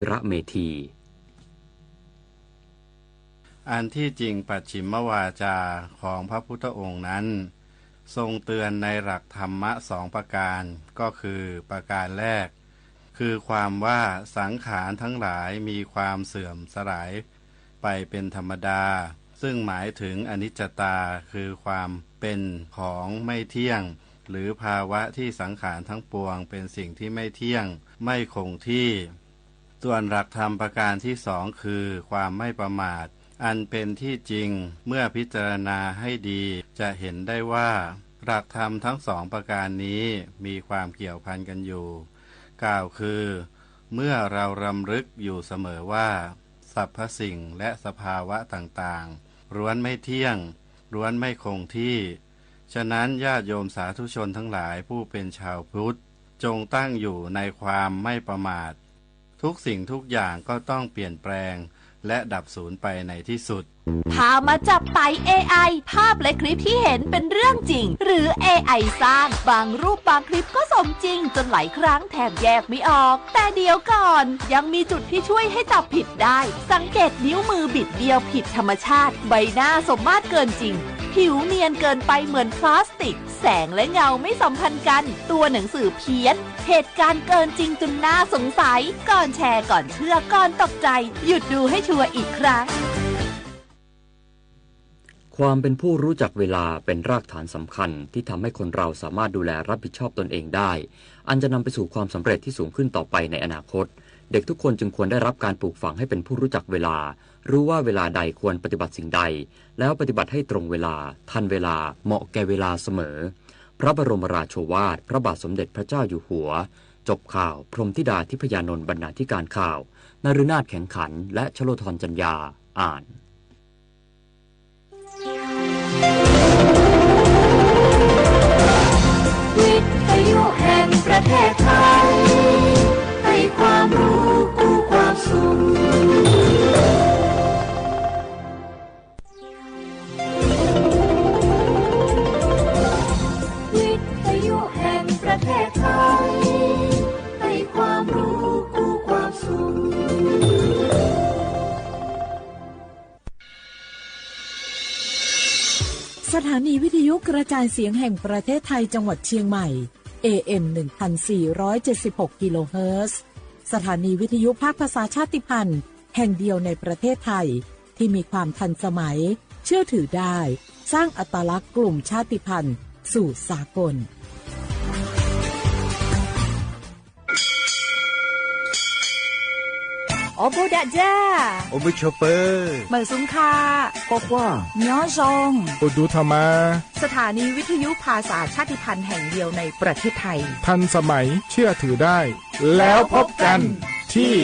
ระเมธีอันที่จริงปัจฉิมวาจาของพระพุทธองค์นั้นทรงเตือนในหลักธรรมะ2ประการก็คือประการแรกคือความว่าสังขารทั้งหลายมีความเสื่อมสลายไปเป็นธรรมดาซึ่งหมายถึงอนิจจตาคือความเป็นของไม่เที่ยงหรือภาวะที่สังขารทั้งปวงเป็นสิ่งที่ไม่เที่ยงไม่คงที่ส่วนหลักธรรมประการที่2คือความไม่ประมาทอันเป็นที่จริงเมื่อพิจารณาให้ดีจะเห็นได้ว่าหลักธรรมทั้ง2ประการนี้มีความเกี่ยวพันกันอยู่กล่าวคือเมื่อเรารำลึกอยู่เสมอว่าสรรพสิ่งและสภาวะต่างๆล้วนไม่เที่ยงล้วนไม่คงที่ฉะนั้นญาติโยมสาธุชนทั้งหลายผู้เป็นชาวพุทธจงตั้งอยู่ในความไม่ประมาททุกสิ่งทุกอย่างก็ต้องเปลี่ยนแปลงและดับสูญไปในที่สุดพามาจับไต่ AI ภาพและคลิปที่เห็นเป็นเรื่องจริงหรือ AI สร้างบางรูปบางคลิปก็สมจริงจนหลายครั้งแทบแยกไม่ออกแต่เดี๋ยวก่อนยังมีจุดที่ช่วยให้จับผิดได้สังเกตนิ้วมือบิดเบี้ยวผิดธรรมชาติใบหน้าสมมาตรเกินจริงผิวเนียนเกินไปเหมือนพลาสติกแสงและเงาไม่สัมพันธ์กันตัวหนังสือเพี้ยนเหตุการณ์เกินจริงจนน่าสงสัยก่อนแชร์ก่อนเชื่อก่อนตกใจหยุดดูให้ชัวร์อีกครั้งความเป็นผู้รู้จักเวลาเป็นรากฐานสำคัญที่ทำให้คนเราสามารถดูแลรับผิดชอบตนเองได้อันจะนำไปสู่ความสำเร็จที่สูงขึ้นต่อไปในอนาคตเด็กทุกคนจึงควรได้รับการปลูกฝังให้เป็นผู้รู้จักเวลารู้ว่าเวลาใดควรปฏิบัติสิ่งใดแล้วปฏิบัติให้ตรงเวลาทันเวลาเหมาะแก่เวลาเสมอพระบรมราโชวาทพระบาทสมเด็จพระเจ้าอยู่หัวจบข่าวพรหมธิดาทิพยานนท์บรรณาธิการข่าวนฤนาถแข็งขันและชโลธรจัญญาอ่านวิทยุแห่งประเทศไทยให้ความรู้กู้ความสุขวิทยุแห่งประเทศไทยให้ความรู้กู้ความสุขสถานีวิทยุกระจายเสียงแห่งประเทศไทยจังหวัดเชียงใหม่ AM 1476 กิโลเฮิรตซ์สถานีวิทยุภาคภาษาชาติพันธุ์แห่งเดียวในประเทศไทยที่มีความทันสมัยเชื่อถือได้สร้างอัตลักษณ์กลุ่มชาติพันธุ์สู่สากลโอโบดะจ้าโอเบชอเปอร์เหมือนซุ้มคาก็ว่าย้อซองโอดูธรรมาสถานีวิทยุภาษาชาติพันธุ์แห่งเดียวในประเทศไทยทันสมัยเชื่อถือได้แล้วพบกันที่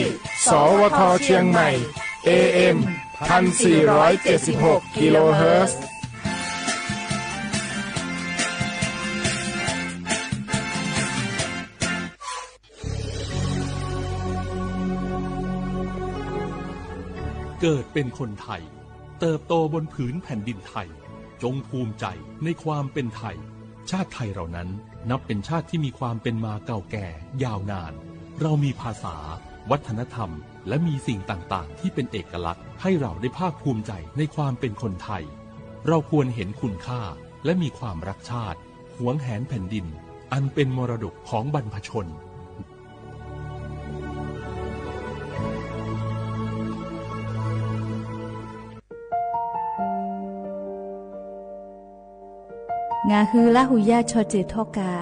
สวทเชียงใหม่ AM 1476 กิโลเฮิรตซ์เกิดเป็นคนไทยเติบโตบนผืนแผ่นดินไทยจงภูมิใจในความเป็นไทยชาติไทยเรานั้นนับเป็นชาติที่มีความเป็นมาเก่าแก่ยาวนานเรามีภาษาวัฒนธรรมและมีสิ่งต่างๆที่เป็นเอกลักษณ์ให้เราได้ภาคภูมิใจในความเป็นคนไทยเราควรเห็นคุณค่าและมีความรักชาติหวงแหนแผ่นดินอันเป็นมรดกของบรรพชนงาฮือละหุยาชอเจทอกา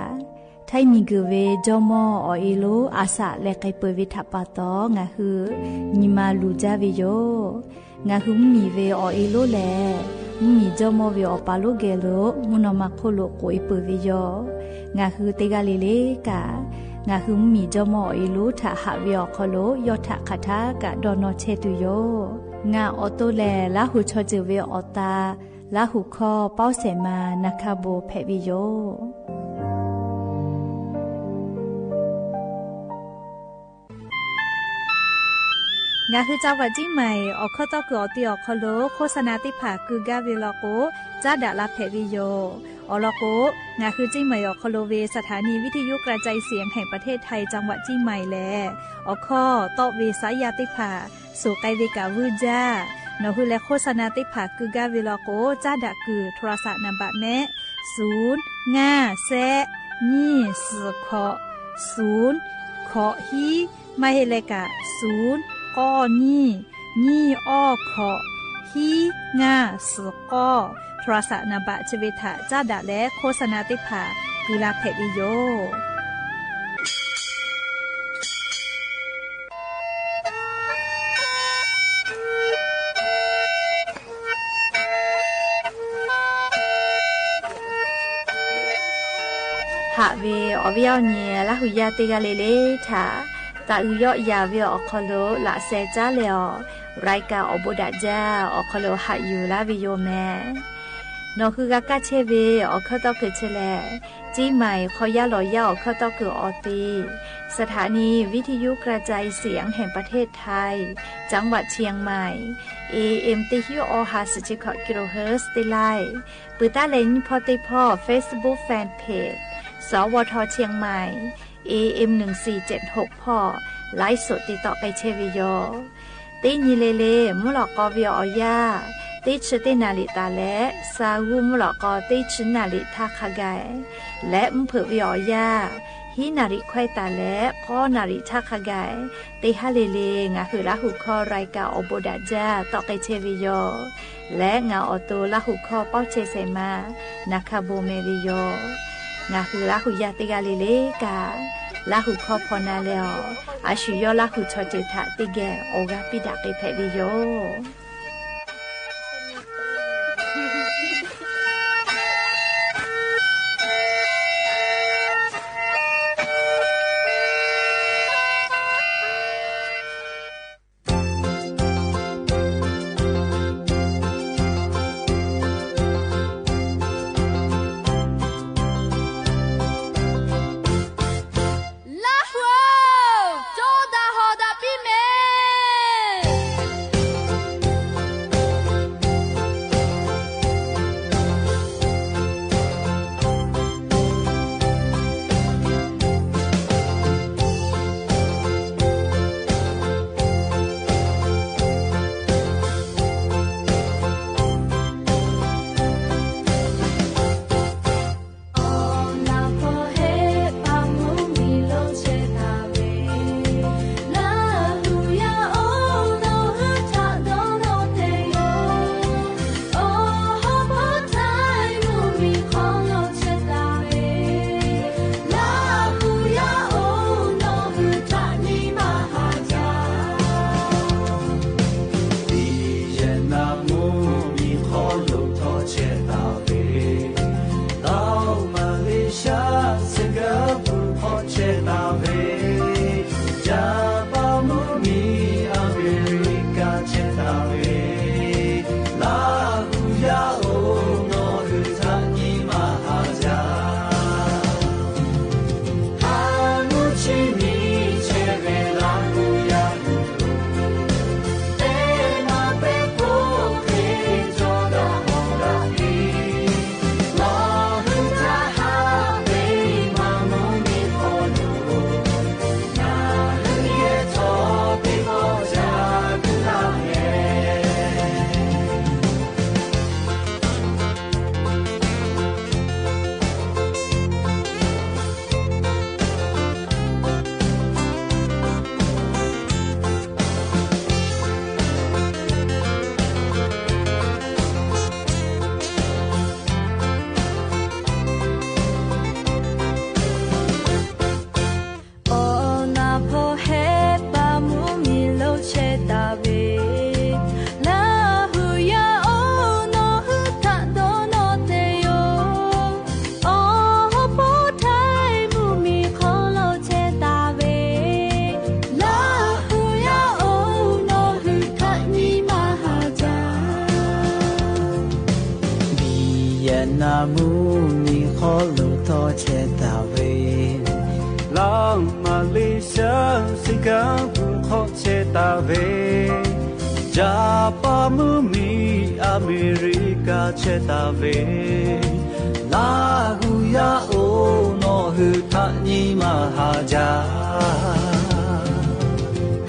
ไทมีกเวจอมออเอโลอาสะและไกเปวิทัปปะตองาฮือนิมาลูจาเวโยงาฮือมีเวอเอโลแลมีจอมอเวอปาโลเกโลมุนอมาโคโลโกอิเปเวโยงาฮือเตกาเลเลกางาฮือมีจอมอเอโลทะหะเวอคโลยอทะคาทากะดอนอเชตุโยงาออโตแลละหุชอเจเวอตาละหุคอเป้าเสมานาคาโบเพวิโยงาคือเจ้าวัดจี้ใหม่ออกข้อต่อเกือตีออกคโลโฆษณาติผาคือกาเวลโกจ้าดาลาเพวิโย อลโกงาคือจิ้งใหม่อคโลเวสถานีวิทยุกระจายเสียงแห่งประเทศไทยจังหวัดจิ้งใหม่แลอข้อตอบเวสายาติผาสู่ไกเวกาวูจ้านอฮือและโฆษณาติผากึกาเวลโกจ้าดะกือโทรศัพท์นำบะแม่0 5 แซนี่สือขอ0ขอฮีมาเฮเลกะ0ก้อนี่อ้อขอฮีง่าสือก้อโทรศัพท์นำบะชเวทะจ้าดะและโฆษณาติผากุลาเพวิโยหาเวอวิเอาเนียละหุยาติกาเลเลถาตาอุยอยาเวอคโลละเซจ้าเลอรายกาอบุดาจาอคโลหะอยู่ลาวิโยแมนอคือกากาเชเวอคตอคือเชเลจีใหม่ขอยาลอยาอคตอคือออตีสถานีวิทยุกระจายเสียงแห่งประเทศไทยจังหวัดเชียงใหม่ AM ติฮิโอฮาสจิคกิโลเฮิรตซ์ติไลปือตาเลนพอติพอ Facebook Fan Pageสวทเชียงใหม่ AM 1476พ่อไลฟ์สดติดต่อไปเชวิโยติญิเลเลมุลกอวิอยาติชตินาลิตาและซาวูมุลกอติชนาลิทาคาไกและมเผวิอยาฮินาริควายตาและข้อนาริทาคาไกติฮาเลเลงาคือละหุคอรายกาอโบดาจาต่อไปเชวิโยและงาออโตละหุคอเป้าเชเซมานาคาโบเมวิโยงาคือละหุยาติกาเลเลกาละหุคอพอนาเลออาชุยอละหุชอเจทะติแกโอกาปิดาเกเพวิโยนามูมีขอลูทอเชตาเวลองมาเลเซียสิงคโปร์ขอเชตาเวจาปามูมีอเมริกาเชตาเวล 라구야 오노 후타니 마하자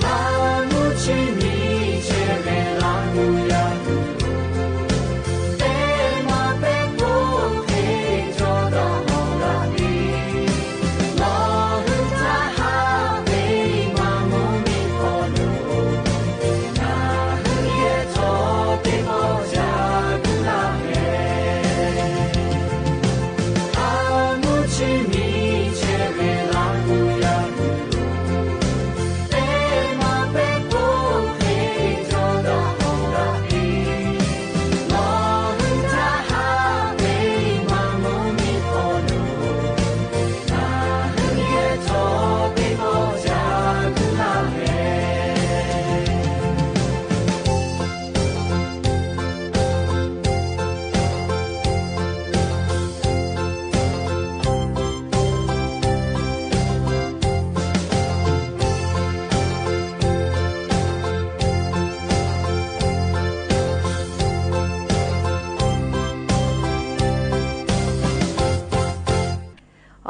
하무치니 제베 라구야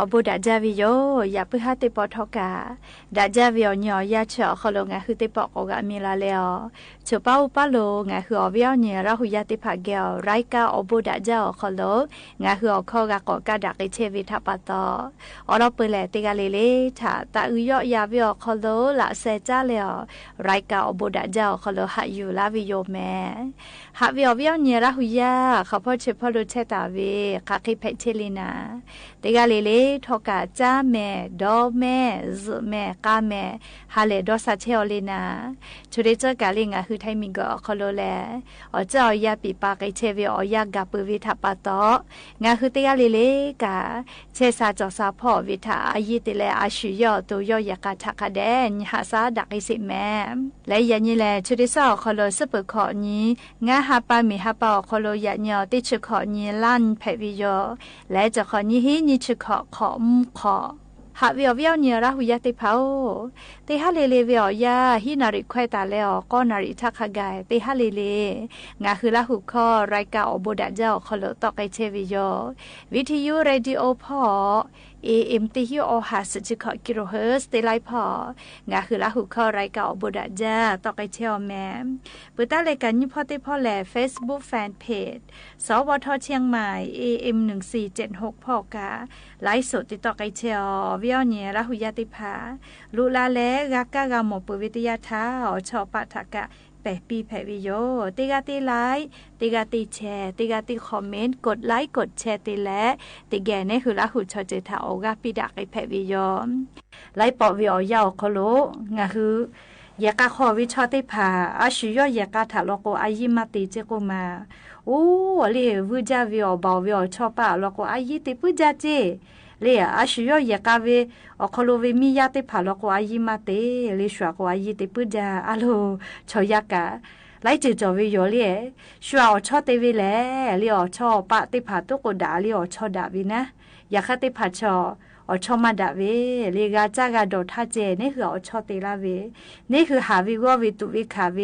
อบุดาจาวิโยอย่าเพื่อหาติปอทอกาดาจาวิโยญอยาเฉาะขลงะคือติปอกกะมีลาเลอเฉป้าปะโลงะคืออวิโยญราหุยาติภาเกลไรกาอบุดาจาขลงะคืออข้อกะกอกะดักเชวิทัปตออรอเปแลติกาเลเลถาตาอุยอยาวิโยขลละเซจาเลอไรกาอบุดาจาขลหะอยู่ลาวิโยแมหะวิโยญราหุยาขอพ่อเฉพาะรู้เชตาเวคาคิเพเชลินาติกาเลทอกาจ้าแม่ดอแม่ซึแม่กาแม่ฮาเลดอซาเชอลินาชุดเจอกาลิงะคือไทมิงก็คอโลแลอเจ้ายาปีปากเชเวอยากาปืวิทัปตองะคือติกาเลกาเชซาจอซาพ่อวิทาอายิติเลอาชุยอตัวยอยากาทักะแดนหาซาดักอิสิแม่และยันนี่แลชุดเซาคอโลสเปขอนี้งะฮาปามิฮาปาคอโลยะญอติชขอนี้ลั่นเพวิโยและจะขอนี้ฮินิชขอขอหาวิวเนียราหุยาติเผาเตฮาเลเลวิอยาฮินาริควายตาแล้วก็นาริทักขกายเตฮาเลเลงาคือละหุคอรายกาอบดาเจ้าขลตอกไกเชวิโยวิทยุเรดิโอพอAM ติฮิโอหาสจิขอกิโลเฮิรตซ์เตไลพองาคือละหุคอรายกาอบดาเจ้าตอกไกเชอแมปุตตะเลกันยุพอติพอแล Facebook Fan Page สวทเชียงใหม่ AM 1476พอกาไลฟ์สดติดต่อไกเชอวิวเนียราหุยาติภาลุลาเลกากะกะหมอปวิทยาทาอชอปะทะกะแปะปีแผวิโยติกาติไลค์ติกาติแชร์ติกาติคอมเมนต์กดไลค์กดแชร์ติและติแกเนคือละหุชอเจทาโอกาปิดะไกแผวิโยไลปอวิโอยาคโลงะคือยากะขอวิชอติภาอาชิโยยากะทะโลโกอายิมาติเจโกมาโอ้เลวูจาวิโอบาวิโอชอปะโลโกอายิติปุจาเจလေအရှိရရကဝေအခလိုဝေမီယတေဖာလကွာယီမတေလေရှွာကွာယီတေပူဂျာအလိုချောယကလိုက်ကြကြောဝေရောလေရှွာချောတေဝေလေလေချောပတေဖာတုကိုဒါလေချောဒါဝိနာယခတေဖာချောอชอมาดาเวเลกาจากาดอทาเจนี่คืออชอเตลาเวนี่คือหาวิก็วิตุวิคาเว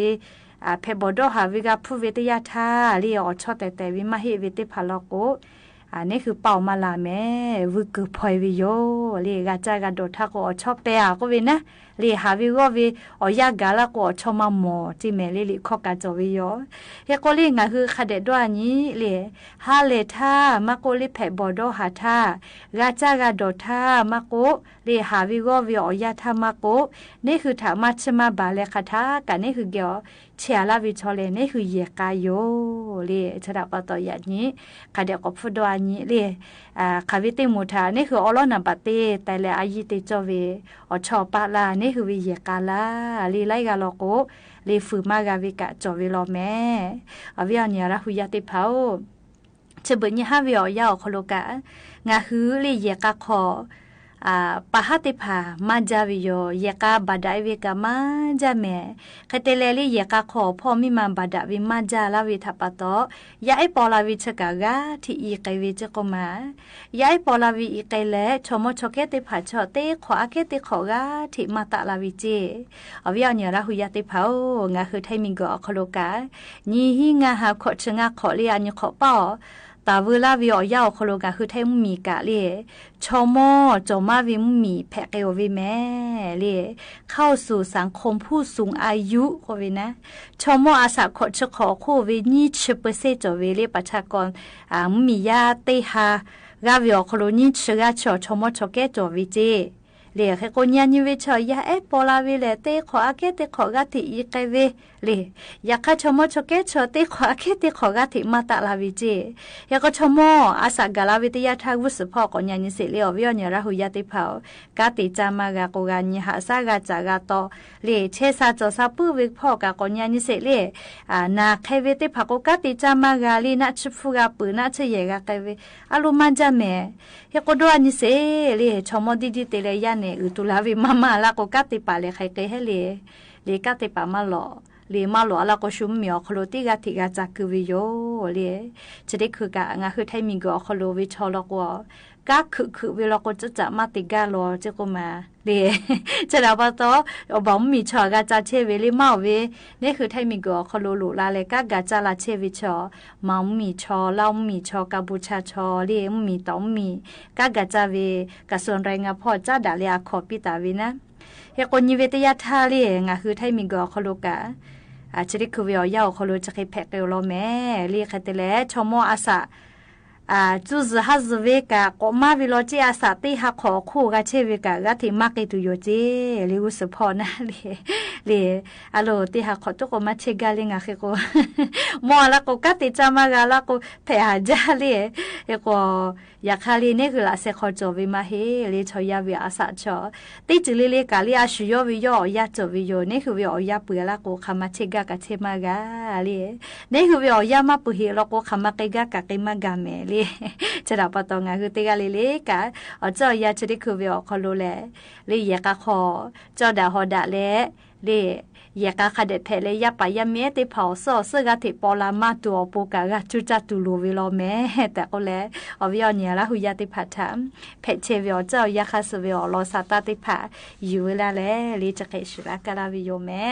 เพบดอหาวิกาผู้วิทยาทาเลอชอแต่วิมาเฮวิติพาลโกอันนี้คือเป่ามาลาแม่วึกพอยวิโยเลกาจากาดอทาก็ชอบเตะก็วินะเลหาวิก็วิอยากาละก็ชอมาหมอจิเมเลลิขอกาจวิโยเฮก็เลงาคือคาเดดวนี้เลฮาเลทามาโกลิเพบดอหาทากาจากาดอทามาโกเลหาวิก็วิอยาทามาโกนี่คือถามาชมาบาเลคาทากันนี่คือเกียวเชียลาวิชอเลนี่คือเยกายโยเลฉดาปตออย่างนี้คาเดกฟุดวานี้เลคาวิติมูทานี่คืออลอนัมปเตแต่ละอายิติจเวอชอปาลานี่คือวิเยกาลาลีไลกาโลโกลีฟืมากาวิกะจวิโลแม่อวิอัญญาราหุยติเผาเฉบุญยาวิอยาอคโลกะงาฮือลีเยกาคอปะหะติภามาจาวิโยเยกาบาดาวิกามาจาเมคเตเลลีเยกาขอพ่อมิมาบาดาวิมาจาลาวิทัปโตยาไอปอลาวิชกากาที่อีไกวิจกมายาไอปอลาวิอีไกเลชมชเกติภาชอเตขออาเกติขอกาที่มาตะลาวิเจอวิญญาณราหุยติภางาคือไทมิงกอคโลกานีหิงาหาขอชงาขอเลียนขอปอ ตาเวลาวิออยาวโคโลกาคือไทยมีกะเลยชอมอจอมาวิมีแพกเอววิแม่เลยเข้าสู่สังคมผู้สูงอายุโควินะชอมออาสาขอชขอโควิ20%จอเวเลประชากรมียาเตหากาวิอโคโลนี่เชกาชอชอมอชอแกจอวิเจเลแค่คนยันยูเวชอยาปอลาเวเลเตขออาเกเตขอกาติอีเกเวเลอยากข้าชมอชเกชอเตขออาเกเตขอกาติมาตาลาวิเจอยากชมออาสากาลาวิทยาทาวุสพ่อก่อนยันยิเสเลอวิอเนราหุยาติเผากาติจามากากกาญหาสากาจากาโตเลเชซาจอซาปุวิพ่อกากอนยันยิเสเลนาเคเวติภากกาติจามากาลีนาชฟุกาปืนาเชเยกาเกเวอาลุมันจาเมอยากดูอันยิเสเลชมอดีๆเตเลยยันอุตุลาวิมาลาโกกาติปาเลใครเกเฮเลกาติปามาหล่อเลมาหล่อลาโกชุมเมียวคโลติกาติกาจากคือวิโยเลจะได้คือกะงาคือไทยมีกอคโลวิชอลกวกาคือเวลาโกจะมาติกาลอเจโกมาเลจะดาวปะโตอบอมมีชอกาจาเชเวลิมาเวนี่คือไทยมีกอคโลลุลาเลกากาจาลาเชวิชอมามีชอเล่ามีชอกาบูชาชอเลมีตอมมีกากาจาเวกะส่วนแรงงาพอจ้าดาเลอาขอปิตาวินะเฮคนยิเวตยาทาเลงาคือไทยมีกอคโลกาอาจจะได้คือเวียวยาวคโลจะเคยแพกเอลโลแม่เรียกแต่แลชอมออาสาจูซฮัซเวกะก็มาวิโลจิอาสาติฮักขอคู่กะเชเวกะกะที่มักตุโยเจลิอุสพอนะเลอะโลติฮักขอตุกมาเชกาลิงะเคโกมอละโกกะติจามากะละโกเพหาจาเลเอโกอยากคาลีนี่คือละเซขอจวิมาเฮเลชอยาวิอาสาชอติจิเลกะลิอาชิโยวิโยยาจวิโยนี่คือวิโอยาเปือละโกคามาเชกะกะเชมากะเลนี่คือวิโอยามาปุเฮละโกคามาเกกะกะเกมากะเมจะดาปะตองงาคือเตกาเลกะอจอยาจะได้คือเวอคอโลแลเลยยากะขอจอดาฮอดะแลเลยยากะคาเดเพเลยยาปายาเมติเผาซอเสกะติปอลามาตัวโปกะกะจุจัตุโลเวโลแม่แต่ก็แลอวิอเนียละหุยาติพัทามเพเชเวอเจ้ายาคาสเวอลอซาตาติผาอยู่เวลาแลลิจะเกชุละกะลาวิโยแม่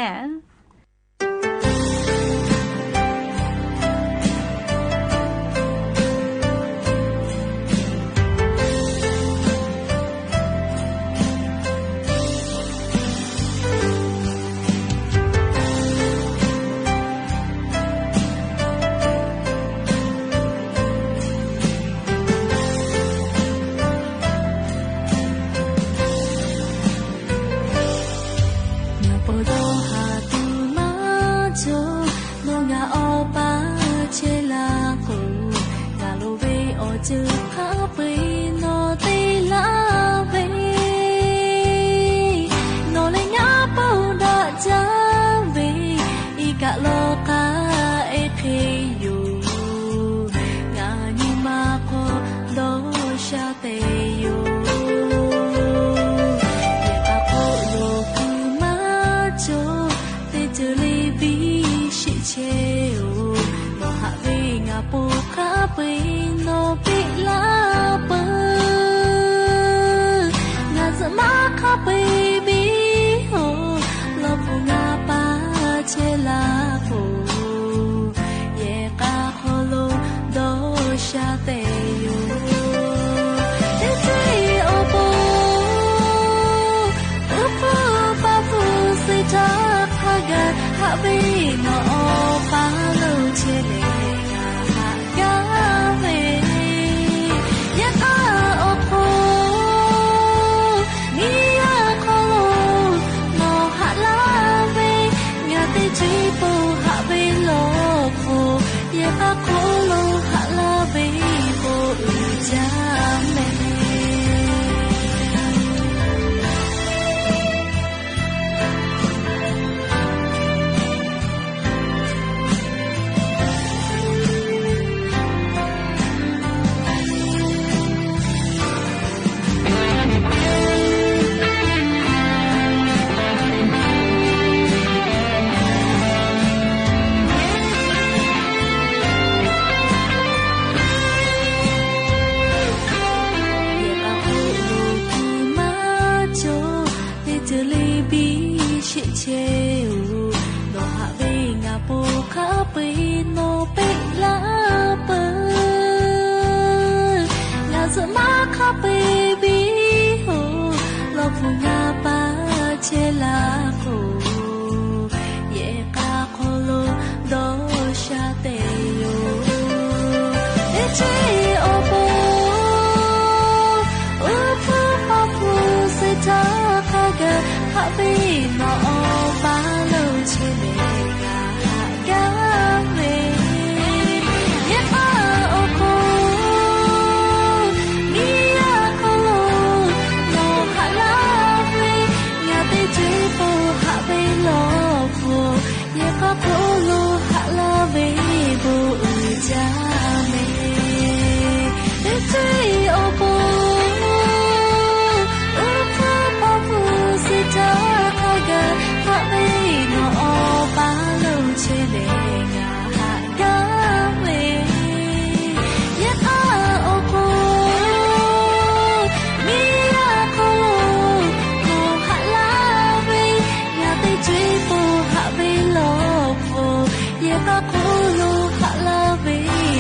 ก็คูลูฮะลาเว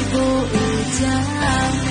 โกอุจาเม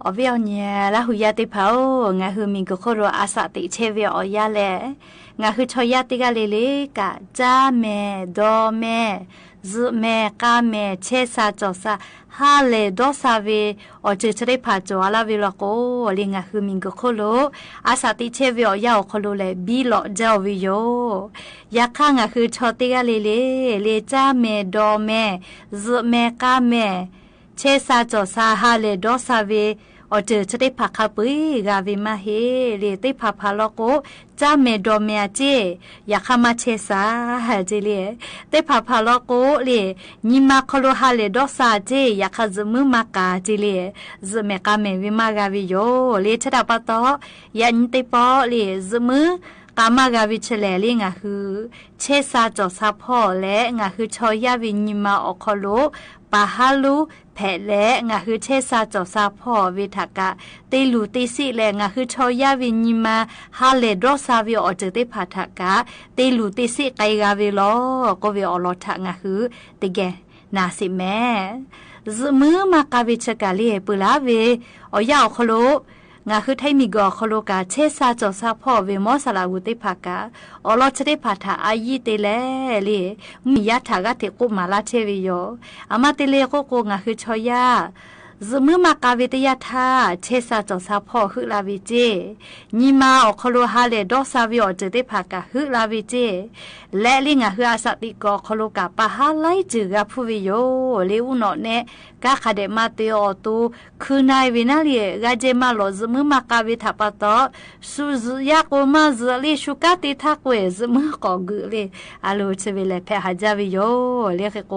อเวียวเนี่ยละหุยาติเผางาฮือมิงก็โคโรอาสาติเชเวียอยาแลงาฮือชอยาติกาเลเลกะจาเมดอเมซุเมกาเมเชซาจอซาฮาเลดอซาเวอเจเชเรพาจอลาเวลโกเลงาฮือมิงก็โคโลอาสาติเชเวียอยาโคโลเลบีโลเจาวิโยยาคางาฮือชอติกาเลเลเลจาเมดอเมซุเมกาเมเชซาจอซาฮาเลดอซาเวอเจจะได้ผักขับปุยกาวิมาเฮเรได้ผักพาลโกจ้าเมดอเมียเจอยากขามาเชสาเจเลได้ผักพาลโกเลนิมาคโลฮาเลดอซาเจอยากขาจมือมากาเจเลจเมกาเมวิมากาวิโยเลชดาปะตอยันติปอเลจมือกามากาวิเชลเลงาฮือเชซาจอซาพ่อและงาฮือชอยาวินิมาอคโลปาฮาลูแผ่และงาฮือเชซาจอซาพ่อวิทากะเตลูติสิและงาฮือชอยาวินิมาฮาเลดรอซาวิออเจเตพาทากะเตลูติสิไกกาวิโลก็วิออลอทะงาฮือเตแกนาสิแม่ซมือมากาวิชกาลีปุลาเวอยาอคโลงาคือไทมีกอคโลกาเชซาจอซาพ่อเวมอสลาวุติภากาอลอชเดพาทาอายีเตเลเลมียะทากะเตกุมาลาเชวิโยอามาเตเลโกโกงาคือชอยาซมือมากาเวตยาทาเชซาจอซาพ่อคือลาวิเจนีมาอคโลฮาเลดอซาวิอเจเตภากาคือลาวิเจและลิงาคืออาสติกอคโลกาปะฮาไลจืกาพูวิโยเลอุโนเนกาคาเดมาเตอตูคือนายวินาลีกาเจมาโลซมือมากาเวทาปะตอสุซยาโกมาซลีชุกาติทักเวซมือกอกุเลอาโลเชเวเลเพหาจาวิโยเลเคโก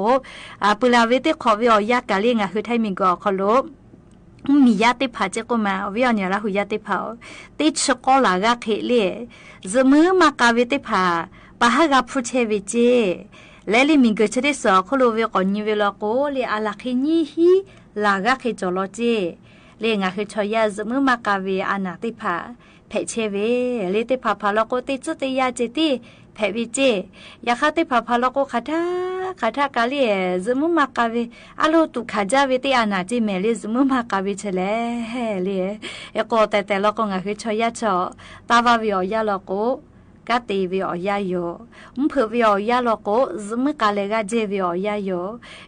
อาปุลาเวติขอวิอยากาลิงาคือไทมิกอคโลมียาติผาเจก็มาวิญญาณละหุยาติผาติดสกอลากาเขเลจมือมากาเวติผาปะฮากาพุเชวิเจและลิมิงเกชได้สอคโลเวกอนิเวลโกเลอาลาคินีฮีลากาเขจอลเจเลงาคือชอยาจมือมากาเวอานาติผาเพเชเวเลติผาพาลโกติจุติยาเจติเพวิเจยาคาติผาพาลโกคาทากาลีจมือมากาเวอาโลตุขาจาเวติอานาจิเมเลจมือมากาเวเชเลเลเอโกแต่ลโกงาคือชอยาชอตาวาวิอยาลโกกาเตวิอยาโยมเผวิอยาลโกจมือกาเลกาเจวิอยาโย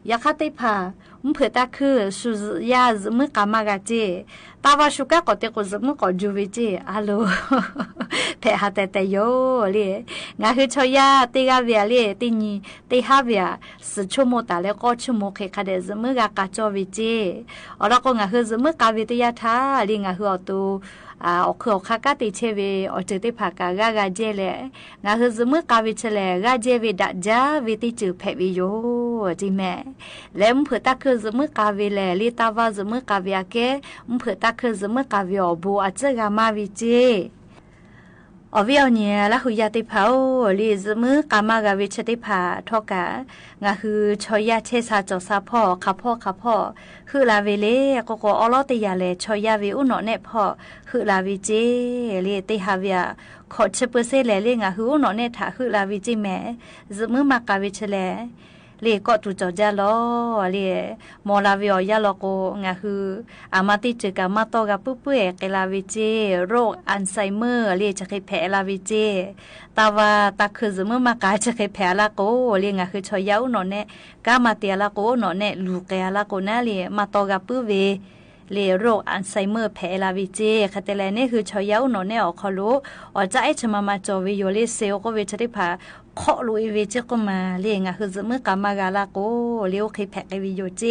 ยาคาติผามเผตาคือสุยาจมือกามากาเจตาวาชุกะกอเตโกจมือกอจูวิเจอาโลเพหาแต่โยเลงาคือชอยาติกาเวียเลตินีติฮาเวียสชุโมตาเลก็ชุโมเคคาเดจมือกากาจอวิเจอลโกงาคือจมือกาวิตยาทาลิงาคืออตูอคือคากาติเชเวอเจติภากากากาเจเลงาคือจมือกาวิเชเลกาเจวิดาจาวิติจือเพวิโยจิแม่และมเผตาคือจมือกาวิเลลิตาวาจมือกาวิอาเกมเผตาคือจมือกาวิอบูอาเจกามาวิเจอวิอเนี่ยละหุยาติภาลิจมือกามากาวิชติภาทอกางาคือชอยาเชซาจอซาพ่อคาพ่อคือลาเวเลก็อลอติยาเลชอยาวิอุโนเนพ่อคือลาวิเจเลติฮาเวียขอเชเปเซเลเลงาคืออุโนเนทาคือลาวิจิแม่จมือมากาวิชเล เลก็ตุจอจาลอเลมอลาวิอยาลอโกงะคืออามาติเจกามาโตกะปุปุเอเกลาวิเจโรคอัลไซเมอร์เลจะเคแผลาวิเจตาวาตาคือซึมมากาจะเคแผลาโกเลงะคือชอยาวโนเนกามาเตียลาโกโนเนลูเกลาโกนะเลมาโตกะปุเวเลโรคอัลไซเมอร์แผลาวิเจคาเตเลนี่คือชอยาวโนเนอคอโลอจะไอชมาจอวิโยเลเซลก็เวชได้พาขอลุยเวจก็มาเลี้ยงคือจะมือกามากาลาโกเลี้ยวเคยแพกวิโยเจ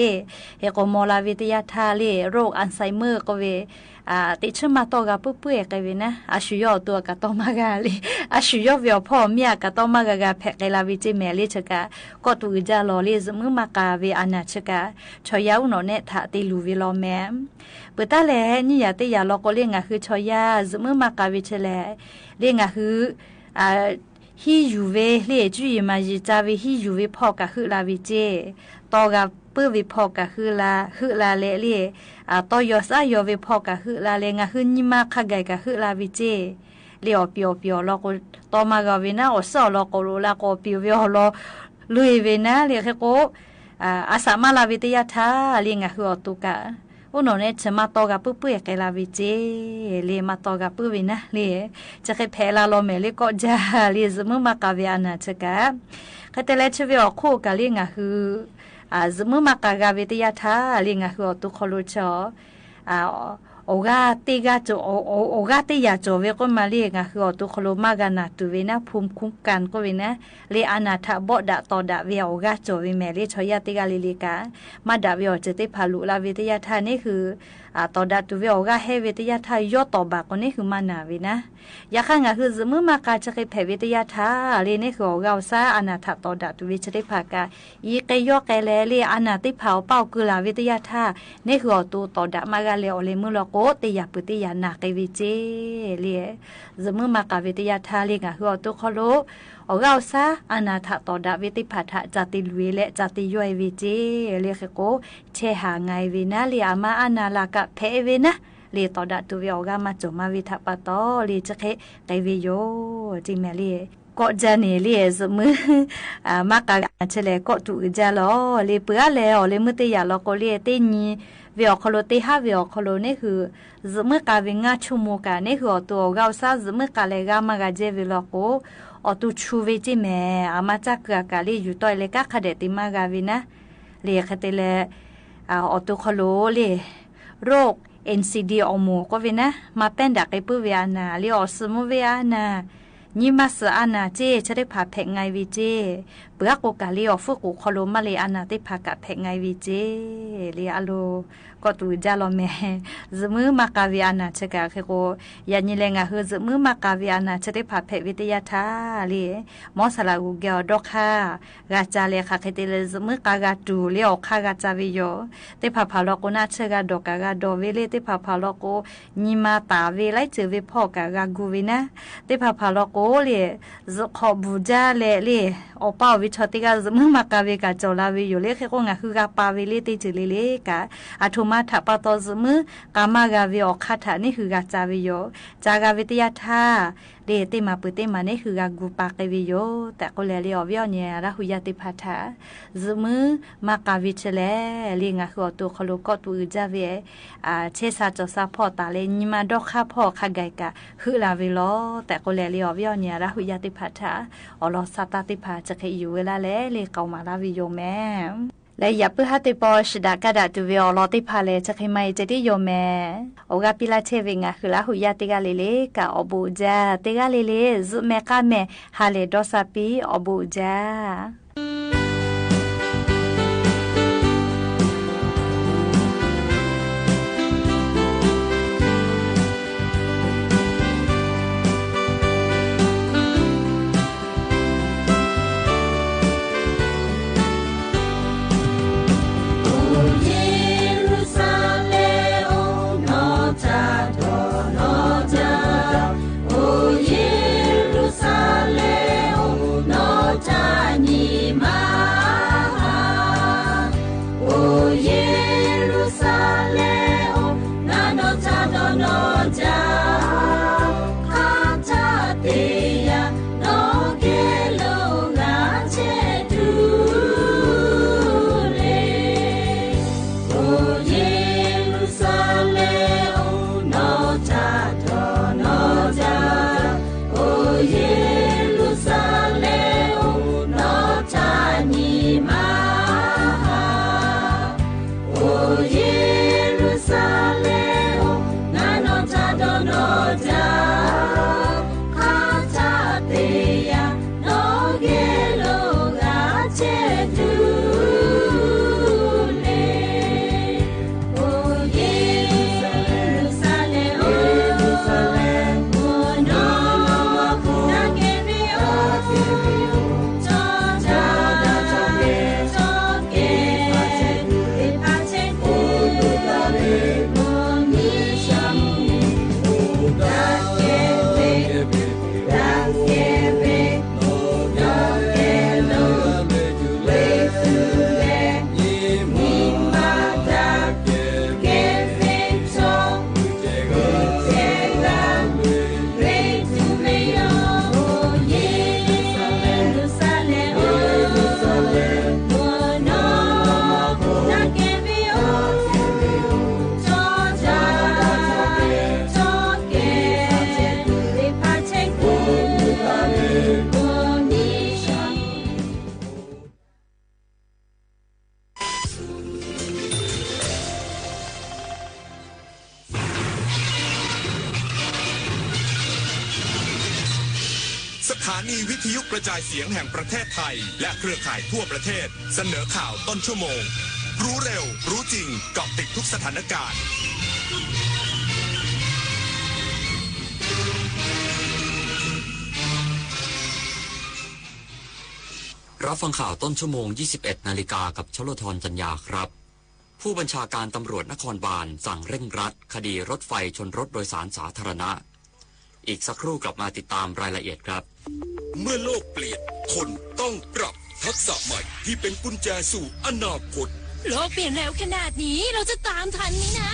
เฮโกมอลาวิทยาทาเลโรคอัลไซเมอร์ก็เวติดเชื้อมาตัวกับปุ๊บๆกันเวนะอาชุยอตัวกับตัวมากาลีอาชุยอวิวพ่อเมียกับตัวมากาแพกลาวิเจเมลิชกาก็ตัวจะรอเลจะมือมากาเวอนาชกาชอยาวโนเนถาติลูวิลอแมมเปิดตาแลนี่อย่าติอย่าลอกก็เลี้ยงคือชอยาจะมือมากาวิเชลเลี้ยงคือฮียูเวเล่จุยมาจิจาวิฮียูเวพ่อกะคือลาวิเจตอกับปื้อวิพ่อกะคือลาเล่ตอยอซายอเวพ่อกะคือลาเลงะคือนิมาคาไกกะคือลาวิเจเลียวเปียวลอกตอมากะเวนะอสอลอกโลลาโกเปียวลอลุยเวนะเลียโกอาสามาลาวิทยาทาเลียงะคืออตุกะอุโนเนจะมาตอกับปุ๊บๆเกลาวิเจเลมาตอกับปุ๊บวินะเลจะเคยแพลาโลเมเลก็จะเลสมุมากาเวียนะชะกะก็แต่ละชวิโอคู่กะเลงะคือสมุมากาวิทยาทาเลงะคืออตุคอลุชอโอกาติกาโจโอกาติยาโจเวก็มาเลงะคืออตุคอลุมากานาตุเวนะภูมิคุ้มกันก็เวนะเลอนาถบดะตอดะเวโอกาโจเวเมเลชอยาติกาเลกามาดะเวอจะติพาลุลาวิทยาทานี่คือตอดะตุเวโอกาเฮวิทยาทายอตอบากนี่คือมานาเวนะยาข้างะคือสมุมากาจะเคยแผ่วิทยาทาเลนี่คือโอกาซาอนาถตอดะตุเวจะได้พากาอีเกยอแกเลเลอนาติเผาเป้าคือลาวิทยาทานี่คือตัวตอดะมากาเลโอเลมุลโกติยาปุติยานาเกวิเจเลสมุมากาวิทยาทาเลงะคือตัวคโลโอกาซาอนาถตอดะวิติพัทธะจติลุยและจติย่อยวิเจเลโกเชหาไงวินะเลอามาอนาลากะเพเวนะเลตอดะตุเวโอกามาจมาวิทัปตอเลจะเคไกวิโยจิเมเลก็จะนี่เลสมือมากะเฉลก็ตุจะลอเลเปื้อแล้วเลมุติยาลอก็เลเตนีเวอคโลเตหาเวอคโลนี่คือสมือกาวิงาชุโมกานี่คือตัวกาซาสมือกาเลกามากาเจวิลอโกอตุชูเวจิเมอามาจักกะเลอยู่ต่อยเลกะคเดติมากาวินะเลคเตเลอตุคโลเลโรคNCD อมูก็เวนะมาเป็นดักไอปื้อเวียนาเลียอสมุเวียนานี่มาสอานาเจจะได้พาแผงไงวิเจเปลือกโอกาเลียฟุกุคอโลมาเลอานาได้พากะแผงไงวิเจเลียโลก็ตูจาลอเมจมือมากาวิอานาชะกะเคโกยานิเลงะคือจมือมากาวิอานาจะได้พาแผวิทยาทาเลียมอสลาอุเกอดอกค่ะกาจาเลค่ะเคเตเลจมือกากาตูเลียอค่ะกาจาวิโยได้พาพาลอโกนาชะกะดอกกาดอเวเลได้พาพาลอโกนิมาตาเวไลเจเวพ่อกากากูวินะได้พาพาลอโกเลจขอบูจาเลอป้าวิชติกาจมือมากาวิกาจอลาวิโยเลเคโกงะคือกาปาเวเลติจิเลกาอาทุมาถาปตอซมือกามากาวิอคาถานี่คือกาจาวิโยจากาวิทยาทาเดติมาปุติมานี่คือกากูปากวิโยแต่ก็เลเอวิอเนียระหุยติพัทาซมือมากาวิเชเลลิงาคือตัวคโลก็ตัวจาเวเชซาจอซาพ่อตาเลนิมาดอกคาพ่อคาไกกะคือลาวิโลแต่ก็เลอวิอเนียระหุยติพัทาอลอสตาติพาจะเคยอยู่เวลาเลเกามาลาวิโยแม่และอย่าเพื่อให้ติปอชดากระดาษตัววิอลอติพาเลจะเคยไม่จะได้โยแม่โอกาปิลาเชวิงะคือละหุยติกาเลกะอบูจาติกาเลซุเมกาเมฮาเลดอซาปีอบูจาJerusalem, no Tani. านีวิทยุกระจายเสียงแห่งประเทศไทยและเครือข่ายทั่วประเทศเสนอข่าวต้นชั่วโมงรู้เร็วรู้จริงเกาะติดทุกสถานการณ์รับฟังข่าวต้นชั่วโมง 21 นาฬิกากับชลธรจัญญาครับผู้บัญชาการตำรวจนครบาลสั่งเร่งรัดคดีรถไฟชนรถโดยสารสาธารณะอีกสักครู่กลับมาติดตามรายละเอียดครับเมื่อโลกเปลี่ยนคนต้องปรับทักษะใหม่ที่เป็นกุญแจสู่อนาคตโลกเปลี่ยนแล้วขนาดนี้เราจะตามทันไหมนะ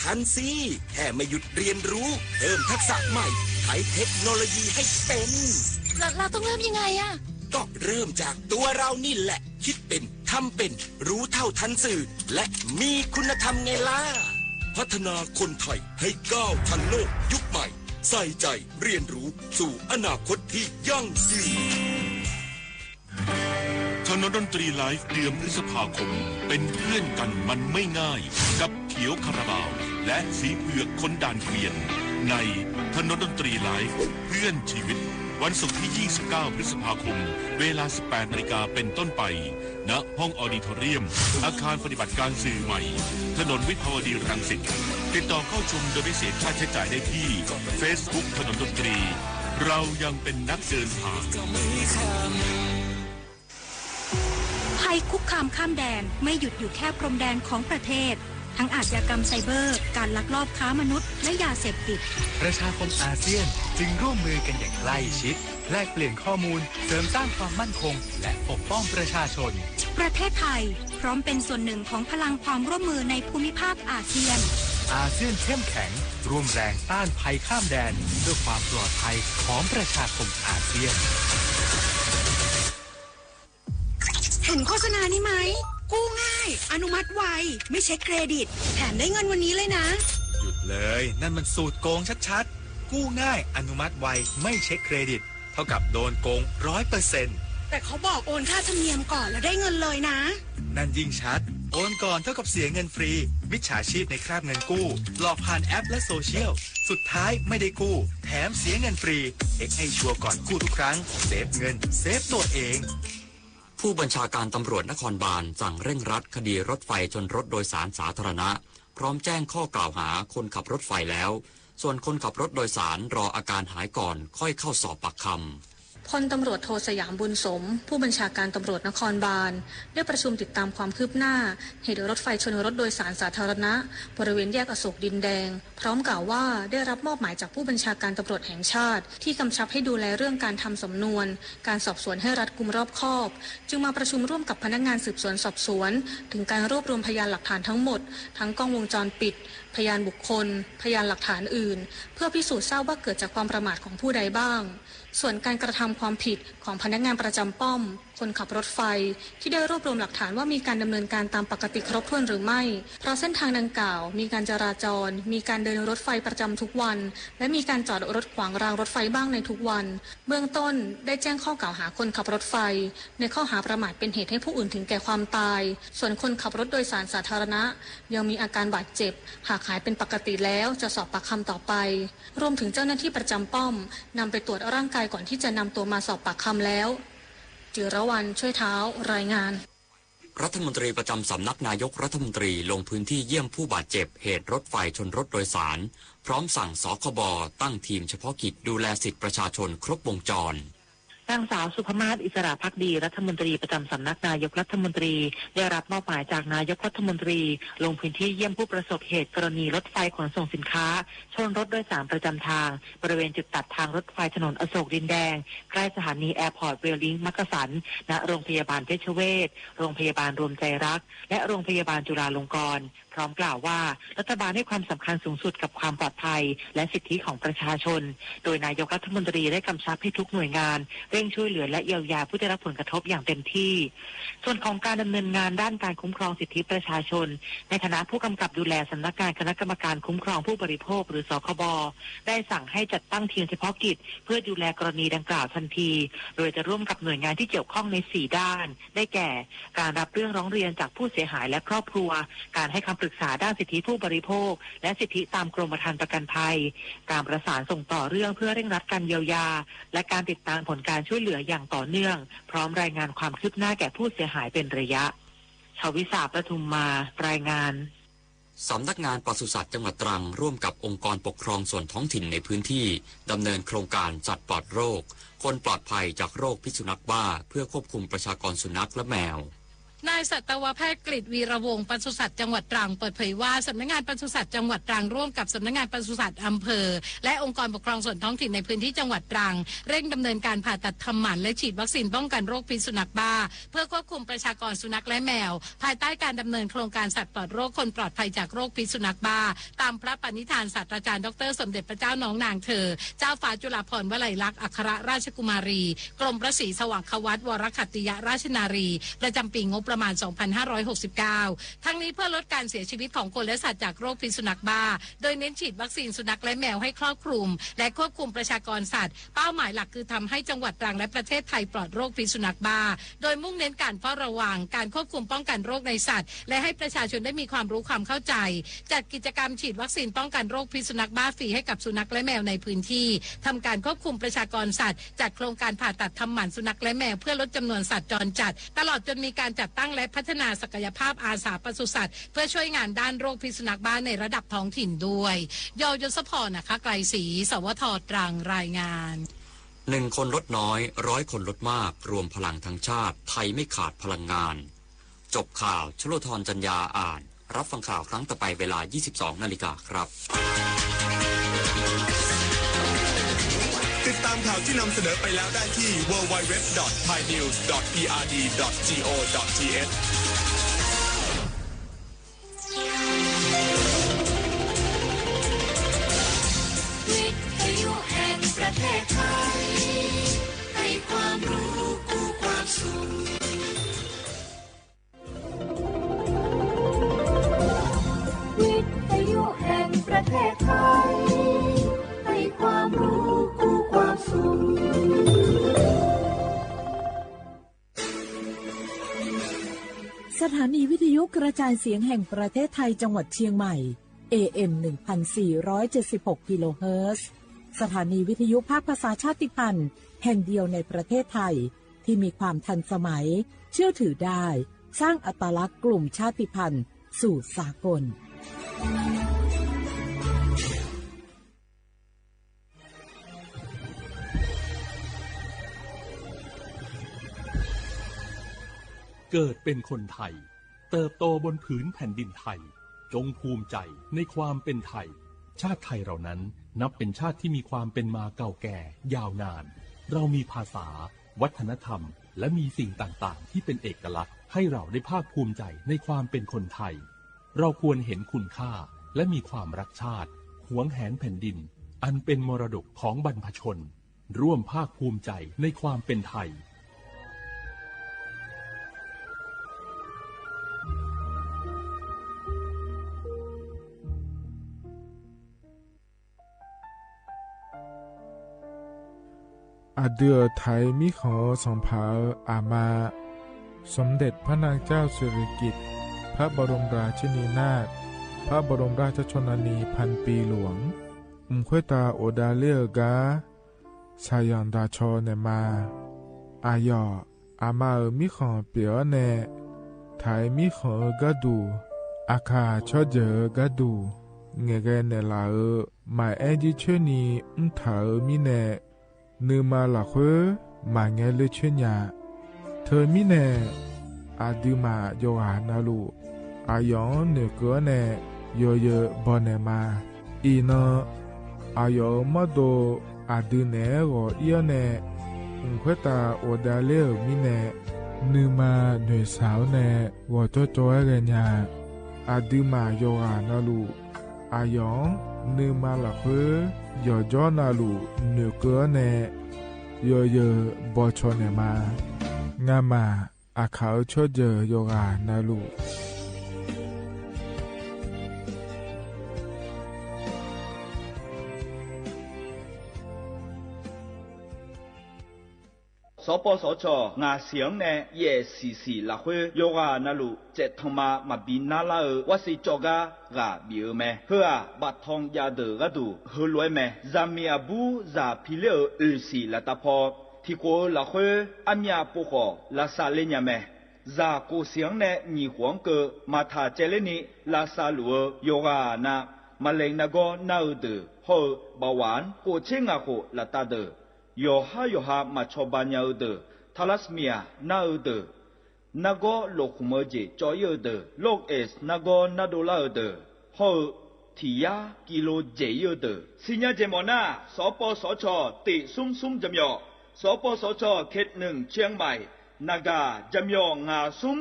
ทันสิแค่ไม่หยุดเรียนรู้เพิ่มทักษะใหม่ใช้เทคโนโลยีให้เป็นเราต้องเริ่มยังไงอะก็เริ่มจากตัวเรานี่แหละคิดเป็นทำเป็นรู้เท่าทันสื่อและมีคุณธรรมไงล่ะพัฒนาคนไทยให้ก้าวทันโลกยุคใหม่ใส่ใจเรียนรู้สู่อนาคตที่ยั่งยืนถนนดนตรีไลฟ์เดือนพฤษภาคมเป็นเพื่อนกันมันไม่ง่ายกับเขียวคาราบาวและสีเผือกคนด่านเกวียนในถนนดนตรีไลฟ์เพื่อนชีวิตวันศุกร์ที่ 29 พฤษภาคมเวลา 18 นาฬิกาเป็นต้นไปณห้องออดิทอเรียมอาคารปฏิบัติการสื่อใหม่ถนนวิภาวดีรังสิตติดต่อเข้าชมโดยไม่เสียค่าใช้จ่ายได้ที่ Facebook ถนนดนตรีเรายังเป็นนักเดินทางภัยคุกคามข้ามแดนไม่หยุดอยู่แค่พรมแดนของประเทศทั้งอาชญากรรมไซเบอร์การลักลอบค้ามนุษย์และยาเสพติดประชาคมอาเซียนจึงร่วมมือกันอย่างใกล้ชิดแลกเปลี่ยนข้อมูลเสริมสร้างความมั่นคงและปกป้องประชาชนประเทศไทยพร้อมเป็นส่วนหนึ่งของพลังความร่วมมือในภูมิภาคอาเซียนอาเซียนเข้มแข็งร่วมแรงต้านภัยข้ามแดนเพื่อความปลอดภัยของประชาคมอาเซียนเห็นโฆษณานี้ไหมกู้ง่ายอนุมัติไวไม่เช็คเครดิตแถมได้เงินวันนี้เลยนะหยุดเลยนั่นมันสูตรโกงชัดๆกู้ง่ายอนุมัติไวไม่เช็คเครดิตเท่ากับโดนโกง 100% แต่เขาบอกโอนค่าธรรมเนียมก่อนแล้วได้เงินเลยนะนั่นยิ่งชัดโอนก่อนเท่ากับเสียเงินฟรีมิจฉาชีพในคราบเงินกู้หลอกผ่านแอปและโซเชียลสุดท้ายไม่ได้กู้แถมเสียเงินฟรีเอ็กให้ชัวร์ก่อนกู้ทุกครั้งเซฟเงินเซฟตัวเองผู้บัญชาการตำรวจนครบาลสั่งเร่งรัดคดีรถไฟชนรถโดยสารสาธารณะพร้อมแจ้งข้อกล่าวหาคนขับรถไฟแล้วส่วนคนขับรถโดยสารรออาการหายก่อนค่อยเข้าสอบปากคำพลตำรวจโทสยามบุญสมผู้บัญชาการตำรวจนครบาลได้ประชุมติดตามความคืบหน้าเหตุรถไฟชนรถโดยสารสาธารณะบริเวณแยกอโศกดินแดงพร้อมกล่าวว่าได้รับมอบหมายจากผู้บัญชาการตำรวจแห่งชาติที่กำชับให้ดูแลเรื่องการทำสำนวนการสอบสวนให้รัดกุมรอบคอบจึงมาประชุมร่วมกับพนักงานสืบสวนสอบสวนถึงการรวบรวมพยานหลักฐานทั้งหมดทั้งกล้องวงจรปิดพยานบุคคลพยานหลักฐานอื่นเพื่อพิสูจน์ทราบว่าเกิดจากความประมาทของผู้ใดบ้างส่วนการกระทำความผิดของพนักงานประจำป้อมคนขับรถไฟที่ได้รวบรวมหลักฐานว่ามีการดำเนินการตามปกติครบถ้วนหรือไม่เพราะเส้นทางดังกล่าวมีการจราจรมีการเดินรถไฟประจำทุกวันและมีการจอดรถขวางรางรถไฟบ้างในทุกวันเบื้องต้นได้แจ้งข้อกล่าวหาคนขับรถไฟในข้อหาประมาทเป็นเหตุให้ผู้อื่นถึงแก่ความตายส่วนคนขับรถโดยสารสาธารณะยังมีอาการบาดเจ็บหากหายเป็นปกติแล้วจะสอบปากคำต่อไปรวมถึงเจ้าหน้าที่ประจำป้อมนำไปตรวจร่างกายก่อนที่จะนำตัวมาสอบปากคำแล้วจิรวรรณช่วยเท้ารายงานรัฐมนตรีประจำสำนักนายกรัฐมนตรีลงพื้นที่เยี่ยมผู้บาดเจ็บเหตุรถไฟชนรถโดยสารพร้อมสั่งสคบตั้งทีมเฉพาะกิจดูแลสิทธิประชาชนครบวงจรนางสาวสุภมาศอิสระภักดีรัฐมนตรีประจำสำนักนายกรัฐมนตรีได้รับมอบหมายจากนายกรัฐมนตรีลงพื้นที่เยี่ยมผู้ประสบเหตุกรณีรถไฟขนส่งสินค้าชนรถโดยสารประจำทางบริเวณจุดตัดทางรถไฟถนนอโศกดินแดงใกล้สถานีแอร์พอร์ตเวลลิงมักกะสันณโรงพยาบาลเพชรเวชโรงพยาบาลรวมใจรักและโรงพยาบาลจุฬาลงกรณ์พร้อมกล่าวว่ารัฐบาลให้ความสำคัญสูงสุดกับความปลอดภัยและสิทธิของประชาชนโดยนายกรัฐมนตรีได้กำชับให้ทุกหน่วยงานเร่ง ร่งช่วยเหลือและเยียวยาผู้ได้รับผลกระทบอย่างเต็มที่ส่วนของการดำเนินงานด้านการคุ้มครองสิทธิประชาชนในฐานะผู้กำกับดูแลสำนักงานคณะกรรมการคุ้มครองผู้บริโภคหรือสคบได้สั่งให้จัดตั้งทีมเฉพาะกิจเพื่อดูแลกรณีดังกล่าวทันทีโดยจะร่วมกับหน่วยงานที่เกี่ยวข้องใน4ด้านได้แก่การรับเรื่องร้องเรียนจากผู้เสียหายและครอบครัวการให้คำปรึกษาด้านสิทธิผู้บริโภคและสิทธิตามกรมธรรม์ประกันภัยการประสานส่งต่อเรื่องเพื่อเร่งรัดการเยียวยาและการติดตามผลการช่วยเหลืออย่างต่อเนื่องพร้อมรายงานความคืบหน้าแก่ผู้เสียหายเป็นระยะชวิสาปทุมมารายงานสำนักงานปศุสัตว์จังหวัดตรังร่วมกับองค์กรปกครองส่วนท้องถิ่นในพื้นที่ดำเนินโครงการสัตว์ปลอดโรคคนปลอดภัยจากโรคพิษสุนัขบ้าเพื่อควบคุมประชากรสุนัขและแมวนายสัตวแพทย์กฤษวีระวงศ์ปศุสัตว์จังหวัดตรังเปิดเผยว่าสำนักงานปศุสัตว์จังหวัดตรังร่วมกับสำนักงานปศุสัตว์อำเภอและองค์กรปกครองส่วนท้องถิ่นในพื้นที่จังหวัดตรังเร่งดำเนินการผ่าตัดทำหมันและฉีดวัคซีนป้องกันโรคพิษสุนัขบ้าเพื่อควบคุมประชากรสุนัขและแมวภายใต้การดำเนินโครงการสัตว์ปลอดโรคคนปลอดภัยจากโรคพิษสุนัขบ้าตามพระปณิธานศาสตราจารย์ดร.สมเด็จพระเจ้าน้องนางเธอเจ้าฟ้าจุฬาภรณ์วลัยลักษณ์อัครราชกุมารีกรมพระศรีสว่างควัตวรขัตติยราชนารีประจำปีงบประมาณ 2569 ทั้งนี้เพื่อลดการเสียชีวิตของคนและสัตว์จากโรคพิษสุนัขบ้าโดยเน้นฉีดวัคซีนสุนัขและแมวให้ครอบคลุมและควบคุมประชากรสัตว์เป้าหมายหลักคือทำให้จังหวัดตรังและประเทศไทยปลอดโรคพิษสุนัขบ้าโดยมุ่งเน้นการเฝ้าระวังการควบคุมป้องกันโรคในสัตว์และให้ประชาชนได้มีความรู้ความเข้าใจจัดกิจกรรมฉีดวัคซีนป้องกันโรคพิษสุนัขบ้าฟรีให้กับสุนัขและแมวในพื้นที่ทำการควบคุมประชากรสัตว์จัดโครงการผ่าตัดทำหมันสุนัขและแมวเพื่อลดจำนวนสัตว์จรจัดตลอดจนมีการจัดตั้งและพัฒนาศักยภาพอาสาปศุสัตว์เพื่อช่วยงานด้านโรคพิษสุนัขบ้าในระดับท้องถิ่นด้วยยศพรนะคะไกรศรีสวทตรังรายงาน1 คนลดน้อย100 คนลดมากรวมพลังทั้งชาติไทยไม่ขาดพลังงานจบข่าวชโลธรจัญญาอ่านรับฟังข่าวครั้งต่อไปเวลา 22:00 น.ครับติดตามข่าวที่นำเสนอไปแล้วได้ที่ www.thainews.prd.go.thประเทศไทยให้ความรู้กู้ความสุขวิทยุแห่งประเทศไทยให้ความรู้กู้ความสุขสถานีวิทยุกระจายเสียงแห่งประเทศไทยจังหวัดเชียงใหม่ AM 1476 กิโลเฮิรตซ์สถานีวิทยุภาคภาษาชาติพันธุ์แห่งเดียวในประเทศไทยที่มีความทันสมัยเชื่อถือได้สร้างอัตลักษณ์กลุ่มชาติพันธุ์สู่สากลเกิดเป็นคนไทยเติบโตบนผืนแผ่นดินไทยจงภูมิใจในความเป็นไทยชาติไทยเรานั้นนับเป็นชาติที่มีความเป็นมาเก่าแก่ยาวนานเรามีภาษาวัฒนธรรมและมีสิ่งต่างๆที่เป็นเอกลักษณ์ให้เราได้ภาคภูมิใจในความเป็นคนไทยเราควรเห็นคุณค่าและมีความรักชาติหวงแหนแผ่นดินอันเป็นมรดกของบรรพชนร่วมภาคภูมิใจในความเป็นไทยอาเดือไทยมิขอสองเผาอามาสมเด็จพระนางเจ้าสิริกิติ์พระบรมราชินีนาถพระบรมราชชนนีพันปีหลวงควยตาโอดาเลียกาชายันดาชอเนมาอายออามามิขอเปียวเนไทยมิขอกะดูอาคาชอเจอกะดูเงเกเนลาหมายแอจิเชนีถามิเนนือมาละควมาเงเลเชญาเธอมิเนอาดูมาโยหานาลูอายองเนกัวเนโยเยบอเนมาอีนอายอมาโดอาดูเนโกเอียเนควยตาโอดาเลมิเนนือมาเนสาวเนวอโจโจเอเกญาอาดูมาโยหานาลูอายองนือมาละควโยจอนาลูเนกัวเน เยอะๆบอชอนมางามาอาเขาชดเจอโยกานาลูสปสชงาเสียงเนเยสีละเฮโยกานาลูเจทมาบินนาลาวสิจกากาบิเอเมเฮอบัดทองยาเดกดูเฮลวยเมซามีอาบูซาพิเลอสีละตาพอที่โกละเฮอามีอาปุโคละซาเลญเมซาโกเสียงเนญีหวงเกมาทาเจเลนิลาซาลัวโยกานามาเลงนาโกนาเดเฮบาวานโกเชงาโคละตาเดโยฮามาชอบานยาเดทาลัสเมียนาเดนาโกโลคุมเจจอยเดโลกเอสนาโกนาโดลาเดฮอทียากิโลเจยเดสิญญาเจมอนาสปสชติซุมจำยอสปสชเขตหนึ่งเชียงใหม่นากาจำยองาซุม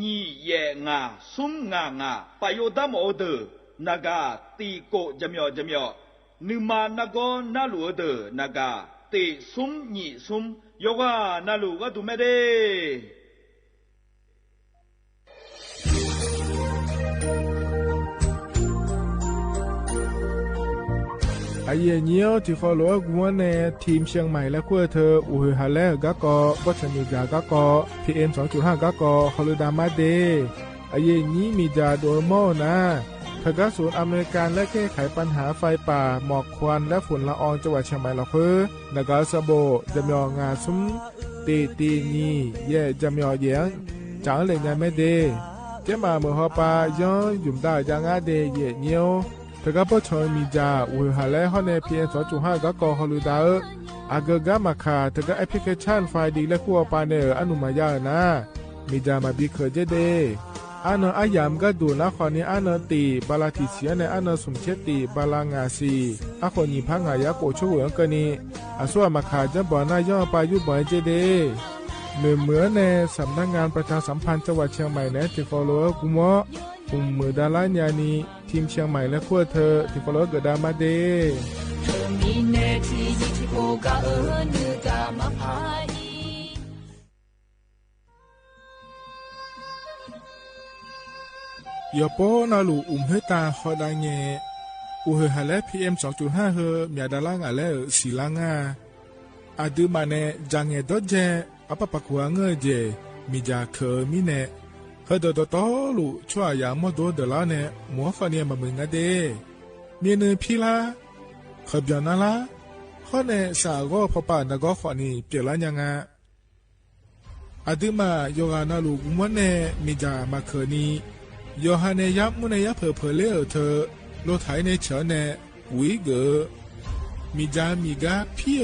ญีเยงาซุมงปายดามอเดนากาตีโกจำยอนึมานาโกนาลูเดนากาติซุมญีซุมโยกานาลูก็ดูไม่ได้ไอเยี่ยนี้ที่ฟอลโล่กวนในทีมเชียงใหม่และขั้วเธออุยฮาเลกะกอวัชมีกากะกอ PM 2.5 กะกอฮอลดามาเดไอเยี่ยนี้มีจาโดโมนะทกศูนย์อเมริกันและแก้ไขปัญหาไฟป่าหมอกควันและฝุ่นละอองจังหวัดเชียงใหม่ละเพื่อนกาสโบจำยองาซุมตีนีเย่จำยอเยียงจางเลยงานไม่เดเจ้ามาเมื่อฮอปาย้อนยุ่มได้จางอาเดเย่เนียวทกปชมีจาอุยฮาเลฮอเนพีเอ็น2.5กะกอฮอลูดาอากะกะมาคาทกแอปพลิเคชันไฟดีและคัวปาเนออนุมายานะมีจามาบีเคเจเดอันอายามก็ดูนะขอนี้อันตีบาลาติเสียในอันสมเชติบาลางาซีอะคนนี้พังหายาโกชูเหงกันนี้อาส่วนมาขาจะบ่อหน้าย่อปายุบ่อยเจเดเหมือนในสำนักงานประชาสัมพันธ์จังหวัดเชียงใหม่และที่ฟอลโล่กุมะมือดาลานยานีทีมเชียงใหม่และขั้วเธอที่ฟอลโล่เกิดดามาเดยอปอนาลูเฮตาขอดาเงอุเฮฮาเล PM 2.5 เฮมีดาลางาเลสีลางาอาดูมาเนจังเงดเจอปะปะกัวเงเจมีจาเคมีเนเฮดดตอลูชัวยามอดดลาเนมัวฟาเนียมามึงอะเดมีเนพิลาขบยานาลาขอเนสากอพอปานกอขอนี่เปลายังาอาดูมาโยกานาลูกุมะเนมีจามาเคนีโยฮาเนยับมุนยับเพอเลอเธอโลไถในเฉเนวิเกมีจามีกาพี่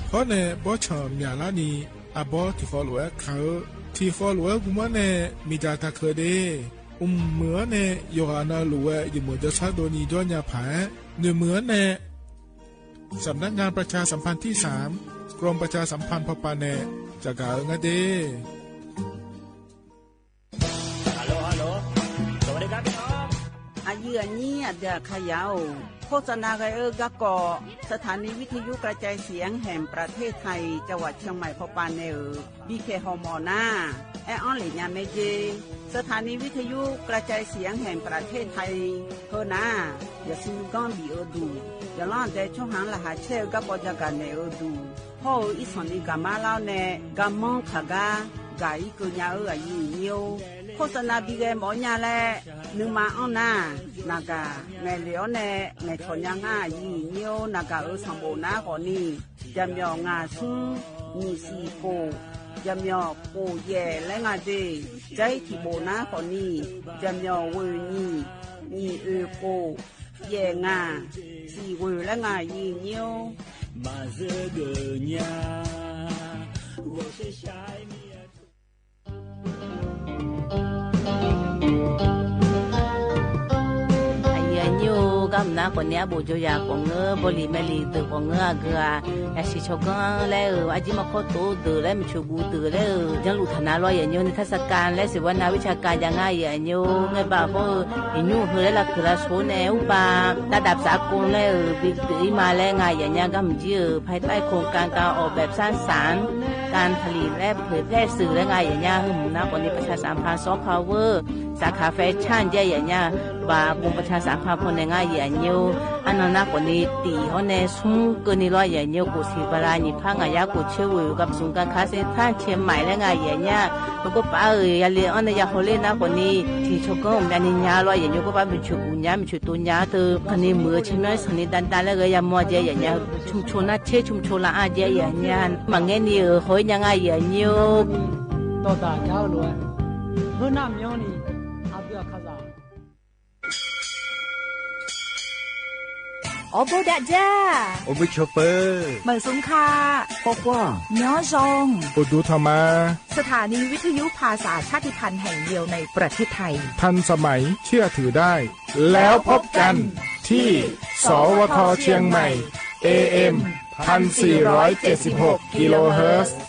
ขอเนบอชอมยาลานีอาบอที่ฟอลเวเขาที่ฟอลเวกุมะเนมีจาตาเคเดเหมือนเนโยฮานาลูเวอยู่เหมือนจะชาโดนีดอนยาผาเหมือนเนสำนักงานประชาสัมพันธ์ที่3กรมประชาสัมพันธ์พปาเนจากกาเงเดอายุอันนี้เดือขยาวโฆษณาไกกะกอสถานีวิทยุกระจายเสียงแห่งประเทศไทยจังหวัดเชียงใหม่พปาเนบีเคฮอมอนาแอออนหลีญาเมเจสถานีวิทยุกระจายเสียงแห่งประเทศไทยเฮนาอย่าซื้อก้อนบีดูอย่าล่อนใจช่วงหางละหาเช่กับปจักกันเนดูโฮอีสอนีกามาลาวเนกามองขากากาอีกุญาอายุเนียวโฆษณาบีเกหมอญาแลนึงมาอ้อนานากาแม่เหลียวแน่แม่ชนยังง่ายีเนียวนากาสังโบนาขอนี่จำยองาซุมีสีโกจำยอโกแย่และงาเจใจที่โบนาขอนี่จำยอเวนี่โกแย่งาสีเวและงายีเนียวมาเจเกญา我是下面ก ก็นะคนเนี้ยบุจยาของเงอบริเมลีตัวของเงอเกลืออยากชิชกันแล้วอาจิมาขอตัวตัวแล้วมิชูกูตัวแล้วยังลุทนาลอยอย่างนี้นิทรรศการและเสวนาวิชาการยังไงอย่างนี้ไงบ่าวก็อินูเฮละคือละโซเนอุปาระดับสากลแล้วบิ๊กตีมาแล้วไงอย่างนี้ก็มีภายใต้โครงการการออกแบบสร้างสรรค์การผลิตและเผยแพร่สื่อและไงอย่างนี้คือหมู่นักวันนี้ประชาสัมพันธ์ซอฟต์พาวเวอร์สาขาแฟชั่นเยอะอย่างนี้บ่ากรมประชาสัมพันธ์คนในไงอย่างนี้อันนั้นนักวันนี้ตีเขาในซุ้มกันนี่ร้อยอย่างนี้กูสิบราณิพังอายากูเชื่อวิวกับศูนย์การค้าเซ็นทรัลเชียงใหม่และไงอย่างนี้แล้วก็ป้าอย่าเลี้ยงอันนี้อย่าเขาเล่นนะคนนี้ที่ชกก็มีนิยาร้อยอย่างนี้ก็ป้ามีชุกุญญามีชุดตุญญาเธอคนนี้มือชิมน้อยสนิทดันแล้วก็อย่ามัวเจอย่างนี้ชุมชนน่าเชื่อชุมชนละอาเจอย่างนี้บางแง่นี่หอยยังไงอย่างนี้ต่อตาเจ้าล้วนเมื่อน้ำย้อนนี่อาเบียข้าจ้าโอโบดะจ้าโอบิชเปอร์เหมือนสุนคาปกว่าย้อซองปุดูธรรมาสถานีวิทยุภาษาชาติพันธุ์แห่งเดียวในประเทศไทยทันสมัยเชื่อถือได้แล้วพบกันที่สวทเชียงใหม่ AM 1476 กิโลเฮิรตซ์เ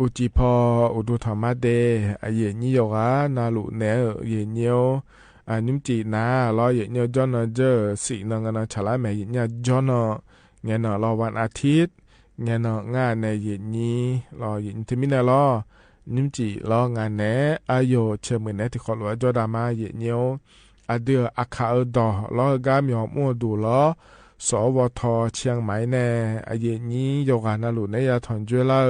อุจิพออุดุธรรมะเดอเยนิโยกานาลุเนเยเนียวนิมจีนาลอเยเนียวจอนเจอสีนังนะฉลาแม่เยเนียจอนเงนรอวันอาทิตย์เงนงานในเยนีรอเยนทิมินาลอนิมจีรองานเนอโยเชมือเนที่ขอลวจอดามาเยเนียวอเดืออาคาดอลอกามยอมัวดูลอสวทเชียงใหม่แน่อเยนีโยกานาลุเนยาถอนจุลา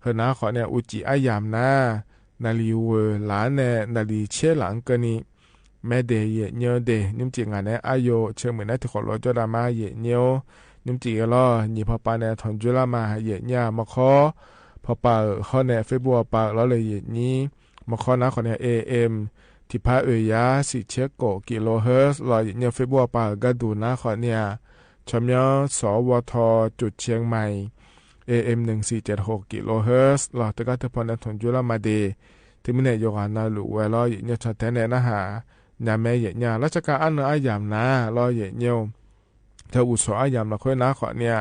เฮนาขอเนี่ยอุจิอายามนานาลีเวหลานเนี่ยนาลีเชหลังกันนี่แม่เดยเนียวเดนิมจิงานเนี่ยอายเชื่อเหมือนนั่นที่ขอรอจอดามาเยเนียวนิมจิก็รอหยิบพอปาเนี่ยถอนจุลามาเยเนียมาขอพอปาข้อเนี่ยเฟบัวปาแล้วเลยเยนี้มาขอนะขอเนี่ย AM ที่พายาสิเชโกกิโลเฮิรตซ์รอเยเนียเฟบัวปากระดูนะขอเนี่ยชมยอสวทจุดเชียงใหม่AM 1476กิโลเฮิรตซ์หลอดตะกัตพอนันทนจุลามาเดที่มีเนยโยกานาลุเวลอเยเนียชัดแท้เนนะหายาแม่เยเนียราชการอันเนอายามนาลอเยเนียวเธออุศอายามละค่อยนะขอเนี่ย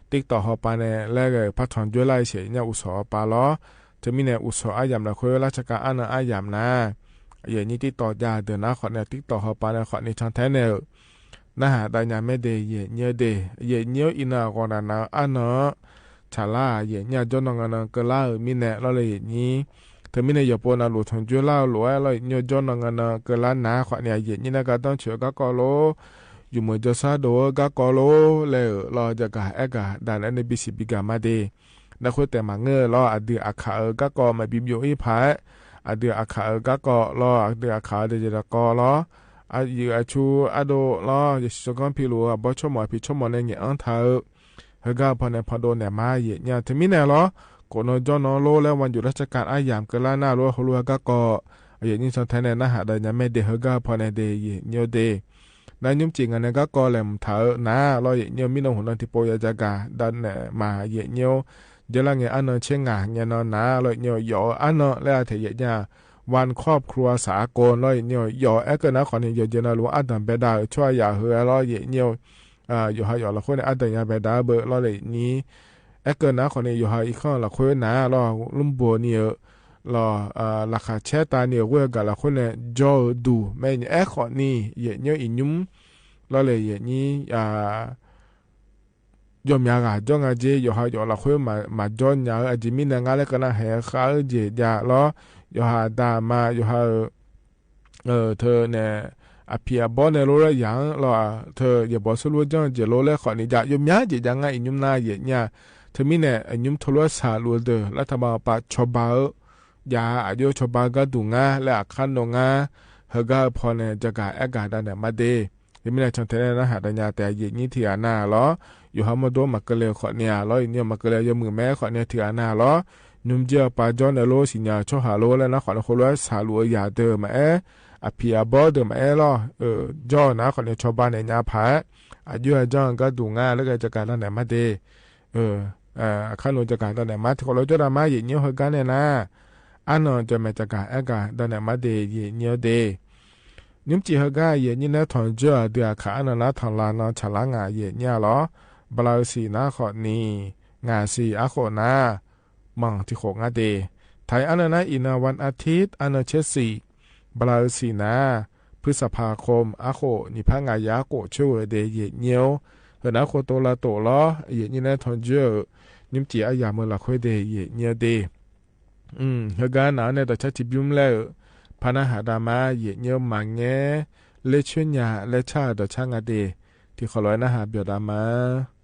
ติ๊กต่อฮอปาเนแลกพัฒนจุลาเฉยเนี่ยอุศอปาล้อจะมีเนอุศออายามละค่อยราชการอันเนออายามนาเยนี่ติ๊กต่อยาเดินนะขอเนี่ยติ๊กต่อฮอปาเนขอเนี่ยชัดแท้เน นะฮะได้ยาไม่เดเยเนเดเยเนอินาก่อนนะอันเนาะชาลาเยเนจนงนะก็ลามีแน่เราเลยนี้เธอมีในอย่าปนหลุดทงจุลาหลวยเราเนจนงนะก็ลานาขวเนี่ยเยนี่นะก็ต้องเชื่อก็กอโลอยู่มือจะซาโดก็กอโลเลยเราจะกะเอกะดันอันในบิสิบิกามาเดนะคุยแต่มาเงอรออดีอาคาก็กอมาบิมโยอีพายอดีอาคาก็กอรออดีอาคาเดจะกอรออายุอาชูอาโดลอจะสกันพิลัวบ่ชมอพิชมอในเนี่ยอันเธอเฮก้าพอในพอโดนเนี่ยมาเยเนี่ยถึงมีแน่ลอกนจอนโลแล้ววันอยู่ราชการอายามกะลาหน้ารัวฮัวก็กอเยนี่สันทนนะหาได้เนี่ยไม่เดเฮก้าพอในเดเยเนียวเดนายยุ่มจริงอันนั้นก็กอแหลมเธอนะลอยเนียวมีน้องหุ่นที่โปยจักาดันเนี่ยมาเยเนียวเดี๋ยวละเงี้ยอันนั้นเช่งอ่ะเงี้ยนอนนะลอยเนียวหยออันนั้นแล้วเทียเนี่ยวันครอบครัวสากลลอยเนียวหยอเอ็กนะขอเนี่ยเจนาลูอัดดันเบดาช่วยอย่าเหือลอยเนียวอยู่หาหยอละคนอัดดันยาเบดาเบอร์ลอยนี้เอ็กนะขอเนี่ยอยู่หาอีกข้อละคนนะลอลุ่มบัวเนี่ยลอราคาเชตาเนี่ยเวกับละคนเนี่ยจอดูไม่เนี่ยเอ็กขอนี่เยเนียวอินุ่มลอยเยนี้ยอมยากจ้องอาเจอยู่หาอยู่ละคนมาจอนยาอาจจะมีนางอะไรกันนะเฮข้าเจยาล้อยู่หาดามาอยู่หาเธอเนี่ยอภิบาลเนี่ยรู้แล้วยังล้อเธออย่าบอกสู้จังเจรู้แล้วขอนี่จะยอมยาเจยังไงยุ่มนาเยเนี่ยเธอมีเนี่ยยุ่มทะเลสาลูเดอแล้วทำมาปะชบายาอายุชบาก็ดูงาและขันนงาเฮก็พอเนี่ยจะกะเอกาดันเนี่ยมาเดยังไม่ได้ชนเทนนะหาดัญญาแต่เยนี่ที่อานาล้ออยู่หามาโดมักเกลียวขอเนี่ยล้อเนี่ยมักเกลียวยมือแม่ขอเนี่ยที่อานาล้อนุ่มเจ้าปาจอนโลสิญาชอหาโลแล้วนะขอนะคนละสาลัวยาเดิมมาอภิอาบอเดิมมาล้อจ้อนะขอเนี่ยชาวบ้านในญาผาอายุจ้องก็ดูงาแล้วก็จะการตั้งแต่มาเดขั้นลงจะการตั้งแต่มาที่คนเราจะได้มาอย่างนี้เหรอกันเนี่ยนะอันนั้นจะมาจากการตั้งแต่มาเดอย่างนี้เดนุ่มจีเหรอกันอย่างนี้นะถอนเจ้าเดือขาอันนั้นถอนลานฉลางาอย่างนี้ล้อบลาสีนะขอนี่งาสีอาโคนามังที่โขงอาเดไทยอันนั้นนะอินาวันอาทิตย์อันนั้นเชสีบลาสีนาพฤษภาคมอาโคนิพังายาโกช่วยเดเยเนียวเห็นนะโคโตลาโตล้อเยนี่นะทอนเจอนิมจีอายาเมื่อละคุยเดเยเนียวเดเฮกันนะเนี่ยแต่ชัดจิบุมแล้วพานาหาดามาเยเนียวมังเงเลชญาเลชาดช่างอาเดที่ขอร้อยนะหาเบียดามาเ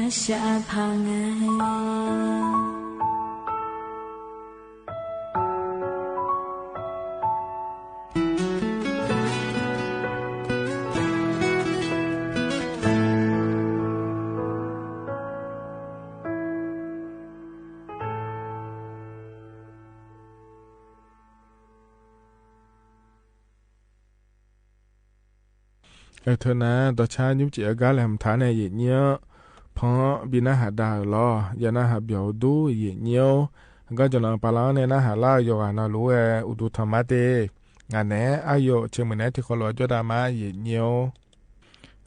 下旁爱。เธอนะต่อชายุบเจียกาแหลมฐานในเยเนียวพอบินาหาดาลอยานาหาเบียวดูเยเนียวก็จะนอนปลาในนาหาลาโยอานาลูเออุดุธรรมะเตงานแหนอายุเชิงเหมือนที่เขาลอยจดามาเยเนียว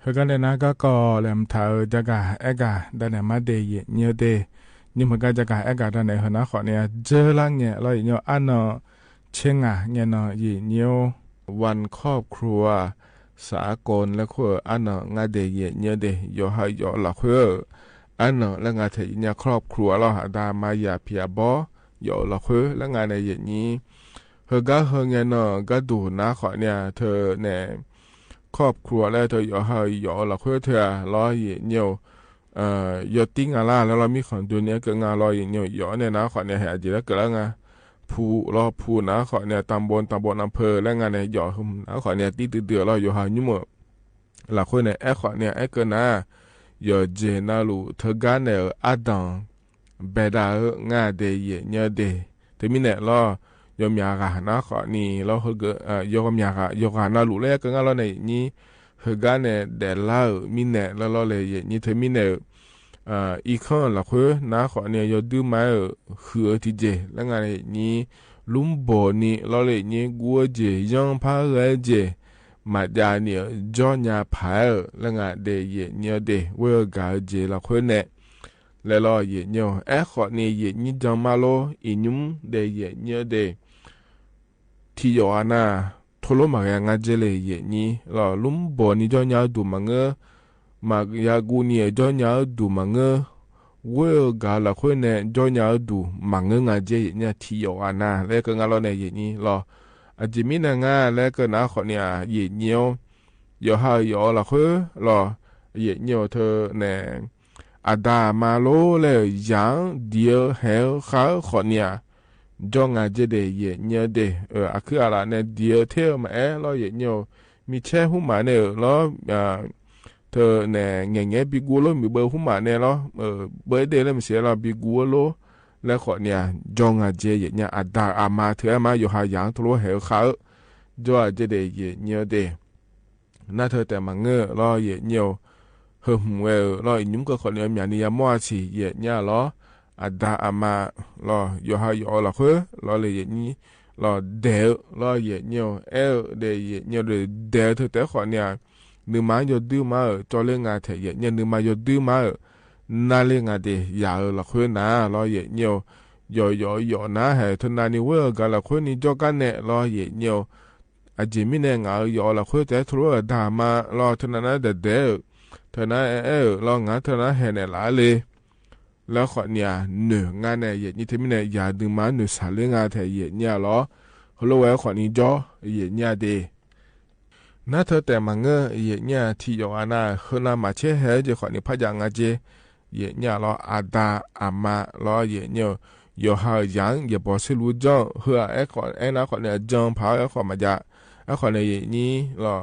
เฮกันในนาก็ก่อแหลมฐานจะกะเอกาดันในมาเดเยเนียวเตนี่มันก็จะกะเอกาดันในหัวหน้าขอเนี่ยเจอละเงี้ยลอยเนียวอันเนาะเชิงอ่ะเงี้ยเนาะเยเนียววันครอบครัวสากลและขั้วอันเนาะงาเดเยเนียเดยอให้ยอละขั้วอันเนาะและงาเทียครอบครัวเราหาดามายาเพียบอยอละขั้วและงานในอย่างนี้เฮก็เฮเงเนาะก็ดูนะขอเนี่ยเธอเนี่ยครอบครัวแล้วเธอยอให้ยอละขั้วเธอรอเยเนียยอติ้งอะไรแล้วเรามีของตัวเนี้ยก็งานรอเยเนียยอเนี่ยนะขอเนี่ยหาจีแล้วก็แล้วไงผู้รอผู้นะขอเนี่ยตำบลอำเภอและงานเนี่ยหยอดนะขอเนี่ยตีเดือดเราอยู่หายุ่งหมดหลักคนเนี่ยขอเนี่ยเกินนะหยอดเจนาลูเธอการเนี่ยอาดังเบดางาเดยเนียเดแต่มีเนี่ยเรายอมยากานะขอนี่เราเฮกยอมยากานาลูเลยก็งานเราเนี่ยนี่เฮการเนี่ยเดล่ามีเนี่ยแล้วเราเลยนี่เธอมีเนี่ยอีกข้อหลักคือน้าขอเนี่ยยอดดูมาหัวที่เจแล้วงานนี้ลุมบอนี่เราเลยนี่กัวเจยังพาเรเจมาดาเนี่ยจอญาพายแล้วงานเดยเนี่ยเดเวกาเจหลักคือเนี่ยแล้วเราเยเนี่ยขอเนี่ยเยนี่จังมาโลอินุมเดยเนี่ยเดที่ยอนาทโลมาอย่างเจเลยเยนี่เราลุมบอนี่จอญาดูมังมายากูเนี่ยจอญาดูมังเวกาละคนเนี่ยจอญาดูมังงาเจเนี่ยที่ยอนาแล้วก็งาเราเนี่ยเยนี่รออาจจะมีนางาแล้วก็นาขอเนี่ยเยเนี่ยยอหายอละคนรอเยเนี่ยเธอเนี่ยอาดามาโลเลยยังเดียวเฮลขาขอเนี่ยจงอาเจเดเยเนี่ยเดอะคืออะไรเนี่ยเดียวเท่ามารอเยเนี่ยมีแช่หุ่มมาเนี่ยรอเธอเนี่ยเงี้ยบิกูโลมีเบอร์หุ่มมาเนี่ยรอเบอร์เดแล้วมีเสียเราบิกูโลแล้วขอเนี่ยจงอาเจเยเนี่ยอาดาอามาเธอมาอยู่หายังทะลุเฮลขาจงอาเจเดเยเนี่ยเดน่าเธอแต่มาเงอรอเยเนี่ยเฮมเวลรอยุ่งก็คนเดียวมีนิยามว่าสิเยเนี่ยรออาดาอามารออยู่หายอละคือรอเลยเยนี่รอเดลรอเยเนี่ยเดเยเนี่ยเดลเธอแต่คนเนี่ยนึกมาอยู่ดื้อมาจอเล่งงานเถเยเนี่ยนึกมาอยู่ดื้อมาน่าเล่งงานเดียาละคือนะรอเยเนี่ยย่อนะเฮ้ทุนนานี่เวอร์กันละคือนี่จอกันเนี่ยรอเยเนี่ยอาจจะมีเนี่ยงาย่อละคือแต่ทุกดามารอทุนนั้นเดลเธอนะลองงานเธอนะเห็นหลายเลยแล้วขอเนี่ยหนึ่งงานเนี่ยอย่างนี้ที่มีเนี่ยอย่าดึงมาหนึ่งสายงานแต่อย่างเนี่ยหรอเขาเรียกว่าขอนี้จ่ออย่างเนี่ยเดน่าเธอแต่มาเงออย่างเนี่ยที่อยู่อันน่ะเขาน่ามาเชื่อให้จะขอนี้พยางานเจอย่างเนี่ยหรออาดาอามาหรออย่างเนี่ยอยู่หายังอย่าบอกสิรู้จังเฮ้ยขอน่าขอเนี่ยจังพาขอมาจะขอเนี่ยอย่างนี้หรอ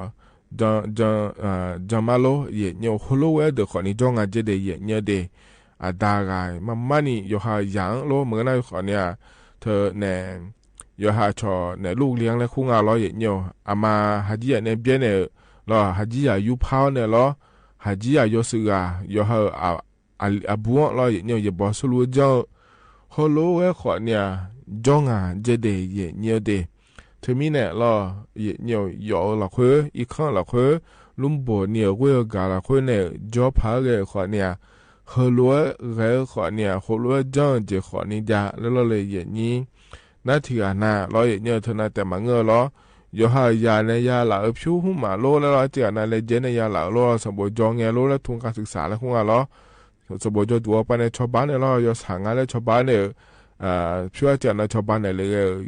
จังมาโลเยเนี่ยฮัลโหลเวเดขอนี่จงอาเจเดเยเนี่ยเดอาดากายมันนี่อยู่หายังโลเหมือนนั่นขอเนี่ยเธอเนี่ยอยู่หาชอเนี่ยลูกเลี้ยงและคู่งานล้อเยเนี่ยอามาฮัจิยาเนี่ยเบี้ยเนี่ยล้อฮัจิยาอยู่พาวเนี่ยล้อฮัจิยาอยู่สื่ออยู่หาอาบัวล้อเยเนี่ยอย่าบอกสรู้จังฮัลโหลเวขอเนี่ยจงอาเจเดเยเนี่ยเดเธอมีเนี่ยรอเนี่ยยอละคืออีกครั้งละคือลุมบ่เนี่ยเวกาละคือเนี่ยจอพาเกขอเนี่ยฮัลโหลเกขอเนี่ยฮัลโหลจังเจขอนี่จ้าแล้วเราเลยอย่างนี้นาทีอ่ะนะเราเนี่ยเธอน่ะแต่มาเงอรอยอหายาในยาละผิวหุ่มมาโลแล้วเราเจอน่ะเลยเจในยาละโลสมบูรณ์จองเงโลแล้วทุนการศึกษาแล้วคงอ่ะรอสมบูรณ์ตัวไปในชาวบ้านเนี่ยเรายอสั่งงานแล้วชาวบ้านเนี่ยพี่ว่าจะน่าชาวบ้านเนี่ยเลย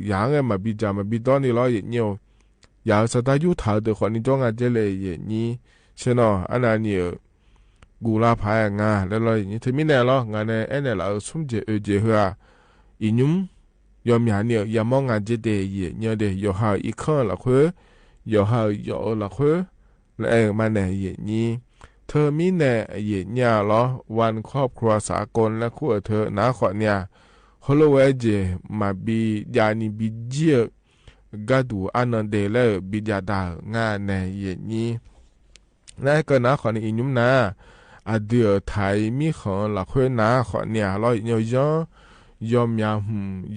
ยังไงมาบิจามาบิดอนนี่ล้ออย่างเงี้ยอยากสตาร์ยูถ่ายเด็กคนนี้จ้องอาจจะเลยอย่างนี้ใช่เนาะอันนั้นเนี่ย กูลาพายงาแล้วเราอย่างนี้เธอมีแน่หรองานในเนี่ยเราสุ่มเจเจเหืออีนุ่มยอมยาเนี่ยยามองงานเจเดย์เนี่ยเดย์ยอหาอีกข้อละคุยยอหายอละคุยแล้วมาเนี่ยอย่างนี้เธอมีแน่เนี่ยหรอวันครอบครัวสากลและคู่เธอนะขอเนี่ยฮอลเวเจมาบียานีบีเจียกาดูอันนั้นเดลบิดาดางานในเย็นนี้นั่นก็นะขอนี้ยุ่มนะอเดือไทยมีของหลักเพื่อนนะขอเนี่ยเรายอมยาม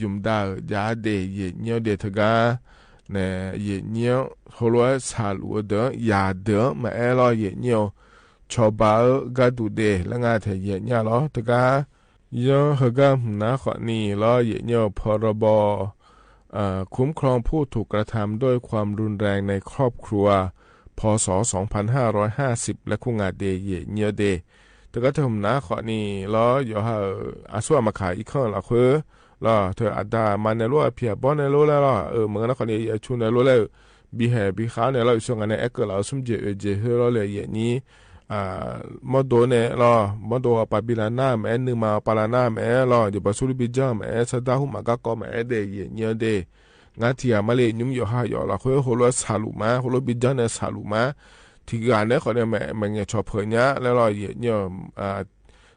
ยุ่มดายาเดเย็นเนียวเดทกาเนี่ยเย็นเนียวฮอลเวสาลูเดยาเดมาเราเย็นเนียวชอบากาดูเดและงานเทเย็นเนี่ยเราทกาย้อนหกานะขอนี้เราเย็นเนียวพรบคุ้มครองผู้ถูกกระทำด้วยความรุนแรงในครอบครัวพ.ศ. 2550และคุงาเดเยเนียเดแต่ก็เธอนะขอนี้แล้วอยู่ฮะอาสวมาขายอีกข้อละคือแล้วเธออาดามันในรั้วเพียบอนในรั้วแล้วเหมือนนะขอนี้ชุนในรั้วแล้วบีแห่บีขาวเนี่ยเราอยู่ช่วงนั้นเอ็กเกอร์เราสมเจเจเฮเราเลยอย่างนี้มอโดเนี่ยเรามอโดปาบิลานาแม่นึงมาปาลานาแม่เราเดี๋ยวปัสสุริบิจามแม่สดาหุมากก็แม่เดเยเนียเดงาที่มาเลยยุ่งอยู่หายละคุยหัวเราสาลุมาหัวเราบิจานเนี่ยสาลุมาที่งานเนี่ยเขาเนี่ยแม่เนี่ยชอบเผยเนี่ยแล้วเราเนี่ย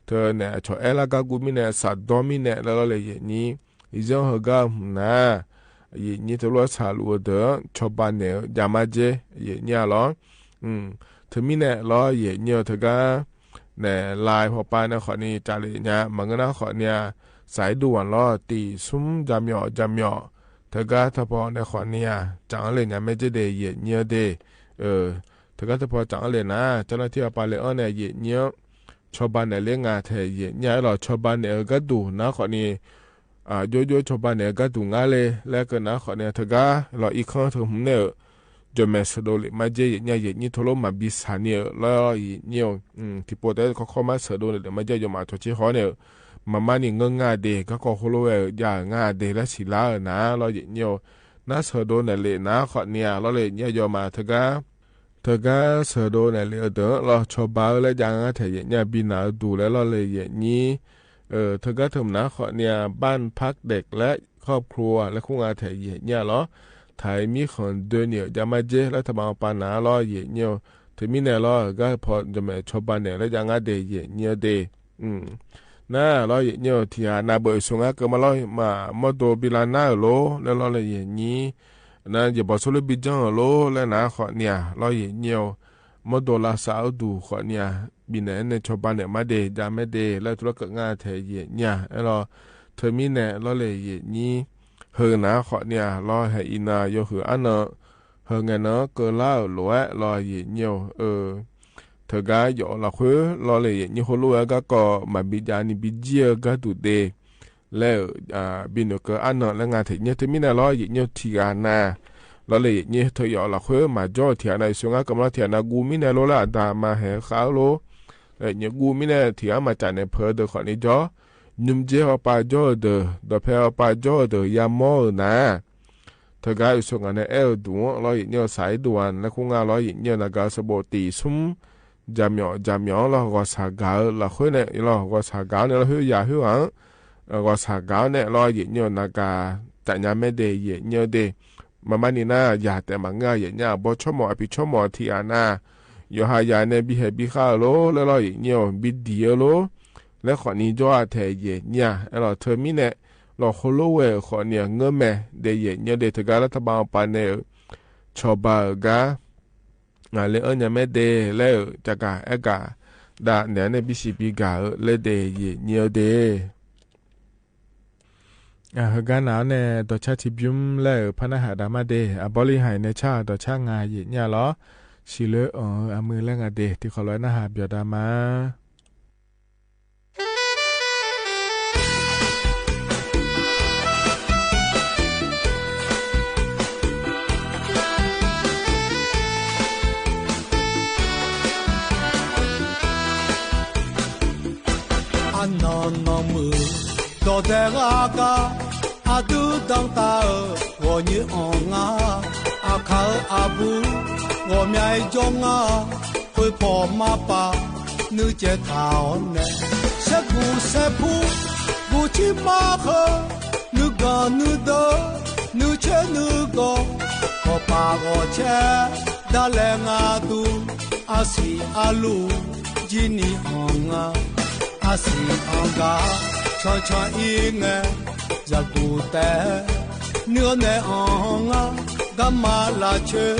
เธอเนี่ยชอบเอลากากูมิเนี่ยสัตว์ดอมิเนี่ยแล้วเราเลยอย่างนี้อีเจ้าหกานะอย่างนี้ตัวเราสาลุเดอชอบบ้านเนี่ยยามาเจอย่างนี้หรอเธอมีเนี่ยล้อเหยียดเนี่ยเธอก็เนี่ยลายพอไปนะขอนี่จ่าเลยเนี่ยมันก็นะขอเนี่ยสายด่วนล้อตีซุ้มจำหยอเธอก็ถ้าพอในขอเนี่ยจังเลยเนี่ยไม่จะได้เหยียดเนี่ยเดเธอก็ถ้าพอจังเลยนะเจ้าหน้าที่ไปเลยเนี่ยเหยียดเนี่ยชาวบ้านเนี่ยเลี้ยงงาเธอเหยียดเนี่ยเราชาวบ้านเนี่ยก็ดูนะขอนี่โยชาวบ้านเนี่ยก็ดูงาเลยแล้วก็นะขอเนี่ยเธอก็เราอีกครั้งเธอผมเนี่ยจะไม่สะดวกเลยมาเจเนี่ยอย่างนี้ทลมาบิสานี่แล้วเนี่ยที่ปวดแต่เขาเข้ามาสะดวกเลยมาเจจะมาทชี้เขาเนี่ยมานี่เงง่าเด็กก็เขารู้ว่าอย่างง่าเด็กและสิลานะเราอย่างเนี่ยน่าสะดวกเลยนะเขาเนี่ยเราเลยเนี่ยจะมาเธอก็สะดวกเลยเด้อเราชอบบ้าแล้วอย่างง่าเธออย่างเนี่ยบินาดูแล้วเราเลยอย่างนี้เธอก็ทำนะเขาเนี่ยบ้านพักเด็กและครอบครัวและคู่งานเธออย่างเนี่ยเหรอไทยมีคนเดินเนี่ยจะมาเจแล้วทำเอาปานาล้อเยเนี่ยถึงมีเนี่ยล้อก็พอจะมาชอบบ้านเนี่ยแล้วยังงาเดเยเนี่ยเดน่าล้อเยเนี่ยที่นาเบยสงก็มาล้อมาโมโตบิลานาโลแล้วล้อเลยเยนี่นั่นจะบอกสุลบิจังโลแล้วนะขอเนี่ยล้อเยเนี่ยโมโตลาสาวดูขอเนี่ยบินเนี่ยชอบบ้านเนี่ยมาเดจะไม่เดแล้วธุรกิจงานเทเยเนี่ยแล้วเธอมีเนี่ยล้อเลยเยนี่เฮนะขอเนี่ยรอให้อินาโยคืออันเนาะเฮงเนาะก็เล่าหลวยรอเยเนี่ยเธอก็ยอละคุรอเลยนี่คนรู้ก็มาบิดานี่บิเจียก็ดูเดแล้วบินก็อันเนาะแล้วงานเทเนี่ยเธอมีน่ะรอเยเนี่ยที่กานารอเลยเนี่ยเธอยอละคุมาจ่อที่อันไหนสงก็มาที่อันกูมีน่ะโลละดามาให้เขาโลเนี่ยกูมีน่ะที่มาจากในเพอเดขอนี่จ่อนุ่มเจ้าป่าจ่อเดอเพอป่าจ่อเดยามอนะเธอก็ส่งอันเอลดูร้อยเนี่ยสายด่วนและคงร้อยเนี่ยนะก็สบตีซุ่มจามยอแล้วก็สากาแล้วคุยเนี่ยแล้วก็สากาเนี่ยแล้วยาหัวก็สากาเนี่ยร้อยเนี่ยนะก็แต่ยังไม่ได้เนี่ยเดมันนี่นะอยากแต่มันง่ายเนี่ยบ่ชอบหมอพี่ชอบหมอที่อันน่ะอยู่หายาเนี่ยบิเฮบิข้าโลแล้วร้อยเนี่ยบิดเดียวโลและขอนี้จ่อเทเยเนี่ยแล้วเธอมีเนี่ยเราคนรู้ว่าขอเนี่ยเงื่อแม่เดียเนี่ยเดี๋ยวถึงการรัฐบาลปานเนี่ยชอบบ้ากะเลยเนี่ยไม่เดแล้วจะกะเอกะด่าเนี่ยในบิสิบิกะเลยเดียเนี่ยเดการหนาวเนี่ยตัวชาติบิมแล้วพนักหาดามาเดบริหารในชาตัวช่างงานเนี่ยเหรอสิเลมือแรงเดที่เขาร้อยนะหาเบียดามา너무 도대가가 아두 당따 원이 엉아 아카 아부我мя이 종아会破马巴 nữ chế thảo nè sẽ phụ bù chi ma khờ nữ gà nữ đỡ nữ chế nữ gò có ba gò chế đã lẽ ngà tu asi alu jini honga asi anga cho inge zakute nửa nè honga gamma la che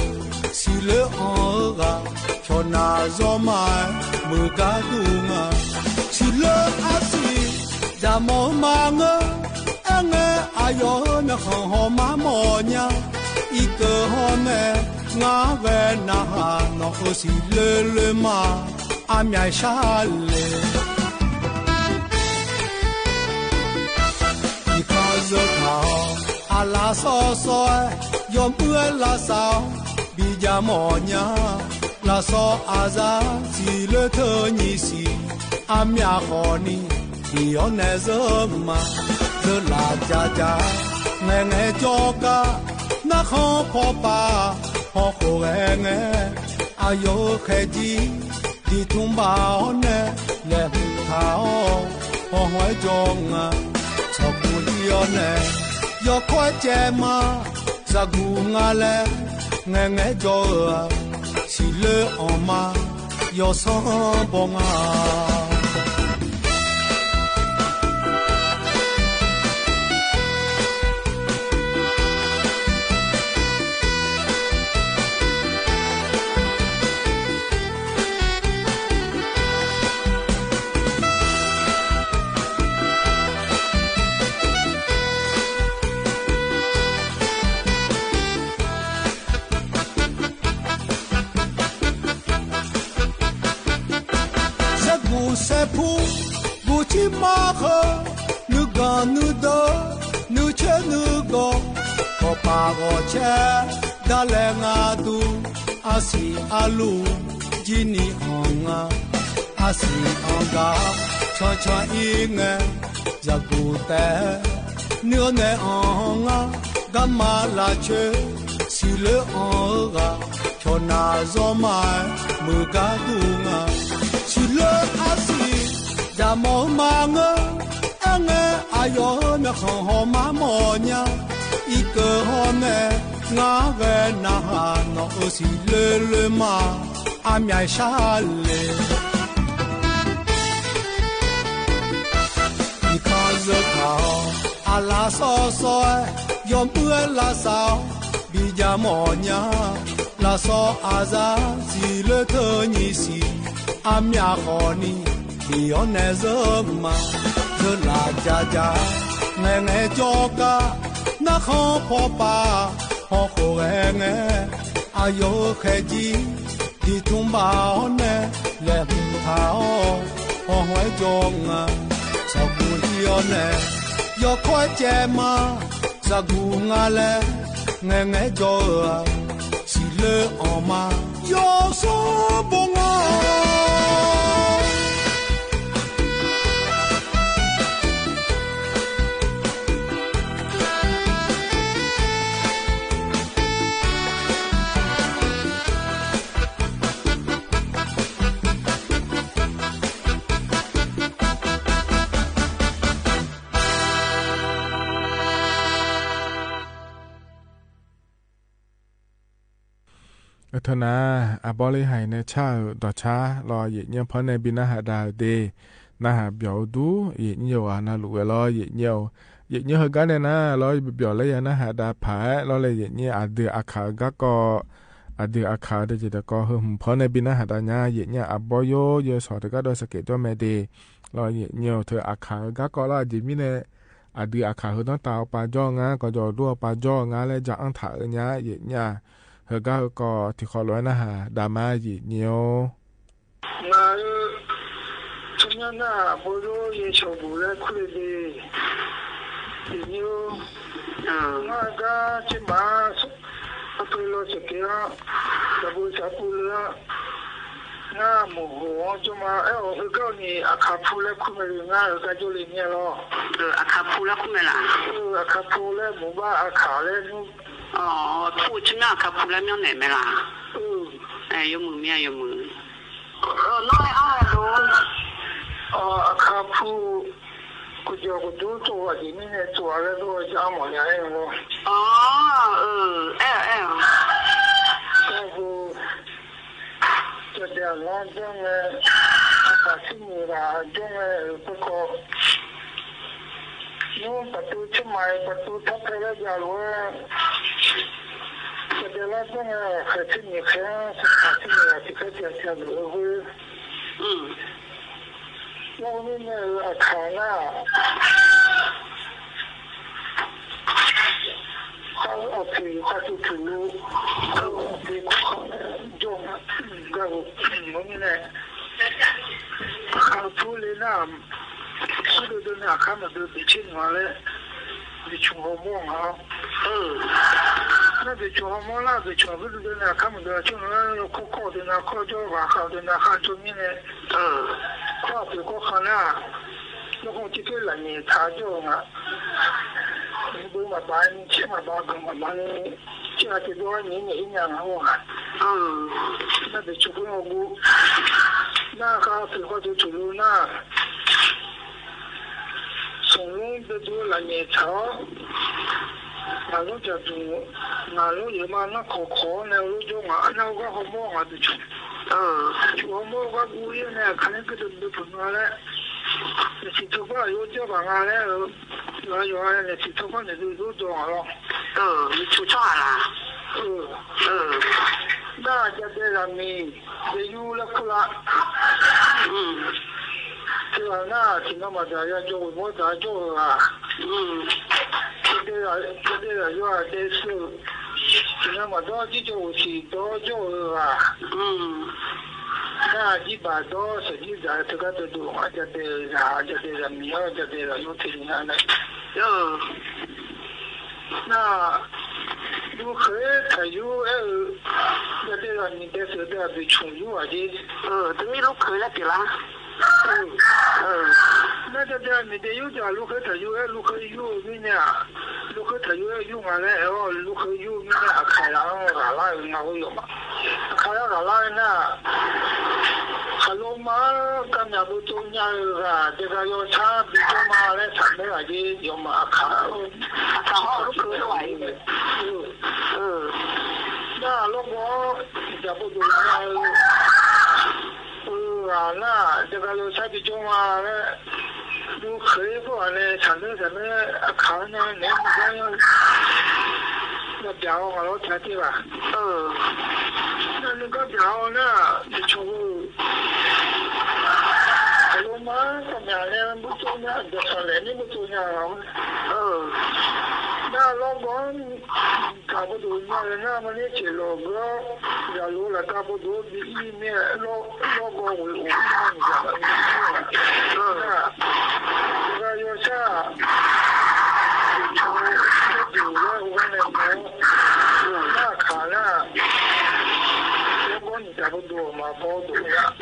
si le honga cho na zo mai mưa cá dunga si le asi za mo manga enge ayo na ho ma mo nya i cơ ho ne ngã về na nó si le ma am ya sha le i ka zo ka ala so yom ue la sao bi ja mo nya la so aza si le thơ ni si am ya ho ni di on ne zo ma de la ja nghe cho ca na kho pho pa ho ko nghe ayo khe ji di tum ba ne le thao ho hoi jong cho ku li ne yo kwa che ma za gu nga le nghe cho si le on ma yo so bon a bù chi ma khờ nữ gà nữ đỡ nữ chế nữ gò có ba gò chế đã lẽ ngà tu asi alu jini honga asi anga cho inge zakute nửa nè honga gamma la che si le honga cho na zo mai mưa cá dunga si le asi za mo manga enge ayo na ho ma mo nya i cơ ho ne ngã về na nó si le ma am ya sha le i ka zo ka ala so yom ue la sao bi ja mo nya la so aza si le thơ ni si am ya ho ni di on ne zo ma de la ja nghe cho ca na kho pho pa ho ko nghe ayo khe ji di tum ba ne le thao ho hoi jong cho ku li on ne yo kwa che ma za gu nga le nghe cho si le on ma yo so bon aธนาอบริหารในชาต่อช้ารอเยี่ยมเพราะในบินาหาดาวเดนาหาเบียวดูเยี่ยมนาลุเวลอเยี่ยมกันเนี่ยนะรอเบียวเลยนะหาดาผารอเลยเยี่ยมอาเดืออาขาก็อาเดืออาขาเดจิตก็หึมเพราะในบินาหาดาเนี่ยเยี่ยมอบโยเยสอดก็โดยสเกตตัวเมเดรอเยี่ยมเธออาขาก็รอจิมิเนอาเดืออาขาต้องตาวปาจ้องะก็จะรัวปาจ้องะและจะอังถาเนี่ยเยี่ยมเฮก็ที่ขอร้อยนะฮะดามาจีเนียวนาทุกอย่างน่ะบริโภคชาวบุรีคุยดีเนียวนาก็จะมาไปรอสักเดียวดับเบิลจับปุระ nga mo ho jo ma e ko ni akapula kumela nga ka jo le ni lo akapula kumela akapula mo ba akale no tu chi na akapula mi ne me la yo mu mi yo mu no a lo ข้าผู้กูจะกูดูตัวที่นี่เนี่ยตัวแล้วตัวจะหมดยังไงวะอ๋อก็กูจะเดี๋ยวน้องจังเลยข้าที่มีละจังเลยพวกเขานู่นประตูช่วยไหมประตูทับไปแล้วจะรู้จะเดี๋ยวน้องจังเลยข้าที่มีแค่ข้าที่มีที่เขาจะรู้เรานี่เนี่ยขาหน้าเขาเอาถือเขาถือเขาถือเขาโยงก็มึงเนี่ยเขาพูดเลยนะเขาดูดูเนี่ยเขามาดูดิชินมาเลยดิชงหัวม่วงเขา那得做么啦？得做不是那他们的就那靠的那靠叫吧，靠的那看中间的，靠的靠看那，那个这个人呢，他就啊，你不嘛把你起码把个嘛把你，这个多年一年啊我啊，那得做不了我，那个最后就做了那，从容的做人呢潮。那路就住，那路有嘛那可那路就嘛那个好么啊的住，好么个古人呢，看那个都不同了，那是头发有叫办啊嘞，那有啊，那是头发那都做好了，你出错啦，那就在那面，就有了可啦，是吧？那听到嘛，大家就我大做啊，这个有啊，这是，听到嘛，多就就是多做啊，那一般多实际在这个都啊，这的啊，这的人民啊，这的有听啊那，那如何才有这的人民的时代被重有啊的，等于如何了对啦。那这你得有点如何才有如何有你呢？如何才有用啊嘞？如何有你呢？开朗啊啦，那会有嘛？开朗啊啦呢？哈喽嘛，刚才不中间啊，这个要差比较嘛嘞，差没来的有嘛开，然后如何来的？那如果这不中间。那这个有啥比较嘛？都可以不呢？产生什么看呢？那不要那表好了才对吧？那个表呢？你从还有嘛？怎么样呢？不重要，就说来你不重要了。那老公差不多那么你去老个，要路了差不多比一面老公为我看一下了，这个有啥？有了我那那看了，老公你差不多嘛，包多了，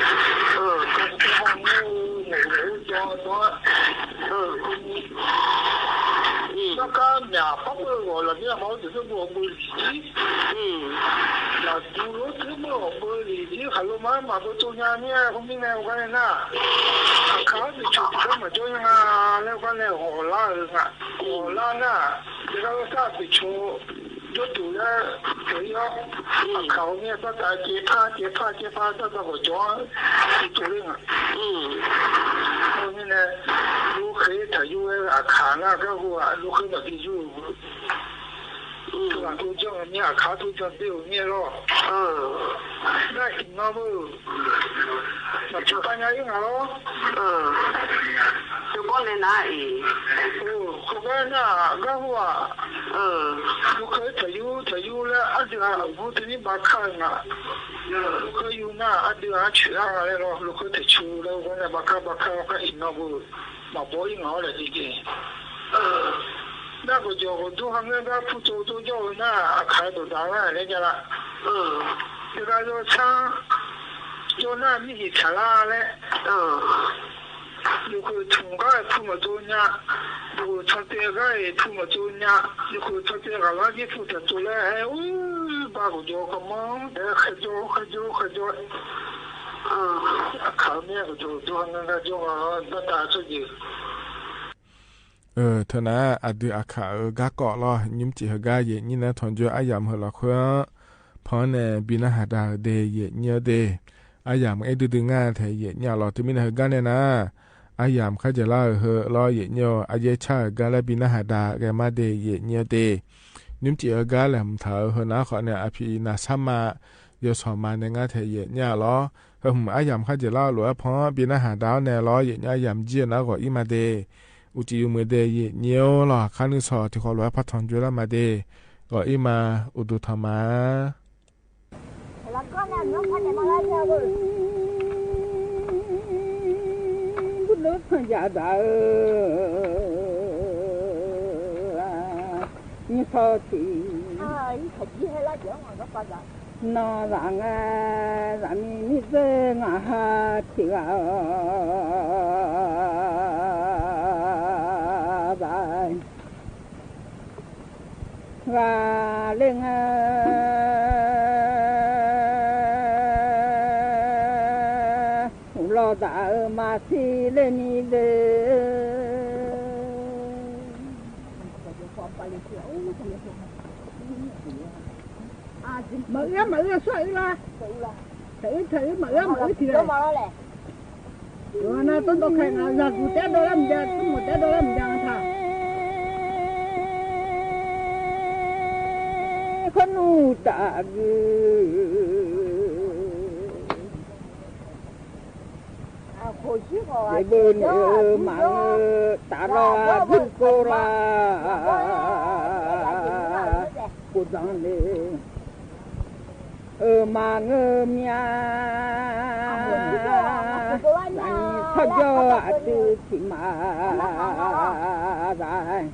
这方面我讲多，那个两百个我了，你好只是我没理，那除了这个我没理，还有嘛不中央呢？后面呢我看那，看你出这么中央啊，那个呢我拉那，这个啥子出？就读了这样，考面把它接趴，这个我装读了啊。后面呢，如何他有看那个我如何那个有，突然都叫你看都叫对你了。那行了不？那就办下用了。就过来哪里？后边那个我，如何他有了，这个我这里把看啊，如何有那这个去哪来了？如何他出了，我那把看我行了不？嘛不用好了这个。那个叫我都还那个不走都叫那开都当然人家了。这个要唱，叫那米去吃啦嘞。如果从个铺么做呢，如果从这个铺么做呢，如果从这个垃圾铺的做嘞，把个叫个忙的很久，考面个就那个就那打出去เธอนะอดีอาขากะเกาะลอยิ้มจิฮกาเยนี่นะทอนจออายามเฮละควพอเนี่ยบินะหาดาเดเยเนียเดอายามไอ้ดื้องาแทเยเนี่ยลอที่มินะฮกาเนี่ยนะอายามเขาจะลาเฮลอเยเนียอายชากาและบินะหาดาแกมาเดเยเนียเดยิ้มจิฮกาแหลมเถอเฮนะขอเนี่ยอภินาซัมมาเยสอมาในงาแทเยเนี่ยลอเฮอายามเขาจะลาหลัวพอบินะหาดาเนี่ยลอเยเนี่ยอายามเจียนะก็อีมาเดอุจิอุเมเดยเนียวหล่อคันนึสอที่เขาลอยพัฒนจุลมาเดก็อีมาอุดุธรรมะบุญพยาดานี่พอทีขยี้ให้ละเดี๋ยวมันก็ไปละนอหลังรามีมิเซงาฮาทิกาว่าเรื่องรอดามาสิเลนีเดmở sợi ra thử mở thì rồi rồi nó tôi khai nào giật một té đôi làm giật một té đôi làm giật thà con u ta để bên mà ta ra bước cô ra cô dọn đi mà ngơ mía thật cho từ chỉ mà ra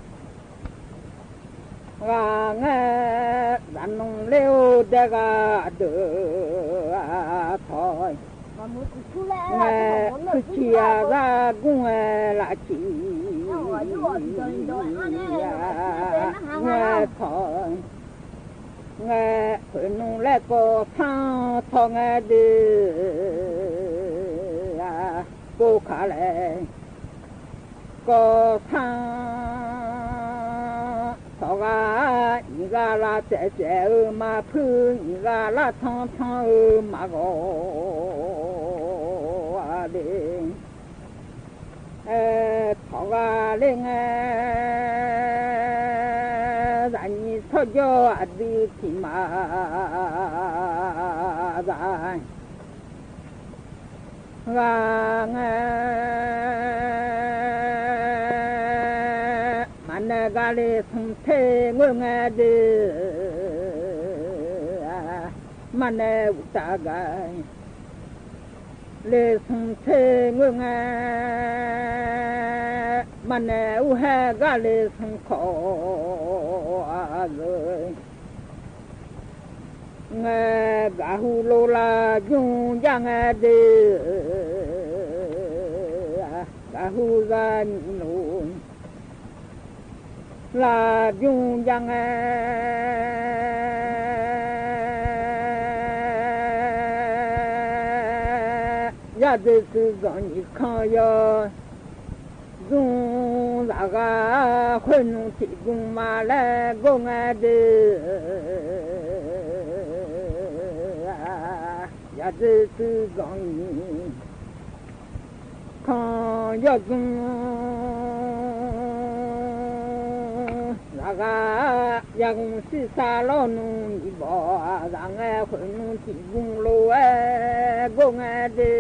và nghe đàn nông leo đega được thôi nghe chia ra cũng là chỉ nghe thôi nghe phải nung lại có thang thọ nghe đi cô khá lệ có thang thọ ga ga là trẻ mà phương ga là thang mà go đi thọ ga lên rằng thôi cho đi thì mà ra và mà nè gà lê không thể ngồi nghe đi mà nè ta gà lê không thể ngồi nghe mà nè u hè gà lê không khó rồi nghe gà hu lô la dung giang nghe đi gà hu ra nụ la dung giang nghe ya de sư dọn nhị khang ya dung ra ga khuyên nụ thị dung mà lê gô nghe đi ya de sư dọn nhị khang ya dung ra ga ya gông si sa lo nụ nhị bỏ ra nghe khuyên nụ thị dung lô gô nghe đi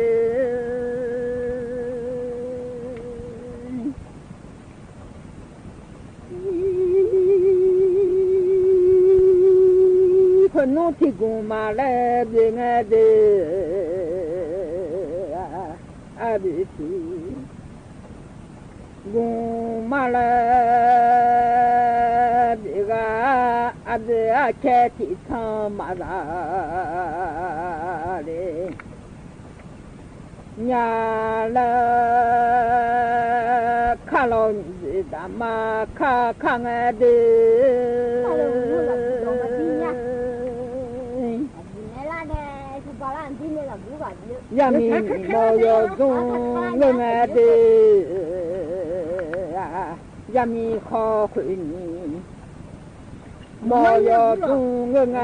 khuyên nụ thị dung mà lê bê nghe đi à bê thị dung mà lê bê ga à bê à kê thị thang mà ra đi nhà là khá lâu gì đã mà khá nghe đi ยามีมอยจุงเงงเดยามีคอขุนมอยจุงเงง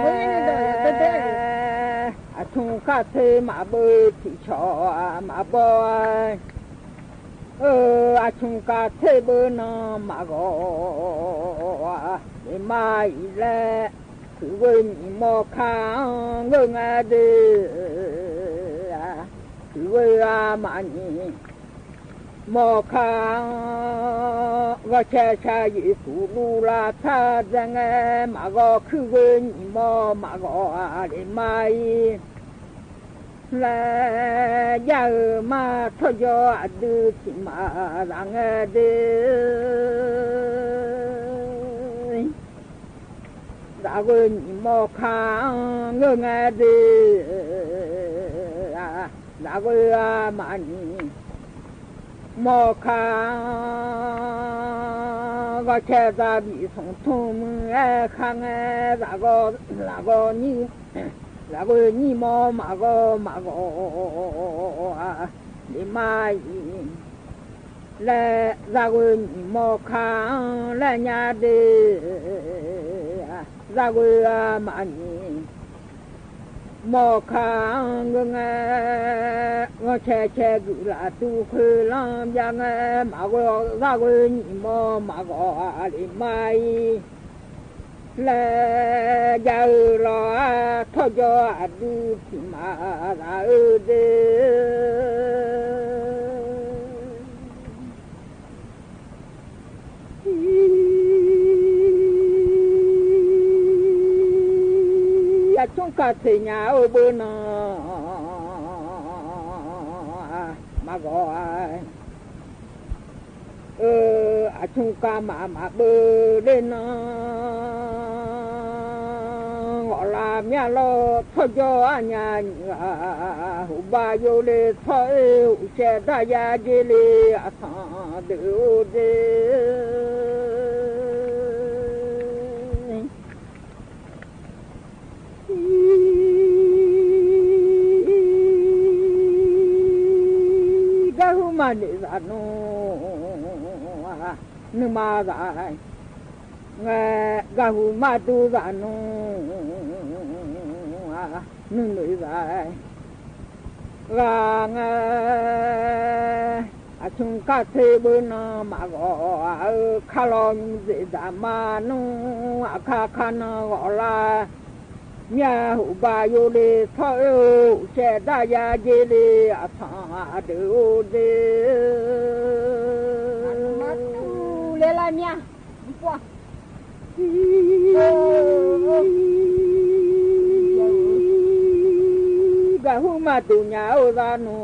ทุงคาเทมาเบที่ชอมาบอยทุงคาเทเบนมาโกมาอีแลคือเวนีมอคางเงงเดคือเวอามานีมอคางว่าแช่ชายิสุลูลาทาจังมาโกคือเวนีมอมาโกอะไรไม่และยามาทยอดูที่มาลังเดดาวนีมอคางเงงเดดาวอามานีมอคางก็แค่จะมีส่งทุ่มข้างดาวนี่แล้วก็นี่มอมาโกนี่มาอีและแล้วก็นี่มอคางและญาเดแล้วก็มานี่มอคางก็แช่กุลาตุคือลำยังมาโกแล้วก็นี่มอมาโกนี่มาอีและยาลอทยอดูที่มาลาเดยาจงกาเทียโอเบนามาโกอาจงกามาเบเลนาမြတ်လို့ထောက်ကြောအညာဟူပါယိုလေဆောဥစေတရာကြီးလေးအသာတူတေဂဟုမနေသာနောနမသာငါဂဟုမတူသာနောนึกเลยว่าอาชุงกาเทเบนามาโกคาลอนเจดามานุอาคาคานาโกลาเมียหูบาโยเลทอเจดายาเจเลอาทาเดโอเดมาตูเลลาเมียปัวกะหูมาตุญาโอซานุ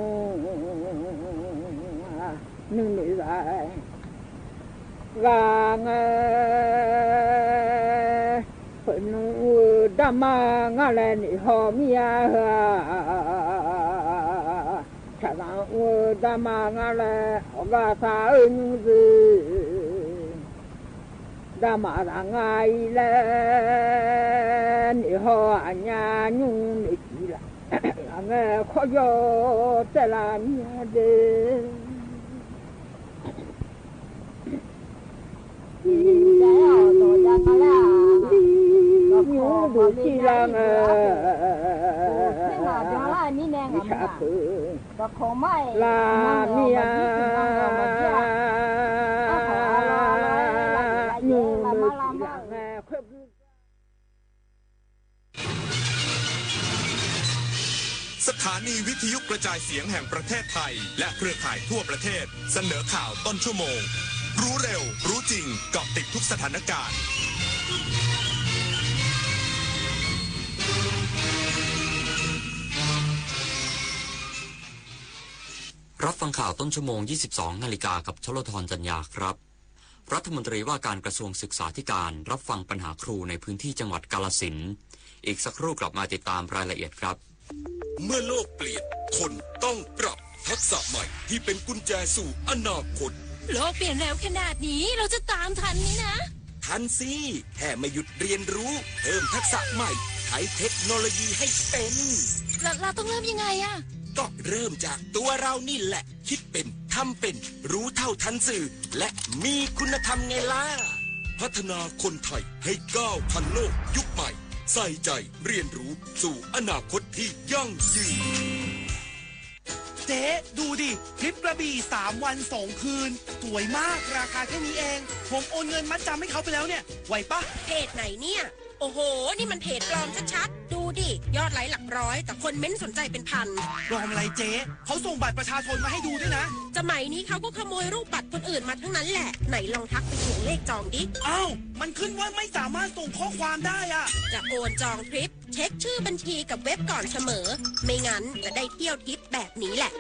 นึกนี่ได้กางเพิ่นดามางาแลนี่หอมียาชะซังดามางาแลอกาซาอึนซึดามารังไงแลนี่หออัญญาኙนี่จีละငါခေါ်ရတက်လာမြတ်တယ်ဒါတော့ကြာကလာမျိုးတို့ကြည်လာငါဒါလာနိနေငါဘာခေါ်မိုင်လာမြတ်ညို့လို့ကြည်လာငါခွက်สถานีวิทยุกระจายเสียงแห่งประเทศไทยและเครือข่ายทั่วประเทศเสนอข่าวต้นชั่วโมงรู้เร็วรู้จริงเกาะติดทุกสถานการณ์รับฟังข่าวต้นชั่วโมง 22 นาฬิกากับชลธรจัญญาครับรัฐมนตรีว่าการกระทรวงศึกษาธิการรับฟังปัญหาครูในพื้นที่จังหวัดกาฬสินธุ์อีกสักครู่กลับมาติดตามรายละเอียดครับเมื่อโลกเปลี่ยนคนต้องปรับทักษะใหม่ที่เป็นกุญแจสู่อนาคตโลกเปลี่ยนเร็วขนาดนี้เราจะตามทันนี้นะทันสิแค่ไม่หยุดเรียนรู้เพิ่มทักษะใหม่ใช้เทคโนโลยีให้เป็นเราต้องเริ่มยังไงอะ ก็เริ่มจากตัวเรานี่แหละคิดเป็นทำเป็นรู้เท่าทันสื่อและมีคุณธรรมไงล่ะพัฒนาคนไทยให้ก้าวทันโลกยุคใหม่ใส่ใจเรียนรู้สู่อนาคตที่ยั่งยืนเจ๊ดูดิทริปกระบี่3 วัน 2 คืนสวยมากราคาแค่นี้เองผมโอนเงินมัดจำให้เขาไปแล้วเนี่ยไหวปะเพจไหนเนี่ยโอ้โหนี่มันเพจปลอมชัดๆดูดิยอดไลค์หลักร้อยแต่คนเม้นสนใจเป็นพันปลอมอะไรเจ๊เขาส่งบัตรประชาชนมาให้ดูด้วยนะสมัยนี้เขาก็ขโมยรูปบัตรคนอื่นมาทั้งนั้นแหละไหนลองทักไปถึงเลขจองดิอ้าวมันขึ้นว่าไม่สามารถส่งข้อความได้อะจะโอนจองทริปเช็คชื่อบัญชีกับเว็บก่อนเสมอไม่งั้นจะได้เที่ยวทริปแบบนี้แหละ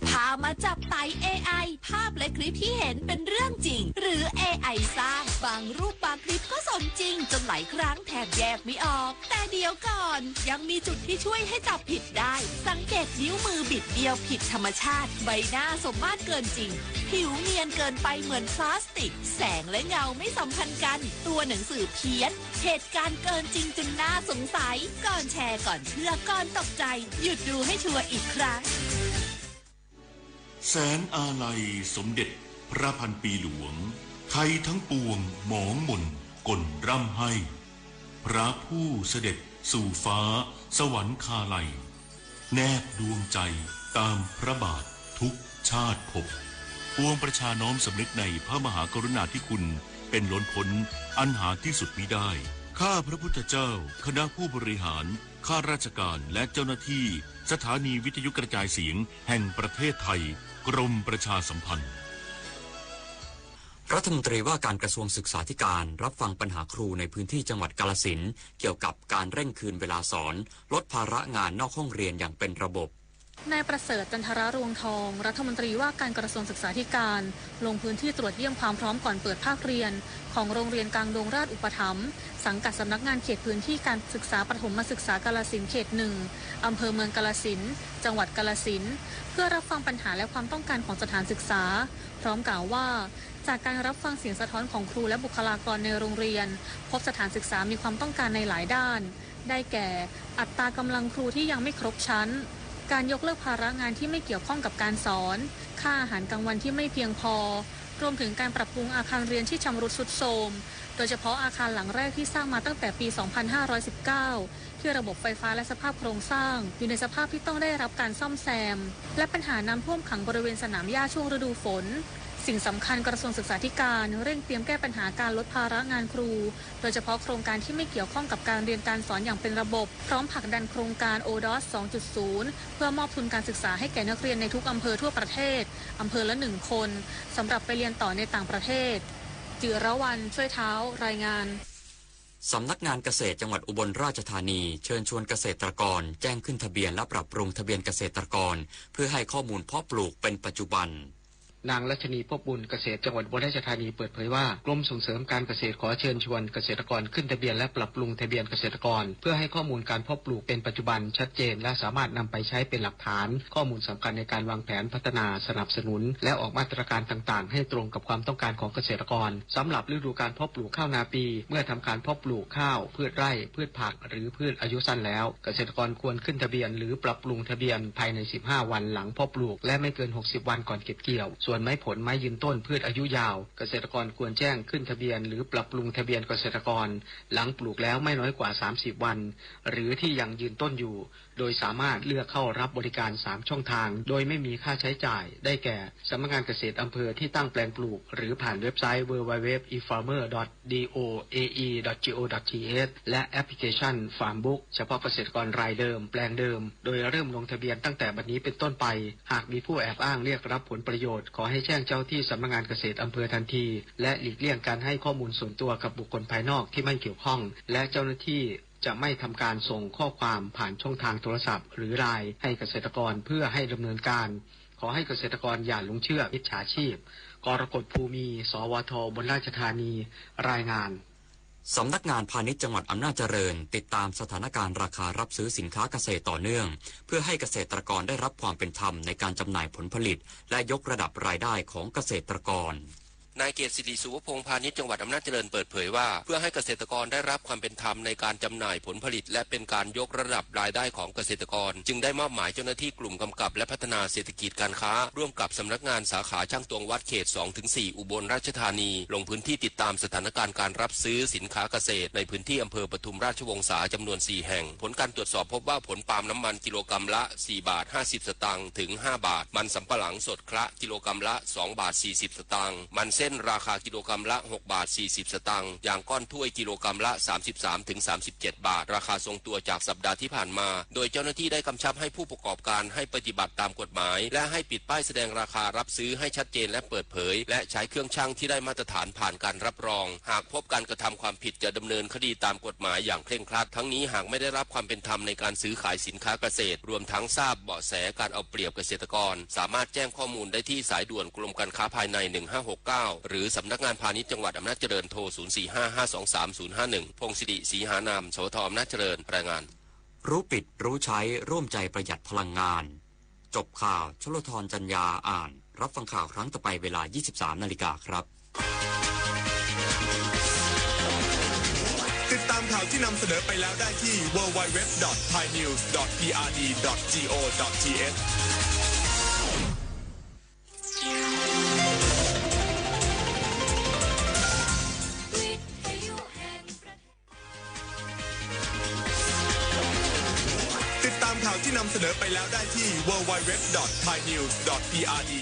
พามาจับไต่ AI ภาพและคลิปที่เห็นเป็นเรื่องจริงหรือ AI สร้างบางรูปบางคลิปก็สมจริงจนหลายครั้งแทบแยกไม่ออกแต่เดี๋ยวก่อนยังมีจุดที่ช่วยให้จับผิดได้สังเกตนิ้วมือบิดเบี้ยวผิดธรรมชาติใบหน้าสมมาตรเกินจริงผิวเนียนเกินไปเหมือนพลาสติกแสงและเงาไม่สัมพันธ์กันตัวหนังสือเพี้ยนเหตุการณ์เกินจริงจนน่าสงสัยก่อนแชร์ก่อนเชื่อก่อนตกใจหยุดดูให้ชัวร์อีกครั้งแสนอาลัยสมเด็จพระพันปีหลวงไทยทั้งปวงหมองมนกลร่ำให้พระผู้เสด็จสู่ฟ้าสวรรคาลัยแนบดวงใจตามพระบาททุกชาติภพปวงประชาน้อมสำนึกในพระมหากรุณาธิคุณเป็นล้นพ้นอันหาที่สุดมิได้ข้าพระพุทธเจ้าคณะผู้บริหารข้าราชการและเจ้าหน้าที่สถานีวิทยุกระจายเสียงแห่งประเทศไทยกรมประชาสัมพันธ์รัฐมนตรีว่าการกระทรวงศึกษาธิการรับฟังปัญหาครูในพื้นที่จังหวัดกาฬสินธุ์เกี่ยวกับการเร่งคืนเวลาสอนลดภาระงานนอกห้องเรียนอย่างเป็นระบบนายประเสริฐจันทรรวงทองรัฐมนตรีว่าการกระทรวงศึกษาธิการลงพื้นที่ตรวจเยี่ยมความพร้อมก่อนเปิดภาคเรียนของโรงเรียนกลางดงราชอุปถัมภ์สังกัดสำนักงานเขตพื้นที่การศึกษาประถมศึกษากาฬสินธุ์เขต 1อำเภอเมืองกาฬสินธุ์จังหวัดกาฬสินธุ์เพื่อรับฟังปัญหาและความต้องการของสถานศึกษาพร้อมกล่าวว่าจากการรับฟังเสียงสะท้อนของครูและบุคลากรในโรงเรียนพบสถานศึกษามีความต้องการในหลายด้านได้แก่อัตรากำลังครูที่ยังไม่ครบชั้นการยกเลิกภาระงานที่ไม่เกี่ยวข้องกับการสอนค่าอาหารกลางวันที่ไม่เพียงพอรวมถึงการปรับปรุงอาคารเรียนที่ชำรุดทรุดโทรมโดยเฉพาะอาคารหลังแรกที่สร้างมาตั้งแต่ปี 2519 ที่ระบบไฟฟ้าและสภาพโครงสร้างอยู่ในสภาพที่ต้องได้รับการซ่อมแซมและปัญหาน้ำท่วมขังบริเวณสนามหญ้าช่วงฤดูฝนสิ่งสำคัญกระทรวงศึกษาธิการเร่งเตรียมแก้ปัญหาการลดภาระงานครูโดยเฉพาะโครงการที่ไม่เกี่ยวข้องกับการเรียนการสอนอย่างเป็นระบบพร้อมผลักดันโครงการ ODOS 2.0 เพื่อมอบทุนการศึกษาให้แก่นักเรียนในทุกอำเภอทั่วประเทศอำเภอละ1คนสำหรับไปเรียนต่อในต่างประเทศจิรวรรณช่วยเท้ารายงานสำนักงานเกษตรจังหวัดอุบลราชธานีเชิญชวนเกษตรกรแจ้งขึ้นทะเบียนและปรับปรุงทะเบียนเกษตรกรเพื่อให้ข้อมูลเพาะปลูกเป็นปัจจุบันนางรัชนีพบบุญเกษตรจังหวัดอุบลราชธานีเปิดเผยว่ากรมส่งเสริมการเกษตรขอเชิญชวนเกษตรกรขึ้นทะเบียนและปรับปรุงทะเบียนเกษตรกรเพื่อให้ข้อมูลการเพาะปลูกเป็นปัจจุบันชัดเจนและสามารถนำไปใช้เป็นหลักฐานข้อมูลสำคัญในการวางแผนพัฒนาสนับสนุนและออกมาตรการต่างๆให้ตรงกับความต้องการของเกษตรกรสำหรับฤดูการเพาะปลูกข้าวนาปีเมื่อทำการเพาะปลูกข้าวพืชไร่พืชผักหรือพืชอายุสั้นแล้วเกษตรกรควรขึ้นทะเบียนหรือปรับปรุงทะเบียนภายใน15 วันหลังเพาะปลูกและไม่เกิน60 วันก่อนเก็บเกี่ยวส่วนไม้ผลไม้ยืนต้นพืชอายุยาวเกษตรกรควรแจ้งขึ้นทะเบียนหรือปรับปรุงทะเบียนเกษตรกรหลังปลูกแล้วไม่น้อยกว่า30 วันหรือที่ยังยืนต้นอยู่โดยสามารถเลือกเข้ารับบริการ3ช่องทางโดยไม่มีค่าใช้จ่ายได้แก่สำนักงานเกษตรอำเภอที่ตั้งแปลงปลูกหรือผ่านเว็บไซต์ www.efarmer.doae.go.th และแอปพลิเคชัน Farmbook เฉพาะเกษตรกรรายเดิมแปลงเดิมโดยเริ่มลงทะเบียนตั้งแต่บัดนี้เป็นต้นไปหากมีผู้แอบอ้างเรียกรับผลประโยชน์ขอให้แจ้งเจ้าที่สำนักงานเกษตรอำเภอทันทีและหลีกเลี่ยงการให้ข้อมูลส่วนตัวกับบุคคลภายนอกที่ไม่เกี่ยวข้องและเจ้าหน้าที่จะไม่ทำการส่งข้อความผ่านช่องทางโทรศัพท์หรือไลน์ให้เกษตรกรเพื่อให้ดำเนินการขอให้เกษตรกรอย่าหลงเชื่อมิจฉาชีพกรกฎภูมิสวทอุบลราชธานีรายงานสำนักงานพาณิชย์จังหวัดอำนาจเจริญติดตามสถานการณ์ราคารับซื้อสินค้าเกษตรต่อเนื่องเพื่อให้เกษตรกรได้รับความเป็นธรรมในการจำหน่ายผลผลิตและยกระดับรายได้ของเกษตรกร นายเกษสิริสุวพงษ์พาณิชย์จังหวัดอำนาจเจริญเปิดเผยว่าเพื่อให้เกษตรกรได้รับความเป็นธรรมในการจำหน่ายผลผลิตและเป็นการยกระดับรายได้ของเกษตรกรจึงได้มอบหมายเจ้าหน้าที่กลุ่มกำกับและพัฒนาเศรษฐกิจการค้าร่วมกับสำนักงานสาขาช่างตวงวัดเขต 2-4 อุบลราชธานีลงพื้นที่ติดตามสถานการณ์การรับซื้อสินค้าเกษตรในพื้นที่อำเภอปทุมราชวงศาจำนวน4แห่งผลการตรวจสอบพบว่าผลปาล์มน้ำมันกิโลกรัมละ4 บาท 50 สตางค์ถึง5 บาทมันสำปะหลังสดคละกิโลกรัมละ2 บาท 40 สตางค์มันเส้นราคากิโลกรัมละ6 บาท 40 สตางค์ยางก้อนถ้วยกิโลกรัมละ33 ถึง 37 บาทราคาทรงตัวจากสัปดาห์ที่ผ่านมาโดยเจ้าหน้าที่ได้กำชับให้ผู้ประกอบการให้ปฏิบัติตามกฎหมายและให้ปิดป้ายแสดงราคารับซื้อให้ชัดเจนและเปิดเผยและใช้เครื่องชั่งที่ได้มาตรฐานผ่านการรับรองหากพบการกระทำความผิดจะดำเนินคดีตามกฎหมายอย่างเคร่งครัดทั้งนี้หากไม่ได้รับความเป็นธรรมในการซื้อขายสินค้าเกษตรรวมทั้งทราบเบาะแสการเอาเปรียบเกษตรกรสามารถแจ้งข้อมูลได้ที่สายด่วนกรมการค้าภายใน1569หรือสำนักงานพาณิชย์จังหวัดอำนาจเจริญโทร0455233051พงศิริศรีหานามสวทอำนาจเจริญรายงานรู้ปิดรู้ใช้ร่วมใจประหยัดพลังงานจบข่าวชลธรจัญญาอ่านรับฟังข่าวครั้งต่อไปเวลา 23:00 น.ครับติดตามข่าวที่นำเสนอไปแล้วได้ที่ www.thainews.prd.go.thติดตามข่าวที่นำเสนอไปแล้วได้ที่ www.thainews.prd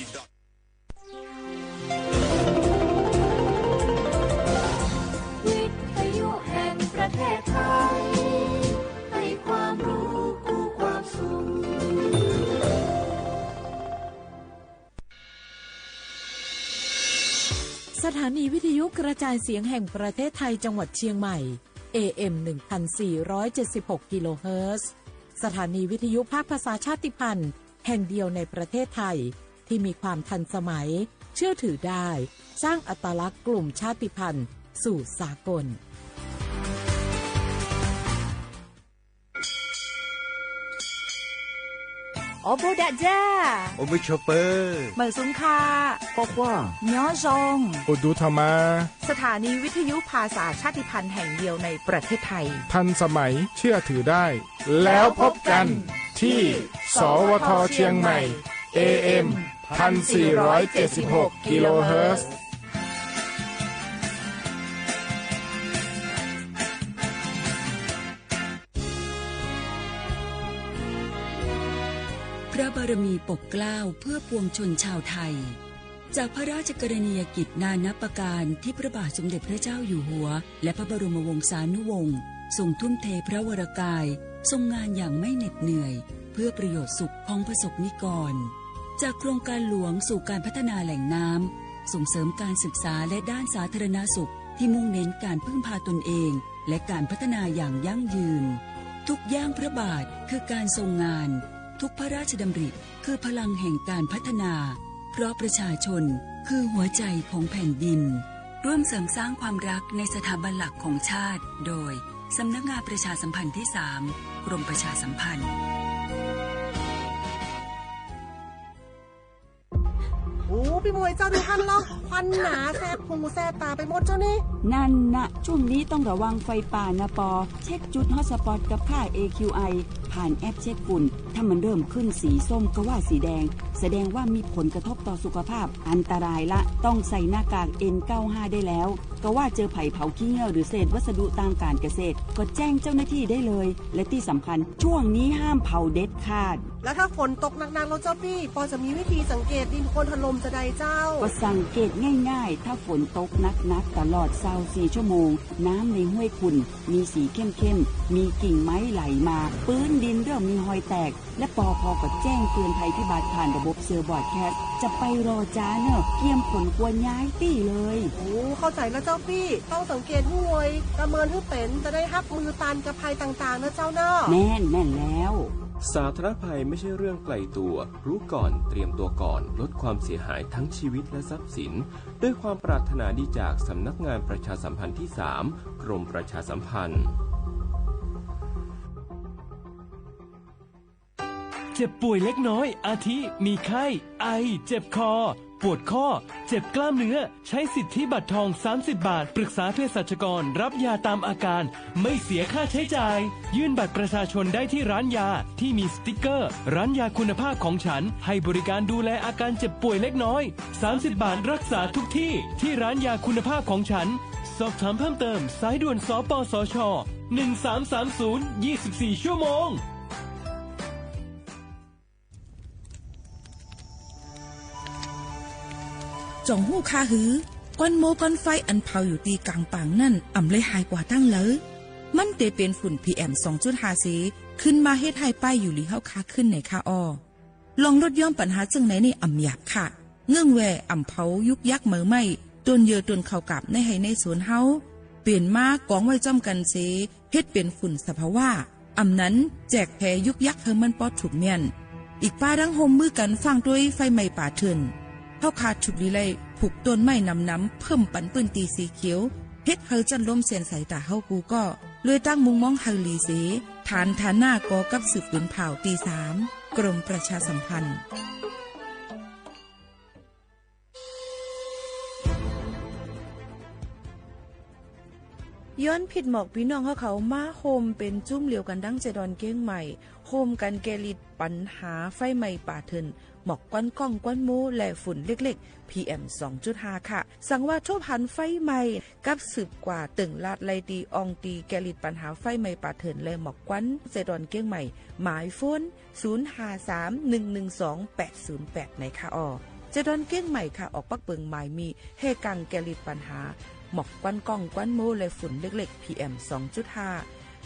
ประเทศไทยให้ความรู้คู่ความสุขสถานีวิทยุกระจายเสียงแห่งประเทศไทยจังหวัดเชียงใหม่ AM 1476 กิโลเฮิรตซ์สถานีวิทยุภาคภาษาชาติพันธุ์แห่งเดียวในประเทศไทยที่มีความทันสมัยเชื่อถือได้สร้างอัตลักษณ์กลุ่มชาติพันธุ์สู่สากลโอโบดะจ้าโอมิชเปอร์เหมือซุงคาปอกว่าย้อซงโอดูธรรมาสถานีวิทยุภาษาชาติพันธุ์แห่งเดียวในประเทศไทยทันสมัยเชื่อถือได้แล้วพบกันที่สวทเชียงใหม่ AM 1476 กิโลเฮิรตซ์พระบารมีปกเกล้าเพื่อปวงชนชาวไทยจากพระราชกรณียกิจนานับประการที่พระบาทสมเด็จพระเจ้าอยู่หัวและพระบรมวงศานุวงศ์ทรงทุ่มเทพระวรกายทรงงานอย่างไม่เหน็ดเหนื่อยเพื่อประโยชน์สุขของประสบนิกรจากโครงการหลวงสู่การพัฒนาแหล่งน้ำส่งเสริมการศึกษาและด้านสาธารณสุขที่มุ่งเน้นการพึ่งพาตนเองและการพัฒนาอย่างยั่งยืนทุกย่างพระบาทคือการทรงงานทุกพระราชดำริคือพลังแห่งการพัฒนาเพราะประชาชนคือหัวใจของแผ่นดินร่วมเสริมสร้างความรักในสถาบันหลักของชาติโดยสำนักงานประชาสัมพันธ์ที่ 3 กรมประชาสัมพันธ์โอ้พี่มวยเจ้าดูท่านล็อกควันหนาแสบหูแสบตาไปหมดเจ้านี่นั่นนะช่วงนี้ต้องระวังไฟป่านะปอเช็คจุดฮอตสปอตกับค่า AQI ผ่านแอปเช็คฝุ่นถ้ามันเริ่มขึ้นสีส้มก็ว่าสีแดงแสดงว่ามีผลกระทบต่อสุขภาพอันตรายละต้องใส่หน้ากาก N95 ได้แล้วก็ว่าเจอไผ่เผาขี้เหี้ยวหรือเศษวัสดุทางการเกษตรก็แจ้งเจ้าหน้าที่ได้เลยและที่สำคัญช่วงนี้ห้ามเผาเด็ดขาดแล้วถ้าฝนตกหนักๆแล้วเจ้าพี่พอจะมีวิธีสังเกตดินโคลนถล่มจะได้เจ้าก็สังเกตง่ายๆถ้าฝนตกหนักๆตลอด24 ชั่วโมงน้ำในห้วยขุ่นมีสีเข้มๆมีกิ่งไม้ไหลมาพื้นดินเริ่มมีหอยแตกและปพก็แจ้งเตือนภัยพิบัติผ่านระบบเซอร์บอร์ดแคสจะไปรอจ้าเนอะเกี่ยมผลกวนย้ายตี้เลยโอ้เข้าใจแล้วเจ้าพี่ต้องสังเกตห้วยประเมินให้เป็นจะได้รับมือตันกับภัยต่างๆนะเจ้าเนอะแม่นแล้วสาธารณภัยไม่ใช่เรื่องไกลตัวรู้ก่อนเตรียมตัวก่อนลดความเสียหายทั้งชีวิตและทรัพย์สินด้วยความปรารถนาดีจากสำนักงานประชาสัมพันธ์ที่ 3 กรมประชาสัมพันธ์เจ็บป่วยเล็กน้อยอาทิมีไข้ไอเจ็บคอ ปวดข้อเจ็บกล้ามเนื้อใช้สิทธิบัตรทอง30 บาทปรึกษาเภสัชกรรับยาตามอาการไม่เสียค่าใช้จ่ายยื่นบัตรประชาชนได้ที่ร้านยาที่มีสติ๊กเกอร์ร้านยาคุณภาพของฉันให้บริการดูแลอาการเจ็บป่วยเล็กน้อย30 บาทรักษาทุกที่ที่ร้านยาคุณภาพของฉันสอบถามเพิ่มเติมสายด่วนสปสช1330 24 ชั่วโมงจ่องหู้คาหือก้อนโมก้อนไฟอันเผาอยู่ตีกลางป่างนั่นอ่ำเลยหายกว่าตั้งเลยมันเตเป็นฝุ่น PM 2.5 สีขึ้นมาเฮ็ดให้ป้ายอยู่ลีเฮาคาขึ้นในคาออลองลดย่อมปัญหาจังไหนในอ่ำหยาบค่ะเงื่องแวอ่ำเผายุกยักเหมือไม่ต้นเยอต้นเข้ากับในให้ในสวนเฮาเปลี่ยนมากองไว้จ้อมกันเสเฮ็ดเป็นฝุ่นสภาวะอ่ำนั้นแจกแผ่ยุกยักเฮามันปอดถูกเมียนอีกป้าดังโฮมมือกันฟังด้วยไฟไหม้ป่าเถื่อนเฮาขาดฉุดลีไลผูกต้นไม้น้ำเพิ่มปันปืนตีสีเขียวเฮ็ดเฮาจันล้มเสียนสายตาเฮากูก็เลยตั้งมุงมองเฮาลีเสฐานหน้ากอกับสืบปืนเผาตี3กรมประชาสัมพันธ์ย้อนผิดหมอกพี่น้องเขามาโฮมเป็นจุ้มเหลียวกันดั้งเจดอนเก้งใหม่โฮมกันแกลิดปัญหาไฟไหม้ป่าเถินหมอกก้อนก้องก้อนมูและฝุ่นเล็กๆ PM 2.5 ค่ะสั่งว่าโชพันไฟไหม้กับสืบกว่าตึงลาดไลตีอองตีแกลิดปัญหาไฟไหม้ป่าเถินและหมอกก้อนเจดอนเก้งใหม่หมายโฟน 0531128808 ในค่ะเจดอนเก้งใหม่ค่ะออกปักเปิงหมายมีเฮกังแกลิดปัญหาหมอกก้อนก้องก้อนมูและฝุ่นเล็กๆ PM 2.5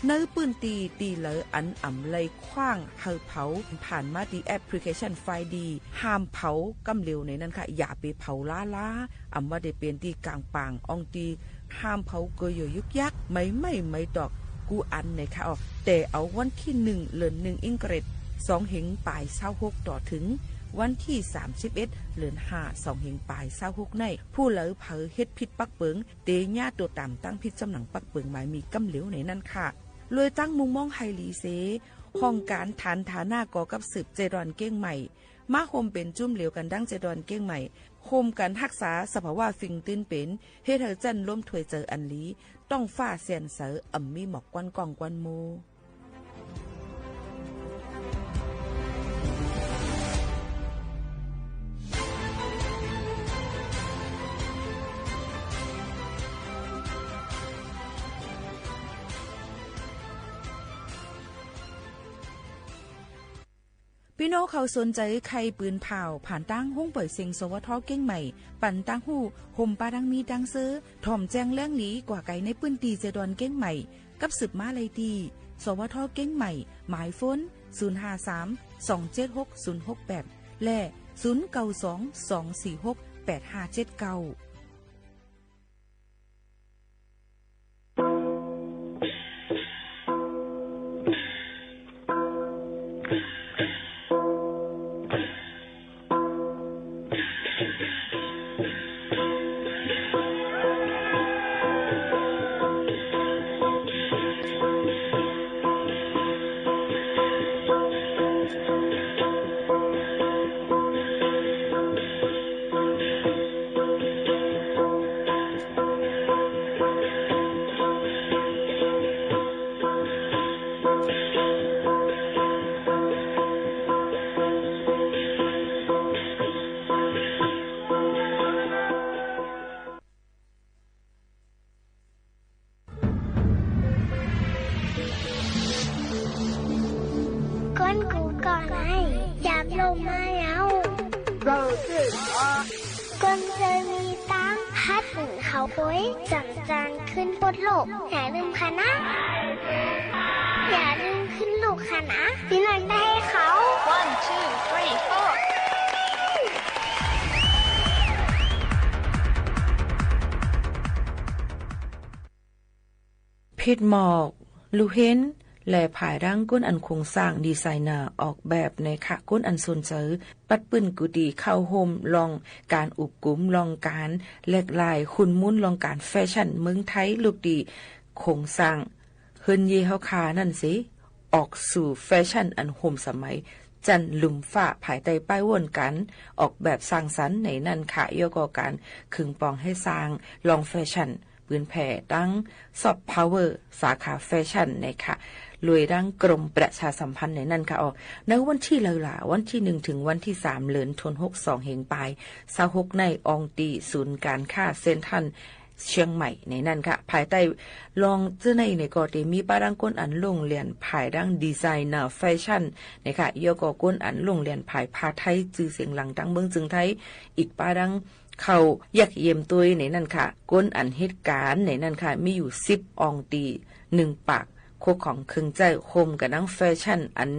เนื้อปืนตีเหลออันอ่ำเลยคว้างเฮาเผาผ่านมาดีแอปพลิเคชันไฟดีห้ามเผากำเร็วในนั้นค่ะอย่าไปเผาล้าอ่ำว่าได้เปลี่ยนตีกลางปางอองตีห้ามเผาเกยยุกยักไม่ดอกกูอันในค่ะแต่เอาวันที่1เดือน1อิงเกรด2เหงปลาย26ต่อถึงวันที่31เดือน5 2เหงปลาย26ในผู้เหลอเผาเฮ็ดผิดปักเปิงเตญาตัวตามตั้งผิดจำหนังปักเปิงหมายมีกำเหลวในนั้นค่ะเลยตั้งมุงมองไฮลีเซห้องการฐานฐาหน้ากอกับสืบเจดอนเก้งใหม่มาโฮมเป็นจุ่มเหลียวกันดั้งเจดอนเก้งใหม่โฮมกันรักษาสภาวะฟิงตื้นเป็นเฮ็ดเธอจันล้มถวยเจออันลีต้องฟ้าเสียนเสออ่ำมีหมอกกวนกองกวนโมพี่น้องเขาสนใจใครปืนเผาผ่านตั้งห้องปล่อยเสียงสวทเก้งใหม่ปั่นตั้งหูห่มปลาดังมีดังซื้อถ่อมแจ้งแล้งหลีกว่าไก่ในปืนตีเจดอนเก้งใหม่กับสืบมาเลยดีสวทเก้งใหม่หมายโฟน 0532766068 และ 0922468579ขึ้นบนโลกอย่าลืมค่ะนะอย่าลืมขึ้นลูกค่ะนะพี่น้องได้ให้เขา 1 2 3 4พิดหมอกลูเห็นและผายร่างก้นอันคงสร้างดีไซเนอร์ออกแบบในค่ะก้นอันสนเจอปัดปื้นกุดีเข้าโฮมลองการอุบกุมลองการแหลกลายคุณมุ้นลองการแฟชั่นเมืองไทยลูกดีโครงสร้างเฮินเยเฮาคานั่นสิออกสู่แฟชั่นอันโฮมสมัย จันลุมฟ้าภายใต้ป้ายวนกันออกแบบสร้างสรรค์ในนั่นค่ะโยกการขึงปองให้สร้างลองแฟชั่นปืนแผ่ดังซอฟต์พาวเวอร์สาขาแฟชั่นนะคะลุยดังกรมประชาสัมพันธ์ในนั่นค่ะในวันที่วันที่1ถึงวันที่3เดือนธันวาคม2เหงปลาย26ในอองตีศูนย์การค้าเซ็นทรัลเชียงใหม่ในนั่นค่ะภายใต้ลองเจ้าในก็ได้มีปาดังก้นอันลงเรียนภายดังดีไซเนอร์แฟชั่นนะคะโยกก้นอันลงเรียนภายพาไทยจื่อเสียงหลังดังเมืองจึงไทยอีกปาดังเขาอยากเยี่ยมตัวในนั่นค่ะก้นอันเหตุการณ์ในนั่นค่ะมีอยู่10อองตี1ปากโคของคึงใจโคมกับนังแฟชั่นอัน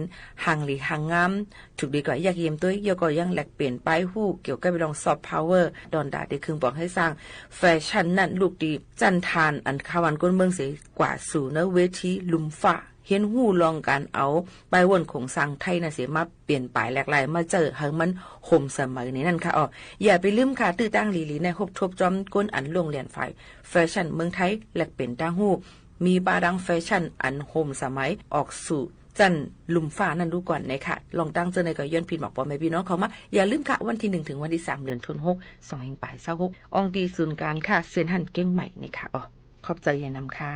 ห่างหลีห่างงามถูกดีกว่าอยากเยี่ยมตัวโยก็ยังแหลกเปลี่ยนป้ายหู้เกี่ยวกับลองซอฟต์พาวเวอร์ดอนดาได้คึงบอกให้สร้างแฟชั่นนั่นลูกดีจันทานอันคาวันก้นเมืองเสียกว่าสู่เนเวทีลุมฟ้าเห็นหู้ลองการเอาไปวนของสร้างไทยนะเสียมาเปลี่ยนปลายแหลกหลายมาเจอหังมันห่มสมัยนี้นั่นค่ะอย่าไปลืมค่ะตื้อตั้งลีในฮบทบจอมก้นอันลงเรียนฝ่ายแฟชั่นเมืองไทยแหลกเปลี่ยนตั้งหู้มีบาดังแฟชั่นอันโฮมสมัยออกสู่จันลุมฟ้านั่นดูก่อนนะคะลองตั้งเจอในก็ย้อนผิดบอกว่าแม่พี่น้องเขามาอย่าลืมค่ะวันที่1ถึงวันที่3เดือนธันวาคม2แห่งปลาย26อองดีศูนย์การค่ะเซ็นทรัลเก้งใหม่นี่ค่ะขอบใจอย่านำค่ะ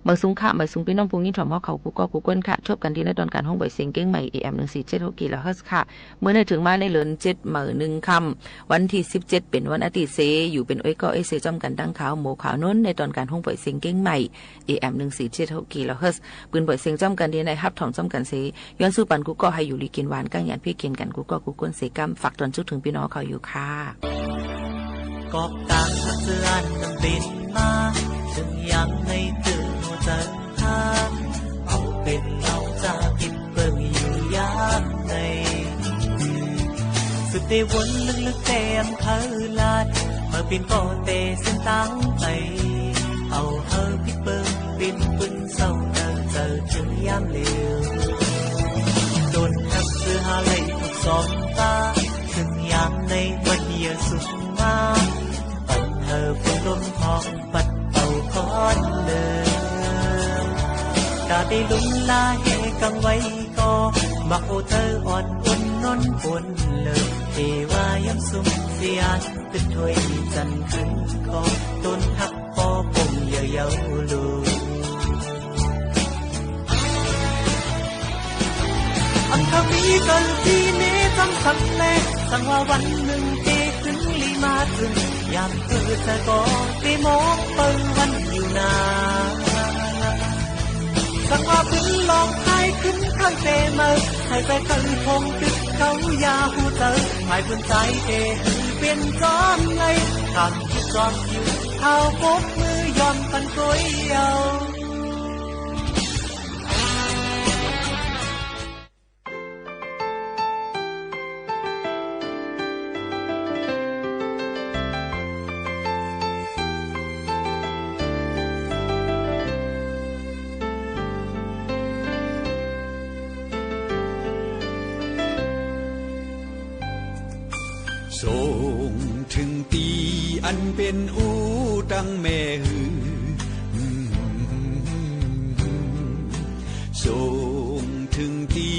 เมื่อสูงค่ะเมื่อสูงพี่น้องพงยิ่งถ่อมเฮาเขากูก็กูก้นค่ะชอบกันที่ในตอนการห้องบ่อยเสียงเก้งใหม่ AM 1476กิโลเฮิรตซ์ค่ะเมื่อในถึงมาในเหลือน7มื้อ1ค่ำวันที่17เป็นวันอาทิตย์เสอยู่เป็นอ้อยก็อ้อยเสจอมกันดังขาวหมูขาวน้นในตอนการห้องบ่อยเสียงเก้งใหม่ AM 1476กิโลเฮิรตซ์ปืนบ่อยเสียงจอมกันที่ในฮับถ่องจอมกันเสย้อนสู้ปันกูก็ให้อยู่ลีกินหวานก้างหยันพี่กินกันกูก็กูก้นเสกำฝากตอนจุดถึงพี่น้องเขาอยู่ค่ะกอบกลางทักเตือนนำบินมาถึงยังให้ตื่นหัวใจทางเอาเป็นเอาจะกินเบิ่งอยู่ยามในสุดเตวนลึกๆเต็มเธอลาดเมื่อปินก็เตเส้นตั้งไปเอาเธอพิเบิ่งปินปึ้นเศร้าเจอถึงยามเหลวโดนทักเสื้อหาไหลถูกสองตาถึงยามในวันเยียสุดมาปันเธอฝนลมทองปัดเป่าคอนเลยกาได้ลุ้นลาเหกังไว้ก็มักโอเธออ่อนอุ่นนนปนเลยเทว่าย้ำสุ่มเสียนตึกถ้วยจันขึ้นคอต้นทักพอปมเยาลูอันทวีกันที่นี้จำสันแน่สังว่าวันหนึ่งเทขึ้นลีมาถึงยามเธอจะก็ไปมองเปิงวันอยู่นาสังว่าเป็นลองให้ขึ้นข้างเตมาให้ไปกันคงตึกเขายาหูเตอให้บนใจเอเป็นจอมไงทำที่จอมอยู่เท้าปกมือยอมกันกล้วยเยาส่งถึงตีอันเป็นอูดังแม่หือส่งถึงตี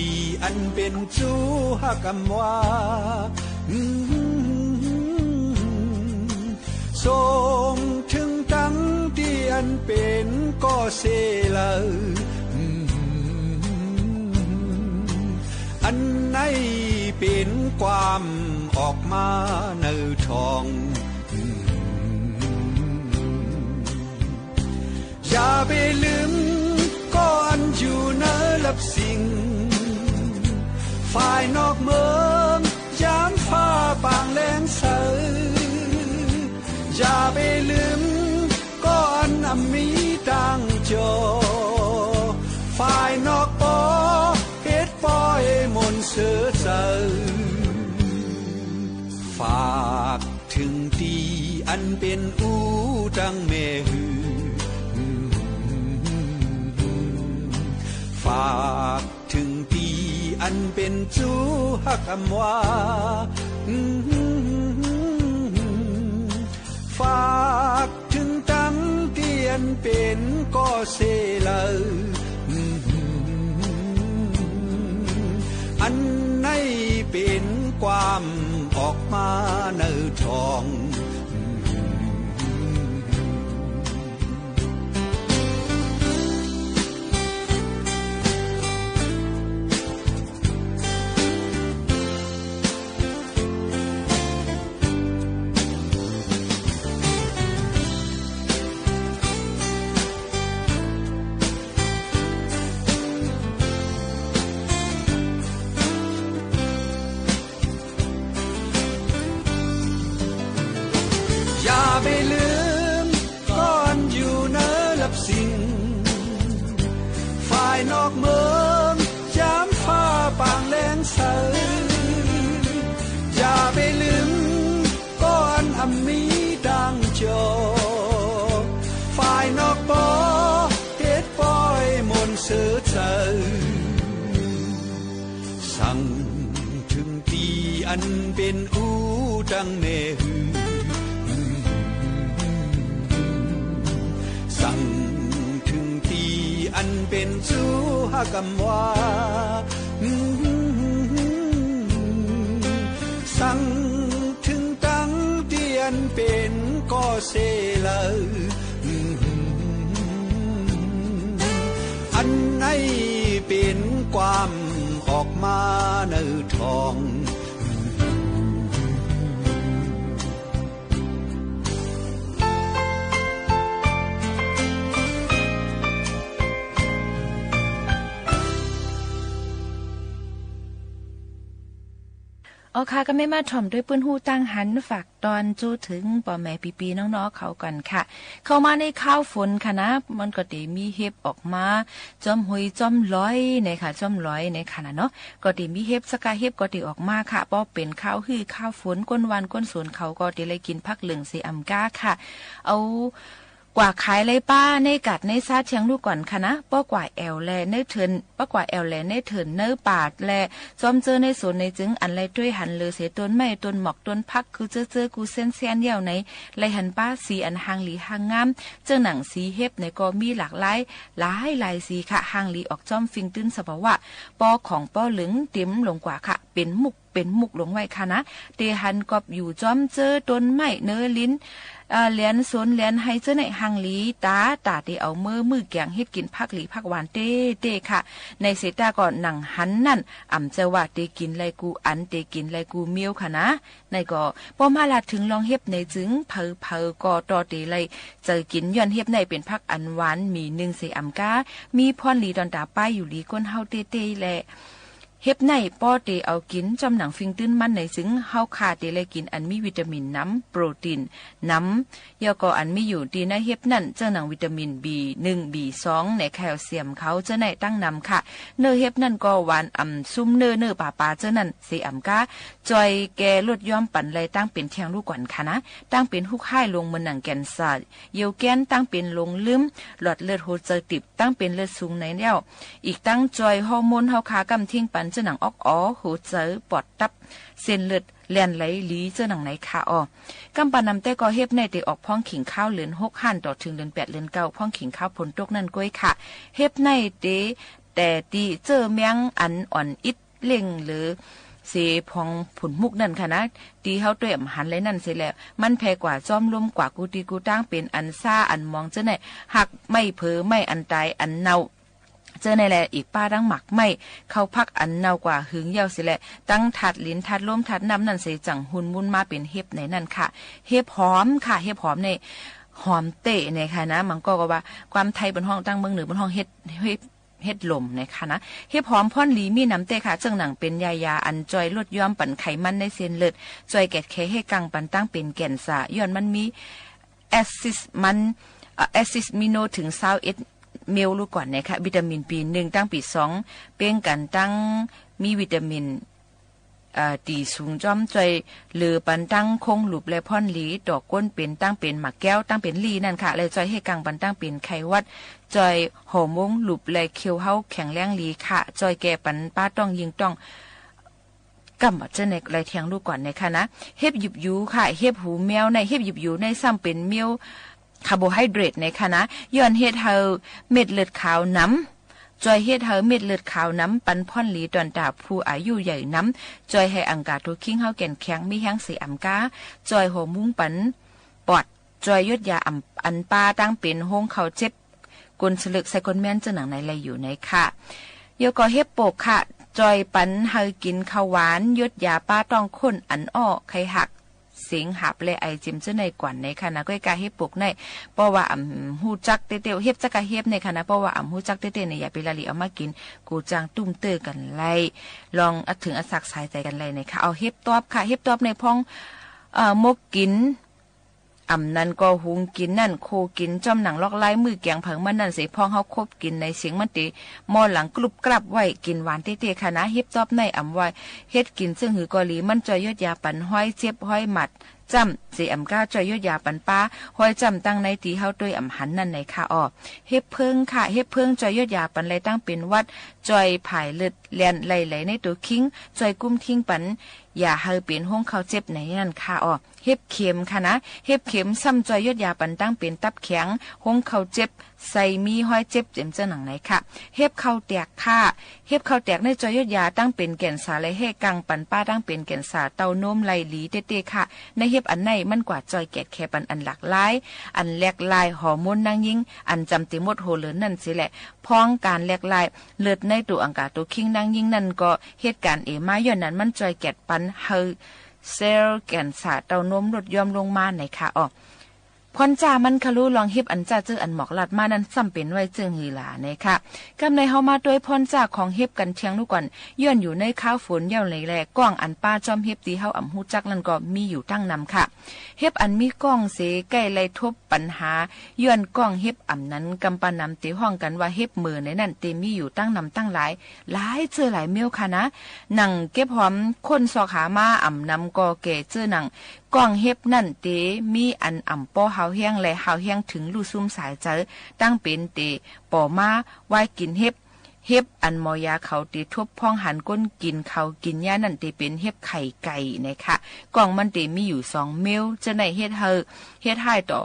อันเป็นจูหักำว่าส่งถึงตั้งที่อันเป็นก็เสลาอันไหนเป็นความออกมาเนื้อทองอย่าไปลืมก็อันอยู่เนื้อลับสิ่งฝ่ายนอกเมืองยามฟ้าปางแรงเสืออย่าไปลืมก็อันมีดังโจฝ่ายนอกปอเฮ็ดปอยมนเสือเสือฝากถึงตีอันเป็นอูดังแม่หือฝากถึงตีอันเป็นจูหักำว่าฝากถึงตั้งที่อันเป็นก็เสลาอันไหนเป็นความออกมาเนื้อทองไปลืมก้อนอยู่เนื้อลับสิ่งฝ่ายนอกเมืองยามฟ้าปางแรงเสืออย่าไปลืมก้อนมีดังโจฝ่ายนอกปอเฮ็ดปอยมนเสือเสือสั่งถึงตีอันเป็นอูดังเนหือสั่งถึงตีอันเป็นจูหักำว่าสั่งถึงตั้งที่อันเป็นก็เสลา ความออกมาในท้องเอาค่ะก็ไม่มาถ่อมด้วยปื้นหูตั้งหันฝากตอนจู้ถึงป่อแม่ปีๆน้องๆเขาก่อนค่ะเข้ามาในข้าวฝนค่ะนะมันก็ได้มีเห็บออกมาจอมหุยจอมร้อยในค่ะจอมร้อยในค่ะนะเนาะก็ได้มีเห็บสกาเห็บก็ได้ออกมาค่ะป้อเป็นข้าวหื้อข้าวฝนก้นวันก้นสวนเขาก็ได้เลยกินผักเหลืองสีอำก้าค่ะเอากว่าขายเลยป้าในกัดในซาเชียงลูกก่อนค่ะนะป้อกว่าแอลแลในเถินป้ากว่าแอลแลในเถินเนื้อปาดแลจอมเจอในสวนในจึงอันไรด้วยหันเลยเสียต้นไม้ต้นหมอกต้นพักคือเจอกูเส้นเยาวในไรหันป้าสีอันหางหลีหางงามเจอหนังสีเฮ็บในก็มีหลากหลายลายสีค่ะหางหลีออกจอมฟิงตื้นสภาวะป้อของป้อเหลืองเต็มลงกว่าค่ะเป็นมุกลงไว้ค่ะนะเตหันกอบอยู่จอมเจอต้นไม้เนื้อลิ้นเลียนสวนเลียนให้เจ้าในหังหลีตาที่เอามือแกงเฮ็ดกินผักหลีผักหวานเต้ค่ะในเสตาก่อนหนังหันนั่นอ่ำเจว่าเตกินไรกูอันเตกินไรกูเมียวค่ะนะในก็พอมาลาถึงลองเฮ็บในจึงเพอก็ต่อเตไรเจอกินย้อนเฮ็บในเป็นผักอันหวานมี1เสอ่ำกามีพรหลีดอนตาป้ายอยู่หลีก้นเฮาเต้แลเฮ็บในป้อเตเอากินจอมหนังฟิงตื้นมันในซึ่งเฮาขาดเตเลยกินอันมีวิตามินน้ำโปรตีนน้ำยอก็อันมีอยู่ดีในเฮ็บนั่นเจ้าหนังวิตามิน B1 B2 ในแคลเซียมเขาเจ้าในตั้งนำค่ะเนื้อเฮ็บนั่นก็หวานซุ่มเนื้อป่าเจ้านั่นเสอำกาจอยแกลดย่อมปั่นไหลตั้งเป็นเทียงลูกก่อนค่ะนะตั้งเป็นฮุกไห้ลงมือหนังแกนซาเยียวแกนตั้งเป็นลงลืมหลอดเลือดโหเจอติบตั้งเป็นเลือดสูงในแนวอีกตั้งจอยฮอร์โมนเฮาขากำทิ้งปันเจ้าหนังออกหูเจอปอดตับเส้นเลือดแล่นไหลหลีเจ้าหนังไหนค่ะกำปานำแต่ก็เฮ็บในเตออกพ้องขิงข้าวเหลือน6หั่นต่อถึงเดือน8เดือน9พ้องขิงข้าวผลตกนั่นก้อยค่ะเฮ็บในเตแต่ตีเจอแมงอันอ่อนอิดเล่งหรือเสพองผุนมุกนั่นค่ะนะตีเฮาตัวหันเลยนั่นเสียแล้วมันแพกว่าจอมลมกว่ากูตีกูตั้งเป็นอันซ่าอันมองเจ้าไหนหักไม่เผลอไม่อันตายอันเน่าเจอในแหละอีกป้าดังหมักไม่เข้าพักอันเนากว่าหึงเยาวสิแหละตั้งถัดลิ้นถัดล้มถัดน้ำนั่นเสจังหุนมุนมาเป็นเฮ็บในนั่นค่ะเฮ็บหอมค่ะเฮ็บหอมในหอมเตะในค่ะนะมันก็ว่าความไทยบนห้องตั้งเมืองเหนือบนห้องเฮ็ดลมนะคะนะเฮ็บหอมพ่อนหลีมีน้ำเตะค่ะเจ้าหนังเป็นยาอันจอยลดย้อมปั่นไขมันในเส้นเลือดจอยแกดแค่ให้กังปั่นตั้งเป็นแก่นสะย้อนมันมีแอซิสมิโนถึง21เมลลูกก่อนนะคะวิตามิน B1 ตั้งปี2เป็นกันตั้งมีวิตามินตีสูงจอมจอยหรือปันตั้งคงหลุบและพ่อนหลีดอกก้นเป็นตั้งเป็นหมักแก้วตั้งเป็นลีนั่นค่ะเลยจอยให้กังปันตั้งเป็นไขวัดจอยหอมวงหลุบและเคียวเฮาแข็งแรงลีค่ะจอยแก่ปันป้าต้องยิงต้องกำบัดเจเนกไรเทียงลูกก่อนนะคะนะเฮ็บหยิบยูค่ะเฮ็บหูแมวในเฮ็บหยิบยูในซ้ำเป็นเมียวคาร์โบไฮเดรตในค่ะนะย้อนเฮ็ดเฮาเม็ดเลือดขาวน้ำจอยเฮ็ดเฮาเม็ดเลือดขาวน้ำปันพ่อนหลีตอนตาผู้อายุใหญ่น้ำจอยให้อังกาทุกคิงเฮาแก่นแข็งมีแห้งสีอำกาจอยหัวมุ้งปันปอดจอยยดยาอันปาตั้งเป็นห้องเขาเจ็บกลสลึกใส่คนแม่นเจ้าหนังในไรอยู่ในค่ะโยก็เฮ็บโปกค่ะจอยปันเฮากินข้าวหวานยดยาป้าต้องข้นอันอ้อไข่หักเสียงหับเลยไอจิมเจ้าในกวนในค่ะนะก็กาเฮ็บปกในเพราะว่าฮู้จักเตเฮ็บจักกะเฮ็บในค่ะนะเพราะว่าฮู้จักเตในอย่าไปละลิเอามากินกูจางตุ้มเตอกันไล่ลองถึงอสักสายใจกันไล่ในค่ะเอาเฮ็บตอบค่ะเฮ็บตอบในพ้องมกกินนั่นก็หุงกินนั่นโคกินจอมหนังลอกไล่มือแกงเผิงมันนั่นสิพ้องเฮาคบกินในเสียงมันติมอหลังกรุบกรับไว้กินหวานเต้ๆค่ะนะเฮ็บตอบในไว้เฮ็ดกินซึ่งหือกอหลีมันจอยยอดยาปันห้อยเจ็บห้อยหมัดจำสีก้าจอยยดยาปันป้าห้อยจำตั้งในตีเฮาด้วยหันนั่นในค่ะเฮ็บเพิ่งค่ะเฮ็บเพิ่งจอยยดยาปันไรตั้งเป็นวัดจอยผายเลือดแลนไหลในตัวคิงจอยกุ้มทิ้งปันอย่าเฮาเป็นห้องเขาเจ็บในนั่นค่ะเฮ็บเข็มค่ะนะเฮ็บเข็มซ้ำจอยยดยาปันตั้งเป็นตับแข็งห้องเขาเจ็บใส่มีห้อยเจ็บเจ็มเจ้าหนังไหนค่ะเฮ็บเข้าแตกค่ะเฮ็บเข้าแตกในจอยยดยาตั้งเป็นแก่นสาและเฮกังปันป้าตั้งเป็นแก่นสาเต้านมไหลหลีเต้ๆค่ะในเฮ็บ บอันไหนมันกว่าจอยแกดแคปันอันหลากหลายอันแหลกลายฮอร์โมนนางยิงอันจำติหมดโหเหลือนั่นสิแหละพ้องการแหลกลายเลือดในตัวอังกาตัวคิงนางยิงนั่นก็เหตุการณ์มาย้อนนั้นมันจอยแกดปันเฮอเซลแกนสาเต้านมลดยอมลงมาในค่ะออกพรจ่ามันคารู้ลองเฮ็บอันจ่าเจออันหมอกลัดมานั้นซ้ำเป็นไว้จึงหือหลาในค่ะกำในเฮามาด้วยพรจ่าของเฮ็บกันเทียงลูกก่อนย้อนอยู่ในข้าวฝนยาวไหลแลกล้องอันป้าจอมเฮ็บตีเฮาอ่ำฮู้จักนั่นก็มีอยู่ตั้งนำค่ะเฮ็บอันมีกล้องเสใกล้ไล่ทบปัญหาย้อนกล้องเฮ็บอ่ำนั้นกำปานำตีห้องกันว่าเฮ็บมือในนั่นเตมีอยู่ตั้งนำตั้งหลายเจอหลายเมียวค่ะนะหนังเก็บหอมคนสอกหามาอ่ำนำก็แก่เจอหนังกล้องเฮ็บนั่นเตมีอันอ่ำป้อเฮาแห้งและเฮาแห้งถึงลู่ซุ่มสายเจอตั้งเป็นเตป่อมาไว้กินเฮ็บอันมอยาเขาตีทบพ้องหันก้นกินเขากินยานั่นตีเป็นเฮ็บไข่ไก่นะคะกล่องมันตีมีอยู่2 เมลจะในเฮ็ดให้ต่อ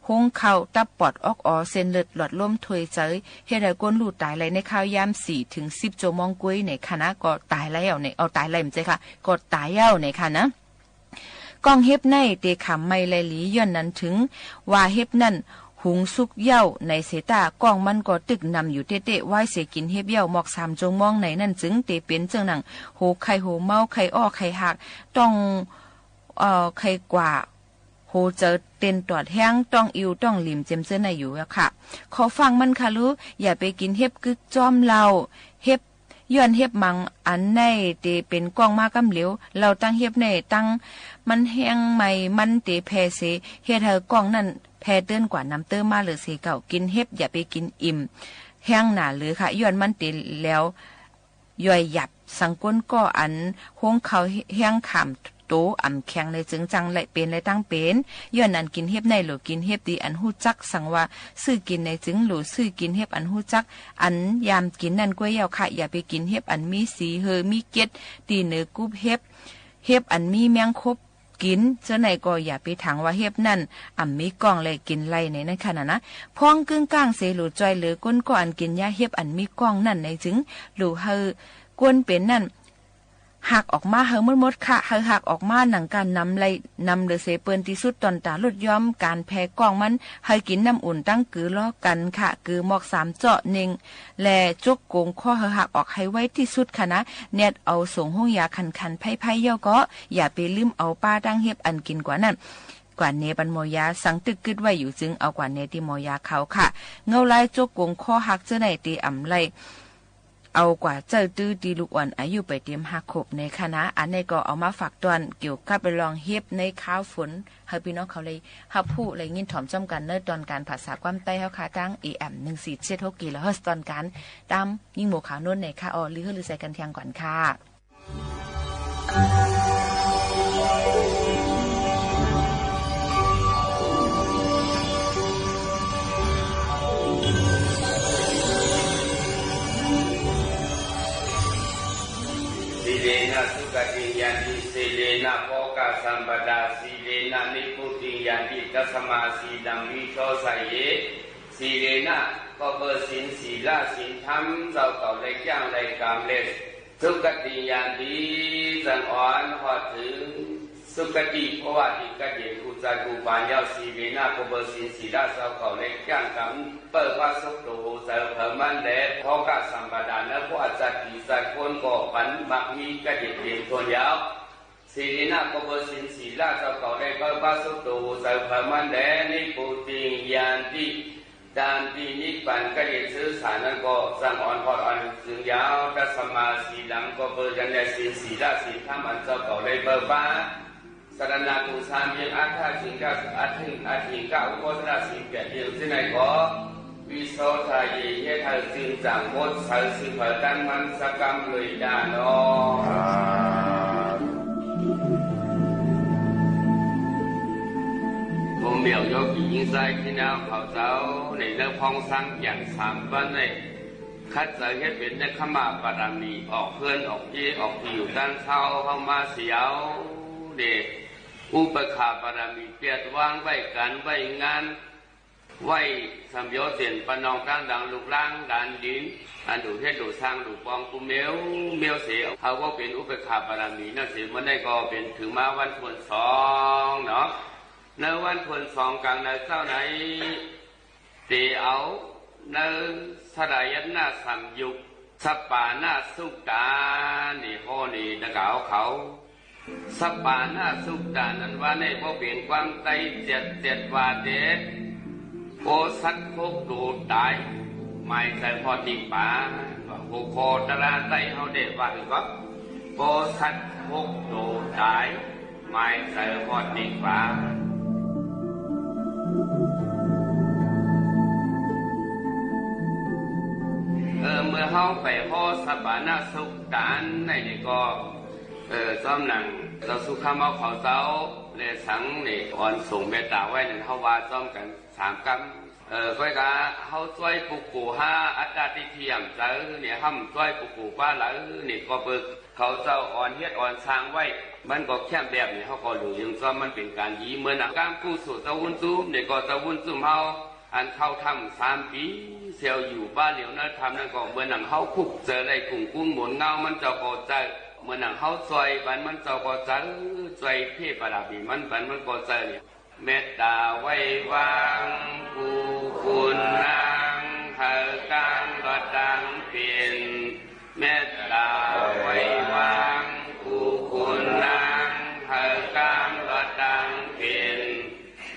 หงเข้าตับปอดออกเส้นเลือดหลอดลมถวยเจยเฮ็ดให้ก้นลูดตายไหลในข้าวยาม4 ถึง 10 ชั่วโมงกุ้ยในคณะก็ตายแล้วในเอาตายไหลมั้ยจ้ะค่ะก็ตายแล้วในค่ะนะกองเฮ็บในเตขำไม่ไหลหลีย้อนนั้นถึงว่าเฮ็บนั่นหุงสุกเย่าในเสตากล้องมันก็ตึกนำอยู่เตะๆไว้เสกินเฮ็บเย่าหมอก3 จงมองในนั่นจึงเตเป็นเจิงหนังโหไข่โหเมาไข่อ้อไข่หักต้องไข่กว่าโหเจอเต้นตอดแห้งต้องอิวต้องหลิมเจมเจอในอยู่อะค่ะขอฟังมันค่ะรู้อย่าไปกินเฮ็บกึกจอมเราเฮ็บย้อนเฮ็บมังอันในเตเป็นกล้องมากำเหลวเราตั้งเฮ็บในตั้งมันแห้งใหม่มันเตแพเสเฮ็ดให้กล้องนั่นแพเตือนกว่าน้ำเติมมาหรือเสเก่ากินเฮ็บอย่าไปกินอิ่มแห้งหนาหรือค่ะย้อนมันเตแล้วย่อยหยับสังก้นก็อันโฮงเขาแห้งขามโตอ่ำแข็งในจึงจังและเป็นและตั้งเป็นย้อนอันกินเฮ็บในหรือกินเฮ็บดีอันฮู้จักสั่งว่าซื้อกินในจึงหรือซื้อกินเฮ็บอันฮู้จักอันยามกินนั่นกล้วยยาวค่ะอย่าไปกินเฮ็บอันมีสีเฮอมีเกล็ดตีเนื้อกุบเฮ็บอันมีแมงคบกินเจ้าไหนก็อย่าไปถางว่าเฮ็บนั่นมีกล้องเลยกินไล่ในนั่นค่ะนะพ้องกึ่งกลางเสหลูจอยหรือก้นก็อันกินยาเฮ็บอันมีกล้องนั่นในจึงหรือเฮอกวนเป็นนั่นหักออกมาเฮาหมดค่ะเฮาหักออกมาหนังการนำเดเสเปิ้นที่สุดตอนตาลดย้อมการแพ้กล้องมันเฮากินน้ำอุ่นตั้งกือล้อกันค่ะกือหมอก3 เจาะ1และจุกโกงข้อเฮาหักออกให้ไว้ที่สุดค่ะนะเน็ตเอาส่งห้องยาคันๆไผ่ๆย่อก็อย่าไปลืมเอาป้าตั้งเฮ็บอันกินกว่านั้นกว่าเนบันโมยาสังตึกกึดไว้อยู่จึงเอากว่าเนติโมยาเขาค่ะเงาลายจุกโกงข้อหักเจ้าไหนตีอ่ำไลเอากว่าเจ้าตื้อดีลูกอ่อนอายุไปเตรียมหักขบในคณะอันนี้ก็เอามาฝากตอนเกี่ยวกับไปลองเฮ็บในข้าวฝนให้พี่น้องเขาเลยฮับผู้เลยยินถ่อมจำกันเนื้อตอนการภาษาความใต้เฮาค่ะตั้ง AM 1476 กิโลเฮิรตซ์ตอนการตามยิ่งหมู่ขาวนุ่นในค่ะหรือใส่กันเที่ยงก่อนค่ะสีเลนะสุขติยันติสีเลนะโภคสัมปดาสีเลนะนิพุติยันติตัสมาสีดังวิโชไสเยสีเลนะก็เบอร์สินศีลสินธรรมเจ้าเก่าเลยย่างเลยกามเลสสุขติยันติสังอ่อนหอดถึงสุขติเพราะว่าที่กระเดียกุจากุปานยาวสีเลนะก็เบอร์สินศีลเจ้าเก่าเลยย่างกามเปิดว่าสุขโตเจ้าเพิ่มมันเด็ดโภคสัมปดานะเพราะอาจารย์ที่สักคนก็ปันมักมีกระเดียเดียงตัวยาวสีเลนะก็เบอร์สินศีลเจ้าเก่าเลยเปิดว่าสุขโตเจ้าเพิ่มมันเด็ดนิพุติยันติตามที่นิพพานก็ยังสื่อสารนั้นก็สั่งอ่อนพอดอ่อนถึงยาวตัสมาสีดำก็เปิดยันได้สินศีลสินธรรมอันเจ้าเก่าเลยเปิดบ้าสรณะตุสามยังอาฆาสิงก้าอาทิงก้าอุโมทนาสิงแก่เดียวที่ไหนก็วิโสทายเยทายจึงจังหมดสายสิเผยดันมันสกรรมเลยดานอผมเบี่ยวโยกียิงใจที่แนวเขาเจ้าในเรื่องพองสังอย่าง3 วันในคัดเจอเฮ็ดเป็นในขมาปารามีออกเพื่อนออกยี่ออกที่อยู่ด้านเท้าเข้ามาเสียวเด็กอุปขาปารามีเปียดวางไว้กันไว้งาน ไว้สำยศเสียนปนองตั้งดังลูกล่างดานดินอันดูเฮ็ดดูสร้างดูปองกูเมียวเสียเขาก็เป็นอุปขาบารมีนั่นสิมันได้ก็เป็นถึงมาวันพลสองเนาะในวันพลสองกลางในเจ้าไหนเตเอาในสลายนาสัมยุกสัปปานาสุกานี่โหนี่ตะเก่าเขาสัปปานาสุกานั้นว่าในพวกเปลี่ยนความใจเจ็ดว่าเด็ดโอสัตว์พวกดูตายไม่ใช่พอติป่าโคโคตระใจเขาเด็ดว่าถึงก็โอสัตว์พวกดูตายไม่ใช่พอติป่าเมื่อเขาไปพอสัปปานาสุกานในนี่ก็ซ้อมหนังเราสุขมาเขาเจ้าเลสังนี่อ่อนส่งเมตตาไว้หนึ่งเขาว่าซ้อมกัน3 กรรมก็กะเขาช่วยปุกกู5อัตตาติเทียมเจอเนี่ยห้ำช่วยปุกกูป้าหลังนี่ก็เบิกเขาเจ้าอ่อนเฮ็ดอ่อนสร้างไว้มันก็แค่แบบนี้เขาก็รู้ยังซ้อมมันเป็นการยีเหมือนหนังการกู้สู่ตะวันซูมเนี่ยก็ตะวันซูมเขาอันเข้าทำ3 ปีเซลอยู่บ้านเหลียวนั่นทำนั่นก็เหมือนหนังเขาคุกเจออะไรกุ้งกุ้งหมุนเงามันจะก็เจอเหมือนหนังเขาซอยบันมันจะก็เจอซอยเทพราบีมันบันมันก็เจอเนี่ยเมตตาไว้วางผู้คุณนางเธอการก็ดังเปลี่ยนเมตตาไว้วางผู้คุณนางเธอการก็ดังเปลี่ยน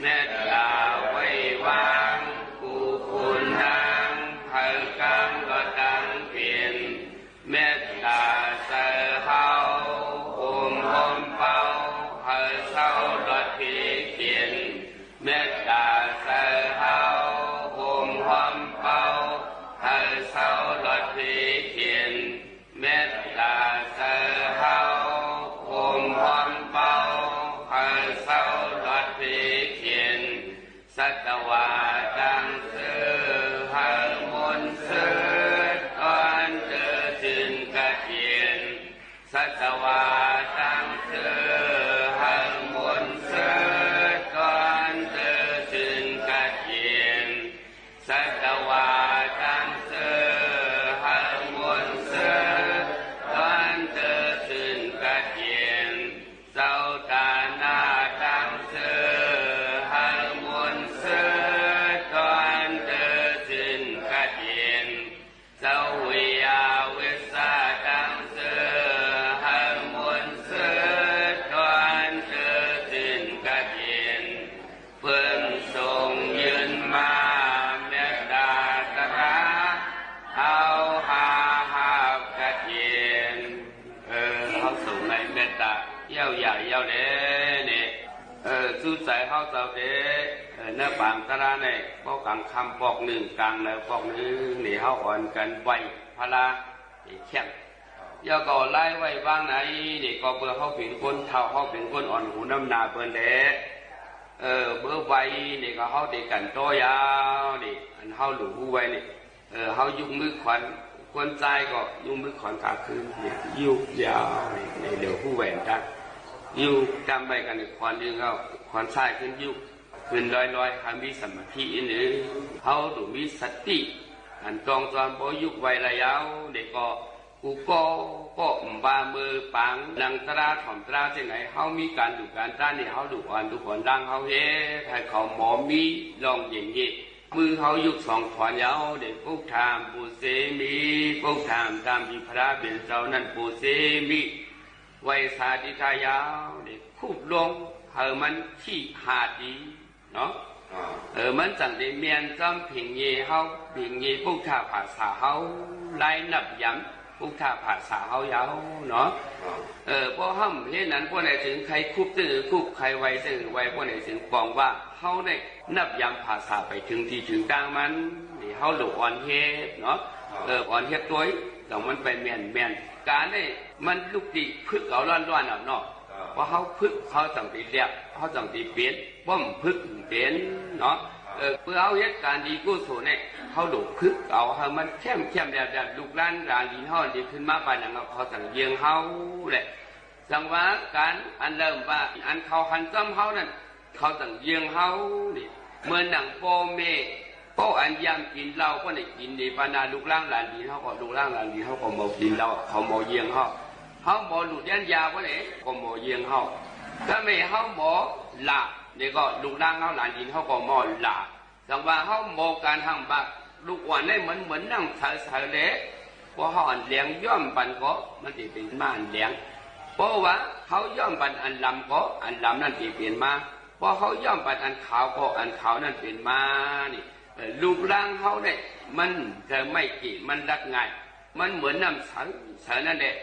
เมตตาไว้วางผู้คุณนางเธอการก็ดังเปลี่ยนเมตตาเสอเขาหอมเป่าเธอเศร้าดอดทีเขียนเมตตาเสอเขาหอมเป่าเธอเศร้าดอดทีเขียนเมตตาเสอเขาหอมเป่าเธอเศร้าดอดทีเขียนสัตวาดังเสือหามนเสือก่อนเจอจึงกระเทียนสัตวาดังเสือหามนเสือก่อนเจอจึงกระเทียนสัตวาดังเสือหามนเสือก่อนเจอจึงกระเทียนเจ้าตาหน้าดังเสือหามนเสือก่อนเจอจึงกระเทียนเจ้าวิยาเวสาดังเสือหามนเสือก่อนเจอจึงกระเทียนเพิ่งทรงยืนมาเมตตาตระเอาหากระเทียนเขาส่งในเมตตาเย้าใหญ่เย้าเด้เนี่ยสู้ใจเขาเจ้าเด้เนื้อปางตระเนี่ยปอกกลางคำปอกหนึ่งกลางแล้วปอกนึงนี่เขาอ่อนกันไวพลาแข็งย่อก็ไล่ไว้บ้างไหนนี่ก็เบอร์เขาเป็นคนเท่าเขาเป็นคนอ่อนหูน้ำหนาเปิ้นเด้เบอร์ไว้นี่ก็เขาเด็กกันโตยาวนี่อันเขาหลูหูไว้นี่เขายุ่งมือขวัญคนใจก็ยุ่งมือขวัญกลางคืนเนี่ยยุ่งยาวนี่เดี๋ยวผู้แหวนจักยุ่งจำไปกันขวัญดึงเขาขวัญใจขึ้นยุ่งขึ้นลอยๆเขามีสมาธิหรือเขาดูมีสติอันจองจอนบ่ยุกไว้ระยะเด็กก็กูก็บามือปังดังตราถ่อมตราที่ไหนเขามีการดูการต้านเนี่ยเขาดูอ่อนดูผ่อนดังเขาเฮ้ให้เขาหมอมีลองอย่างนี้มือเขายุก2 ขวานยาวเด็กพวกทามปูเสมีพวกทามตามที่พระเป็นเจ้านั่นปูเสมีไว้สาธิตายาวเด็กคูบลงมันขี้หาดีเนาะมันจังได้เมียนจำผิงเย่เขาผิงเย่พวกท่าภาษาเขาไล่นับย้ำพวกท่าภาษาเขายาวเนาะพอห้ำเห็นนั้นพวกไหนถึงใครคุบตื้อคุบใครไวตื้อไวพวกไหนถึงปองว่าเขาได้นับย้ำภาษาไปถึงที่ถึงกลางมันนี่เขาหลุดอ่อนเฮ็ดเนาะอ่อนเฮ็ดตัวแต่มันไปเมียนการได้มันลูกดีพึกเอาล้อนเอาเนาะเพราะเขาพึกเขาจังตีเรียบเขาจังตีเปลี่ยนป้อมพึกเปลี่ยนเนาะเพื่อเอาเหตุการณ์ดีกู้สู่เนี่ยเขาหลุดพึกเอาให้มันเข้มแบบลูกหลานรานดีห่อดีขึ้นมาปานนั้นเขาจังเยียงเขาแหละจังว่าการอันเริ่มว่าอันเขาหันจำเขานั่นเขาจังเยียงเขานี่ เมื่อหนังโปเมก็อันยามกินเหล้าก็ได้กินในปานาลูกล่างหลานดีเขาก็ลูกล่างหลานดีเขาก็มากินเหล้าเขามาเยียงเขาบ่หลุดยันยาก็ได้ก็มาเยียงเขาถ้าไม่เขาบ่หลับนี่ก็ลูกล่างเขาหลานดีเขาก็มาหลับสังว่าเขาโมการทางบักลูกอ่อนได้เหมือนนั่งเฉยๆเลยเพราะเขาอันเลี้ยงย่อมปันก็มันจะเป็นมาอันเลี้ยงเพราะว่าเขาย่อมปันอันลำก็อันลำนั่นจะเปลี่ยนมาเพราะเขาย่อมปันอันขาวก็อันขาวนั่นเปลี่ยนมานี่ลูกร่างเขาเนี่ยมันจะไม่กี่มันรักง่ายมันเหมือนน้ำใสนั่นแหละ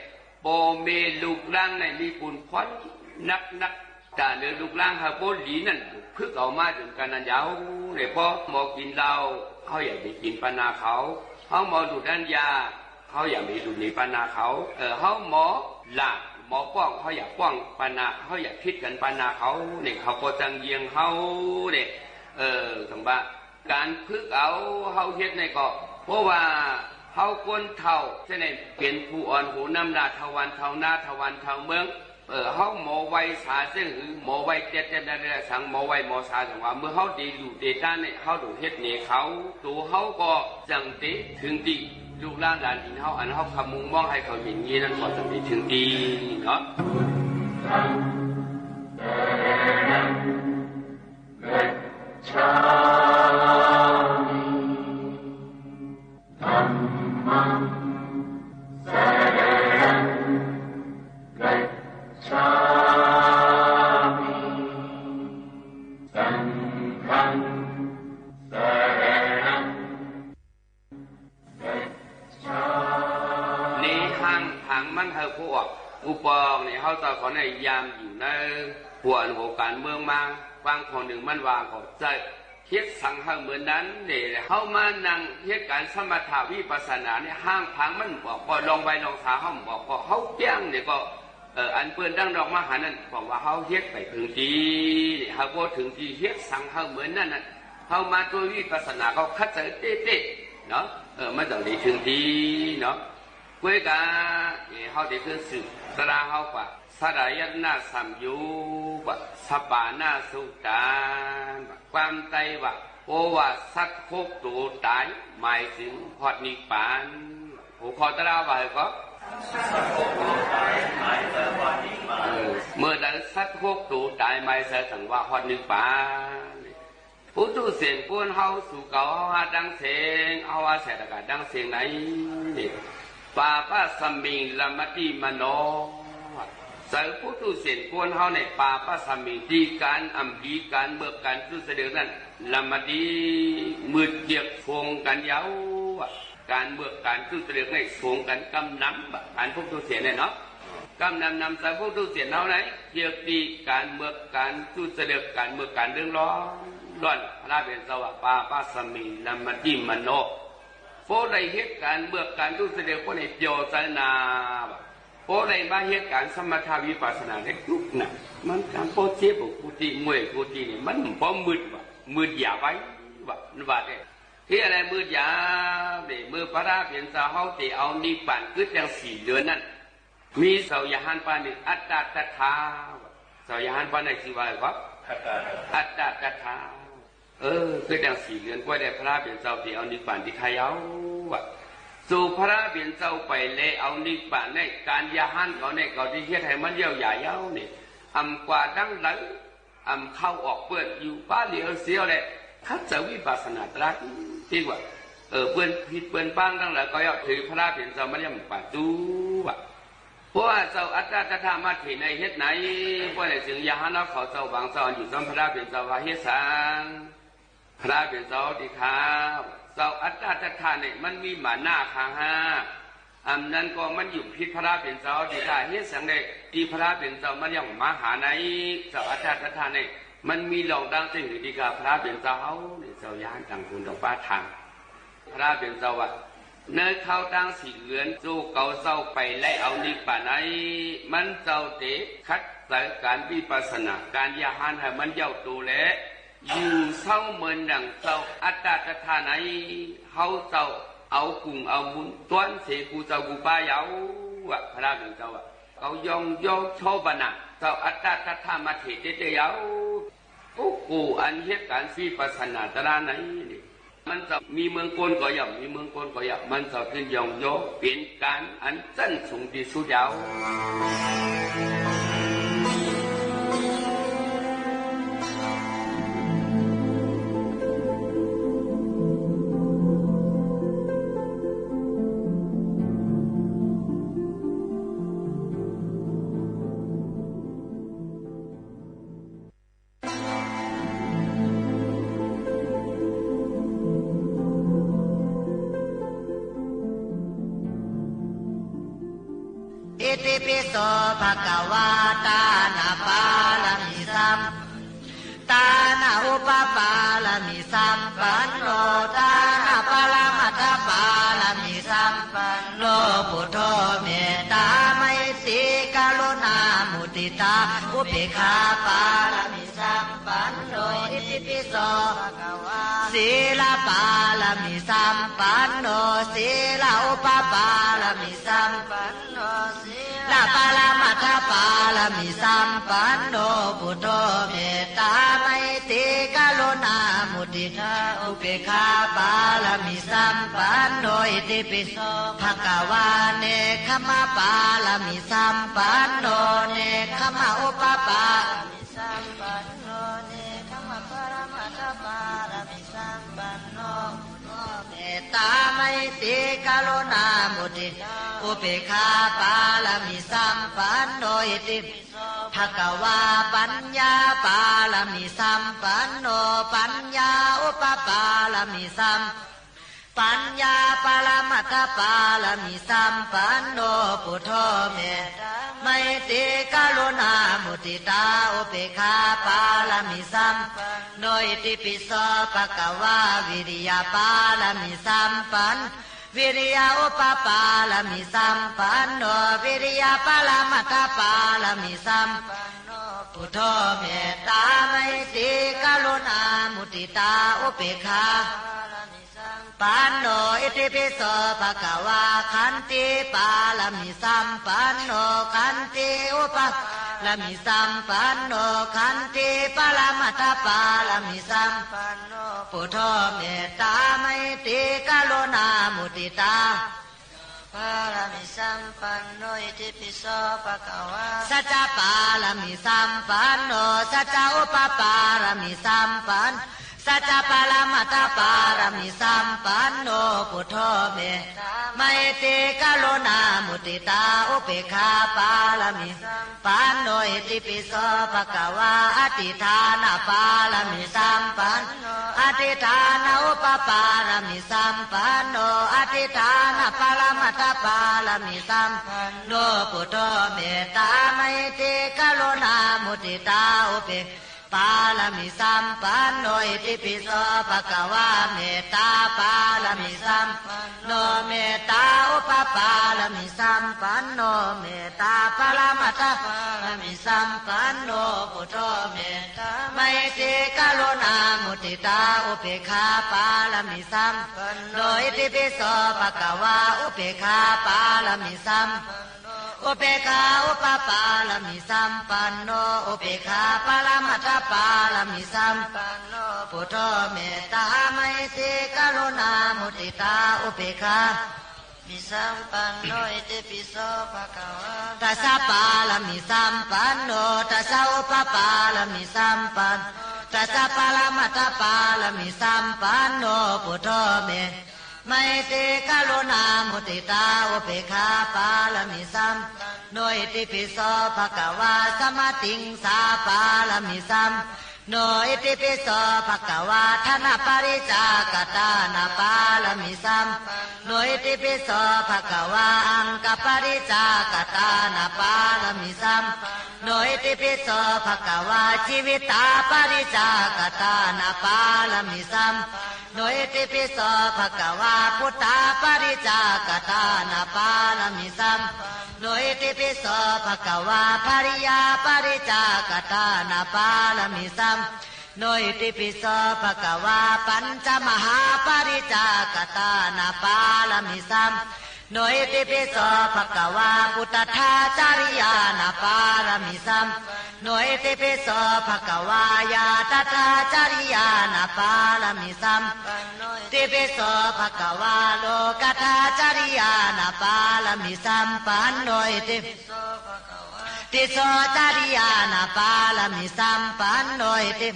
โปเมลูกร่างในมีกุลควันนักแต่เนื้อลูกร่างเขาโปลีนั่นเพื่อเอามาถึงกันนั่นยาวเนี่ยพอหมอกินเหล้าเขาอยากไปกินปานาเขาหมอดูดด้านยาเขาอยากไปดูดในปานาเขาเขาหมอหลักหมอป้องเขาอยากป้องปานาเขาอยากคิดกันปานาเขาเนี่ยเขาก็จังเยียงเขาเนี่ยตรงบ้าการพึกเอาเขาเฮ็ดในก็เพราะว่าเขาคนเท่าเช่นเป็นผู้อ่อนหูน้ำลาทวันเท่าหน้าทวันเท่าเมืองเขาหมอไว้สาซึ่งหมอไว้เจ็ดได้สั่งหมอไว้หมอสาถึงว่าเมื่อเขาดีอยู่ดีด้านเนี่ยเขาดูเฮ็ดเนี่ยเขาตัวเขาก็จังติถึงดีลูกหลานหลานที่เขาอันเขาคำมุงมองให้เขาเห็นงี้นั่นก็จะถึงดีเนาะชาธัมมังสรณังกัจฉามิสังฆังสรณังกัจฉามินี่ข้างทางมันเขาพวกอุปองเนี่ยเขาจะขอในยามอยู่ในปวดหัวการเมืองมาฟังคนหนึ่งมันวางก็ใจเฮ็ดสังหารเหมือนนั้นเนี่ยเขามานั่งเฮ็ดการสมถะวิปัสสนาเนี่ยห้างพังมันบอกก็ลองไปลองสาเขาบอกก็เขาเปี้ยงเนี่ยก็อันเปิ้นดังดอกมหานั่นบอกว่าเขาเฮ็ดไปถึงทีเนี่ยเขาพูดถึงทีเฮ็ดสังหารเหมือนนั่นน่ะเขามาตัววิปัสสนาเขาคัดใจเต๊ะเนาะมันต้องได้ถึงทีเนาะเว้ยกาเนี่ยเขาได้ขึ้นสื่อกระเขากว่าสลายนาสัมยูวะสปานาสุตานความใจวะโอวะสัตว์โคกตัวตายหมายถึงพอดนิพพานหัวข้อตราว่าก็เมื่อได้สัตว์โคกตัวตายหมายถึงว่าพอดนิพพานผู้ตุเสียงปูนเฮาสู่เก่าเฮาหาดังเสียงเฮาว่าเสด็จดังเสียงไหนปาปะสัมมิงละมติมโนใส่ผู้ตุเสียนกวนเขาในป่าปัสมิดีการอัมพีการเบิกการทุเสด็จนั้นละมาดีมืดเดียกฟงกันยาวการเบิกการทุเสด็จในฟงกันกำน้ำการพวกตุเสียนเนี่ยเนาะกำนำใส่พวกตุเสียนเขาไหนเดียกดีการเบิกการทุเสด็จการเบิกการเรื่องร้อนพระเป็นสวะป่าปัสมิละมาดีมโนโฟได้เหตุการเบิกการทุเสด็จพวกในโยชนาโพในมาเหตุการสมถาวิปัสสนาในทุกน่ะมันการโพเจ็บกูตีมวยกูตีนี่มันพอมืดว่ะมืดยาไว้ว่ะนั่นว่าเนี่ยที่อะไรมืดยาเนี่ยมือพระราเพียรสาวเขาตีเอานิพพานคือจัง4 เดือนนั่นมีเสายหันปานิอัตตาตถาเสายหันปานิสิวายว่าอัตตาตถาคือจัง4 เดือนก็ได้พระราเพียรสาวตีเอานิพพานที่ขยาวว่ะสู่พระเบียนเจ้าไปเลยเอานิพพานในการยาหันเขาในเขาที่เฮ็ดให้มันเยี่ยวใหญ่เย้านี่กว่าดังหลังเข้าออกเปื้อนอยู่ป้าเหลียวเสียวเลยคัดจะวิปัสสนาตรัสที่ว่าเปื้อนผิดเปื้อนปังดังหลังก็ยอดถือพระเบียนเจ้ามันยังปัดจูว่ะเพราะว่าเจ้าอัตตาตถามาถีในเฮ็ดไหนเพราะในถึงยาหันเอาเขาเจ้าบางเจ้าอยู่ซ้ำพระเบียนเจ้าว่าเฮ็ดสังพระเบียนเจ้าดีขาเจ้าอัตตาตถาเนี่ยมันมีหมาหน้าคาห้านั้นก็มันอยู่พิษพระเป็นเจ้าดีได้เฮ็ดสังเดที่พระเป็นเจ้ามันยังมาหาในเจ้าอัตตาตถาเนี่ยมันมีหลอกดังสิ่งอื่นดีกว่าพระเป็นเจ้าเนี่ยเจ้าย่านต่างคุณต่างป้าทางพระเป็นเจ้าว่าเนื้อเข้าตั้ง4 เดือนสู้เก่าเศร้าไปไล่เอานิพพานไหนมันเจ้าเตะคัดสายการวิปัสสนาการยาหันให้มันเย้าตัวและอยู่เศร้าเหมือนดังเจ้าอัตตาตถาไหนเขาเจ้าเอากุ่งเอามุนต้วนเสกูเจ้ากูป้าเยาว่ะพระเป็นเจ้าว่ะเขายองโชบนะเจ้าอัตตาตถามาเทเตเยา กูอันเหตุการณ์วิปัสสนาตราไหนนี่มันจะมีเมืองโกนก็ย่อมมีเมืองโกนก็ย่อมมันจะเป็นยองโยเป็นการอันสั้นสูงที่สุดแล้วอิติปิโสภะคะวะตานะปาลามิสัมตานะอุปปาลามิสัมปันโนตานะปะละมัตถปาลามิสัมปันโนพุทโธเมตตาไมตรีกรุณามุทิตาอุเบกขาปาลามิสัมปันโนอิติปิโสภะคะวะศีลปาลามิสัมปันโนศีลอุปปาลามิสัมปันโนลาปาลามัทธปาลามิสัมปันโนพุทโธเมตตาไมตรีกรุณามุทิตาอุเบกขาปาลามิสัมปันโนอิติปิโสภะคะวะเนขมะปาลามิสัมปันโนเนขมะอุปปาลามิสัมปันโนเนขมะปรมัตถปาลามิสัมปันโนเมตตาไมตรีกรุณามุทิตาอุเบกขาปาลามิสัมปันโนอิติปิโสภะคะวะปัญญาปาลามิสัมปันโนปัญญาอุปปาลามิสัมปัญญาปาลมัตถปาลามิสัมปันโนพุทโธเมตตาไมตรีกรุณามุทิตาอุเบกขาปาลามิสัมปันโนอิติปิโสภะคะวะวิริยปาลามิสัมปันวิริยอุปปาลามิสัมปันโนวิริยปาลมัตถปาลามิสัมปันโนพุทโธเมตตาไมตรีกรุณามุทิตาอุเบกขาปันโนอิติปิโสภะคะวะขันติปาลามิสัมปันโนขันติอุปปาลามิสัมปันโนขันติปรมัตถปาลามิสัมปันโนพุทโธเมตตาไมตรีกรุณามุทิตาปาลามิสัมปันโนอิติปิโสภะคะวะสัจจปาลามิสัมปันโนสัจจอุปปาลามิสัมปันสัจจปาลมัตถปาลามิสัมปันโนพุทโธเมตตาไมตรีกรุณามุทิตาอุเบกขาปาลามิสัมปันโนอิติปิโสภะคะวะอธิฐานปาลามิสัมปันโนอธิฐานอุปปาลามิสัมปันโนอธิฐานปาลมัตถปาลามิสัมปันโนพุทโธเมตตาไมตรีกรุณามุทิตาอุเบกปาลามิสัมปันโนอิติปิโสภะคะวะเมตตาปาลามิสัมปันโนเมตตาอุปปาลามิสัมปันโนเมตตาปรมัตถปาลามิสัมปันโนพุทโธเมตตาไมตรีกรุณามุทิตาอุเบกขาปาลามิสัมปันโนอิติปิโสภะคะวะอุเบกขาปาลามิสัมอุเบกขาอุปปาลามิสัมปันโนอุเบกขาปรมัตถปาลามิสัมปันโนพุทโธเมตตาไมตรีกรุณามุทิตาอุเบกขามิสัมปันโนอิติปิโสภะคะวะตัสสะปาลามิสัมปันโนตัสสะอุปปาลามิสัมปันตัสสะปรมัตถปาลามิสัมปันโนพุทโธเมตไมตรีกรุณามุทิตาอุเบกขาปาลามิสัมโนอิติปิโสภะคะวะสัมมาติงสาปาลามิสัมโนอิติปิโสภะคะวะทนะปริจากตานะปาลามิสัมโนอิติปิโสภะคะวะอังกปริจากตานะปาลามิสัมโนอิติปิโสภะคะวะชีวิตาปริจากตานะปาลามิสัมโนอิติปิโสภะคะวะพุทธาปริจากตานะปาลามิสัมโนอิติปิโสภะคะวะภริยาปริจากตานะปาลามิสัมโนอิติปิโสภะคะวะปัญจมหาปริจากตานะปาลามิสัมโนอิติปิโสภะคะวะพุทธาจาริยานะปาลามิสัมโ โนอิติปิโสภะคะวายาตถาจาริยานาปาลมิสัมปันโนอิติปิโสภะคะวาโลกัตถาจาริยานาปาลมิสัมปันโนอิติปิโสภะคะวาติโสจาริยานาปาลมิสัมปันโนอิติ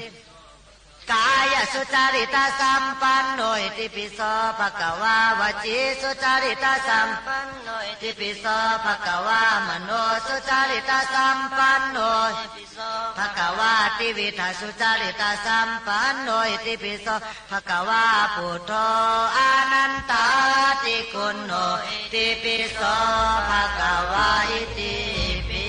กายสุจาริตาสัมปันโนอิติปิโสภะคะวาวจีสุจาริตาสัมปันโนอิติปิโสภะคะวามโนสุจาริตาสัมปันโนอิติปิโสภะคะวาติวิทาสุจาริตาสัมปันโนอิติปิโสภะคะวาพุทโธอานันตาติคุณโนอิติปิโสภะคะวาอิติปิ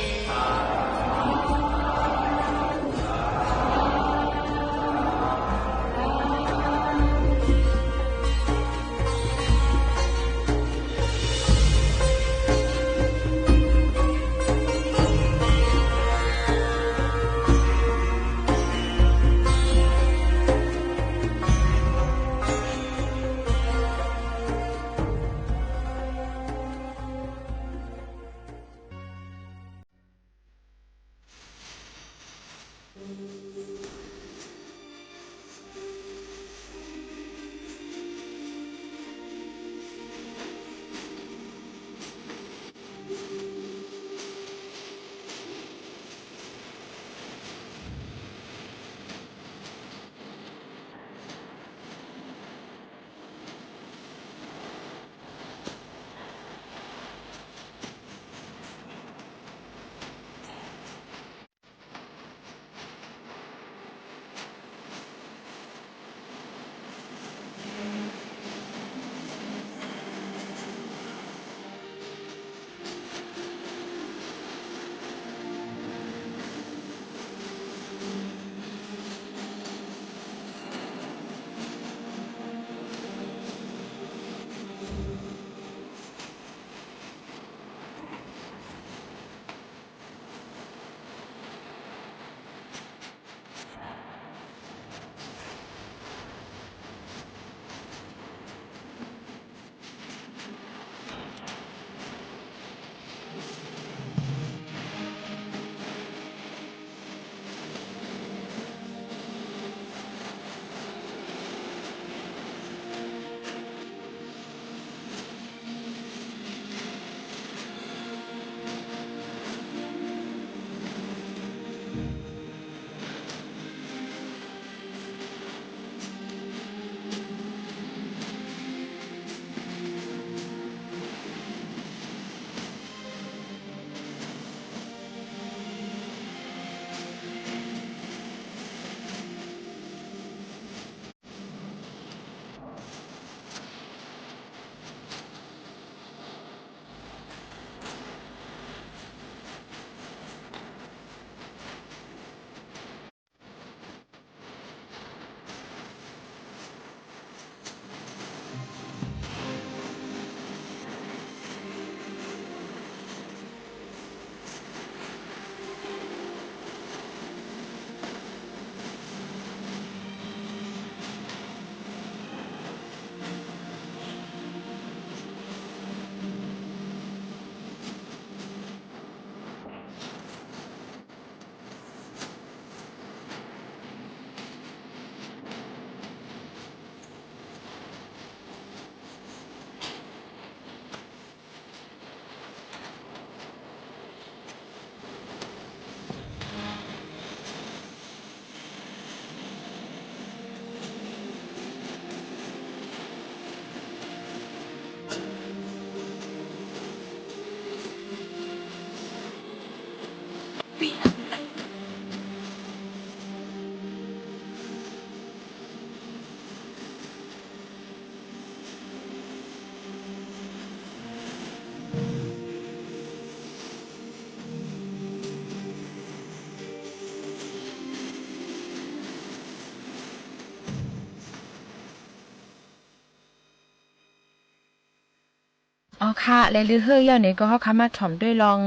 อ๋อค่ะและลือเฮยเย่านี่ก็เฮาคามาถ่อมด้วยลอง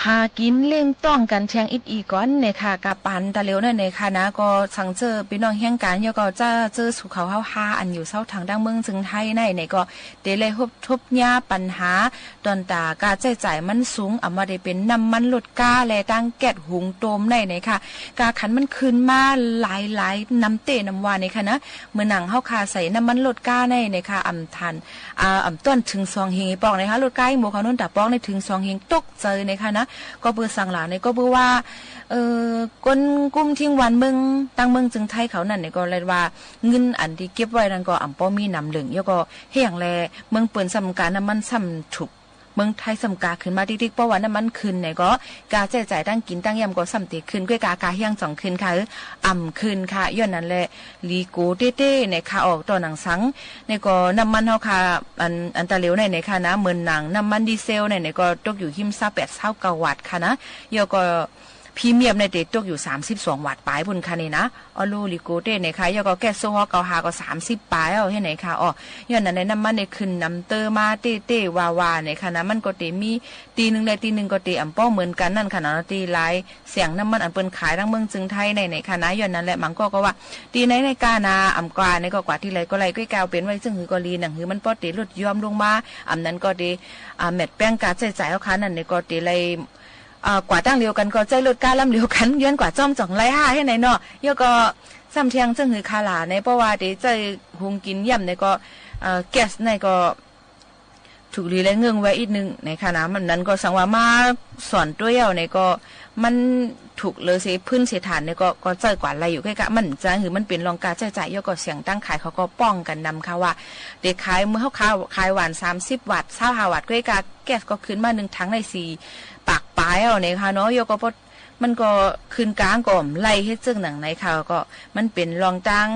หากินเล่งต้องกันแทงอีก่อนเนี่ยค่ะกะปันตะเหลวนั่นเนี่ยค่ะนะก็สังเจอพี่น้องแห่งการก็จะเจอสุเขาเฮาหาอันอยู่เซาทางดังเมืองจึงไทยในก็เดเลยทบยาปัญหาตอนตากาใช้จ่ายมันสูงเอามาได้เป็นน้ำมันลดกาและตั้งแก๊สหุงโตมในค่ะกาขันมันขึ้นมาหลายน้ำเตะน้ำวานในค่ะนะเมื่อหนังเฮาคาใส่น้ำมันลดกาในค่ะอำทันต้นถึง2เฮงปอกนะคะลดกาหมู่เขานุ่นตาปอกในถึง2เฮงตกเจอในค่ะนะก็เบอร์สั่งหลานในก็เบอร์ว่าคนกุ้มทิ้งวันเมืองตั้งเมืองจึงไทยเขานั่นเนี่ยก็เลยว่าเงินอันที่เก็บไว้นั่นก็อ่ำป้อมีนำเหลืองแล้วก็เฮียงแลเมืองเปิ่นสำการน้ำมันซ้ำถูกเมืองไทยสำกาขึ้นมาติ๊กๆเพราะว่าน้ำมันขึ้นเนี่ยก็กาใช้จ่ายตั้งกินตั้งยำก็ซ้ำตีขึ้นก้วยกาเฮียง2ขึ้นค่ะอ่ำขึ้นค่ะย้อนนั้นแหละลีโกเต้ๆในค่ะออกต่อหนังสังในก็น้ำมันเฮาค่ะอันตะเหลวในค่ะนะเหมือนหนังน้ำมันดีเซลในก็ตกอยู่หิม28-29วัตต์ค่ะนะแล้วก็พรีเมียมในเตตกอยู่32วัตต์ปลายพุ่นค่ะนี่นะออโลลิโกเต้ในค่ะแล้วก็แก๊สโซฮอลเกาหาก็30ปลายเอาให้ไหนค่ะอ๋อย้อนนั้นในน้ำมันในขึ้นน้ำเตอมาเต้ๆวาในค่ะนะมันก็เตมีตีนึงได้ตีนึงก็เตอำป้อเหมือนกันนั่นค่ะนะตีหลายเสียงน้ำมันอันเปิ้นขายทั้งเมืองจึงไทยในค่ะนะย้อนนั้นแหละมันก็ว่าตีในกานาอำกว่าในก็กว่าที่ไรก็ไรก้อยกาวเป็นไว้ซึ่งหือก็ลีหนังหือมันป้อเตลดยอมลงมาอำนั้นก็เตเม็ดแป้งกาใช้จ่ายเอาค่ะนั่นในก็เตไรกว่าตั้งเดียวกันก็ใจลดกาล่ำเดียวกันย้อนกว่าจ้อมจ่องไรห้าให้ไหนเนาะยก็ซ้ำเทียงซึ่งหือคาหลาในเพราะว่าเดี๋ยวใจหุงกินย่ำในก็แก๊สในก็ถูกรีและเงื่องไว้อีกนึงในขณะมันนั้นก็สังว่ามาสอนตัวเย่าในก็มันถูกเลยเสียพื้นเสียฐานในก็ใจกว่าอะไรอยู่ใกล้ๆมันจะหือมันเป็นรองการจ่ายยก็เสียงตั้งขายเขาก็ป้องกันนำค่ะว่าเด็กขายเมื่อเขาขายหวาน30วัตต์25วัตต์ใกล้ๆแก๊สก็ขึ้นมา1ถังใน4ปากปลายเอาเนี่ยค่ะเนาะยก็มันก็ขึ้นกลางก่อมไล่ให้ซึ่งหนังในข่าวก็มันเป็นรองตั้ง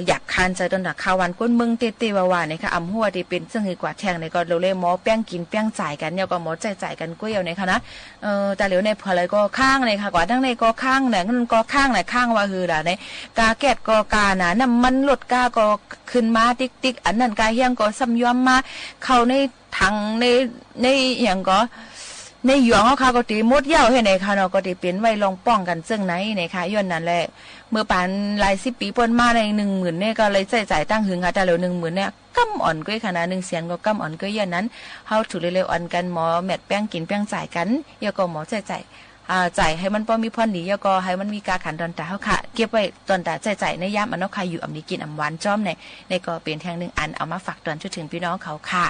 อยากคานใจตอนดักข่าววันก้นมึงเตวาเนี่ยค่ะอำหัวที่เป็นซึ่งคือกว่าแทงในก็เราเลยหมอแป้งกินแป้งจ่ายกันเนี่ยก็หมอจ่ายกันกุ้ยเอาในค่ะนะแต่เหลียวในพอเลยก็ข้างในค่ะกว่าทั้งในก็ข้างเนี่ยก็ข้างไหนข้างว่าคือล่ะในกาแก๊สก็กาน่ะน้ำมันลดกาก็ขึ้นมาติ๊กอันนั้นกาเฮียงก็ซ้ำย้อมมาเข้าในถังในอย่างก็ในหยวงเขาก็ตีมดเย้าให้ไหนค่ะเนาะก็ตีเป็นไว้ลองป้องกันซึ่งไหนในค่ะย้อนนั่นแหละเมื่อปานหลาย10 ปีปนมาใน 10,000เนี่ยก็เลยจ่ายตั้งหึงค่ะแต่แล้ว 10,000เนี่ยก้ำอ่อนก้อยขนาด1 แสนก็ก้ำอ่อนก้อยย้อนนั้นเฮาถูกเร็วๆอ่อนกันหมอแมทแป้งกินแป้งจ่ายกันยาก็หมอจ่ายให้มันพอมีพรดียาก็ให้มันมีกาขันตอนตาเฮาค่ะเก็บไว้ตอนตาจ่ายในยามอันเนาะค่ะอยู่อำนี้กินอำหวานจ้อมในก็เป็นแทงนึงอันเอามาฝากตอนถึงพี่น้องเขาค่ะ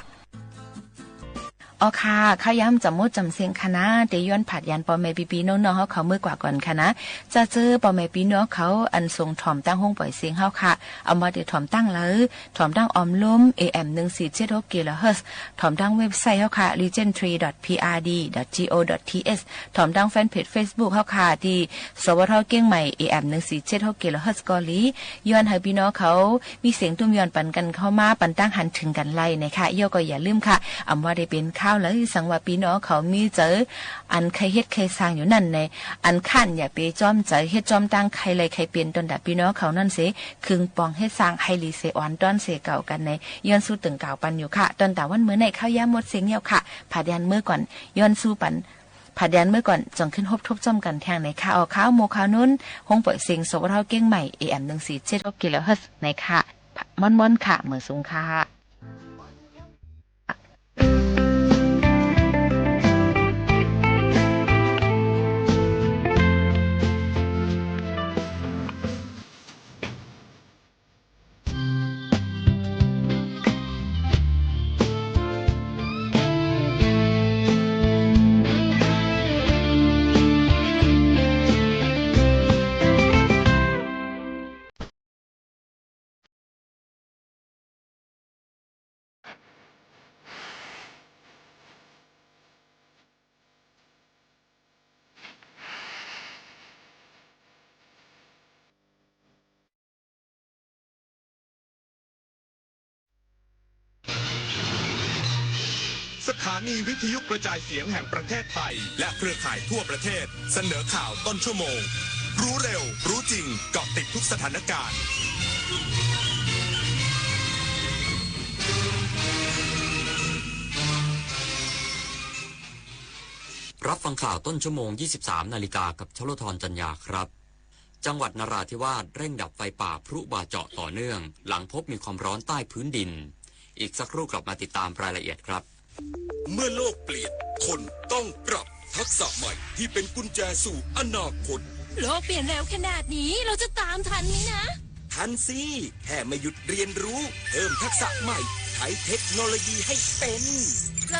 อ๋อค่ะข้าย้ำจำมุดจำเสียงคณะเตย้อนผัดยันปอแม่ปีน้องๆเขาเมื่อกว่าก่อนค่ะนะจะเจอปอแม่ปีน้องเขาอันทรงถ่อมตั้งห้องปล่อยเสียงเฮาค่ะเอามาเดี๋ยวถ่อมตั้งเลยถ่อมตั้งออมล้ม AM 1476 kHz ถ่อมตั้งเว็บไซต์เฮาค่ะ legendtree.prd.go.th ถ่อมตั้งแฟนเพจ Facebook เฮาค่ะที่สวทเก้งใหม่ AM 1476 kHz กอลีย้อนให้พี่น้องเขามีเสียงตุ้มย้อนปันกันเข้ามาปันตั้งหันถึงกันไล่นะคะย่อก็อย่าลืมค่ะอำว่าได้เป็นแล้วสังว่าพี่น้องเขามีเจออันใครเฮ็ดใครสร้างอยู่นั่นในอันขั้นอย่าไปจ้อมใจเฮ็ดจ้อมตั้งใครเลยใครเปลี่ยนตนดับพี่น้องเขานั่นเสคึงปองให้สร้างให้รีเซออนต้อนเสเก่ากันในย้อนสู้ตึงเก่าปันอยู่ค่ะตอนแต่วันมื้อในข้าวย่าหมดเสียงเหี่ยวค่ะผาดยันมื้อก่อนย้อนสู้ปันผาดยันมื้อก่อนจังขึ้นทบจ้อมกันแทงในข้าวข้าวโมข้าวนุ่นห้องปล่อยเสียงสวทเก้งใหม่ AM 1476 kHz ในค่ะม่อนๆค่ะมื้อสูงค่ะสถานีวิทยุกระจายเสียงแห่งประเทศไทยและเครือข่ายทั่วประเทศเสนอข่าวต้นชั่วโมงรู้เร็วรู้จริงเกาะติดทุกสถานการณ์ รับฟังข่าวต้นชั่วโมง 23 นาฬิกากับชโลธรจัญญาครับจังหวัดนราธิวาสเร่งดับไฟป่าพลุบาเจาะต่อเนื่องหลังพบมีความร้อนใต้พื้นดินอีกสักครู่กลับมาติดตามรายละเอียดครับเมื่อโลกเปลี่ยนคนต้องปรับทักษะใหม่ที่เป็นกุญแจสู่อนาคตโลกเปลี่ยนเร็วขนาดนี้เราจะตามทันไหมนะทันสิแค่ไม่หยุดเรียนรู้เพิ่มทักษะใหม่ใช้เทคโนโลยีให้เป็น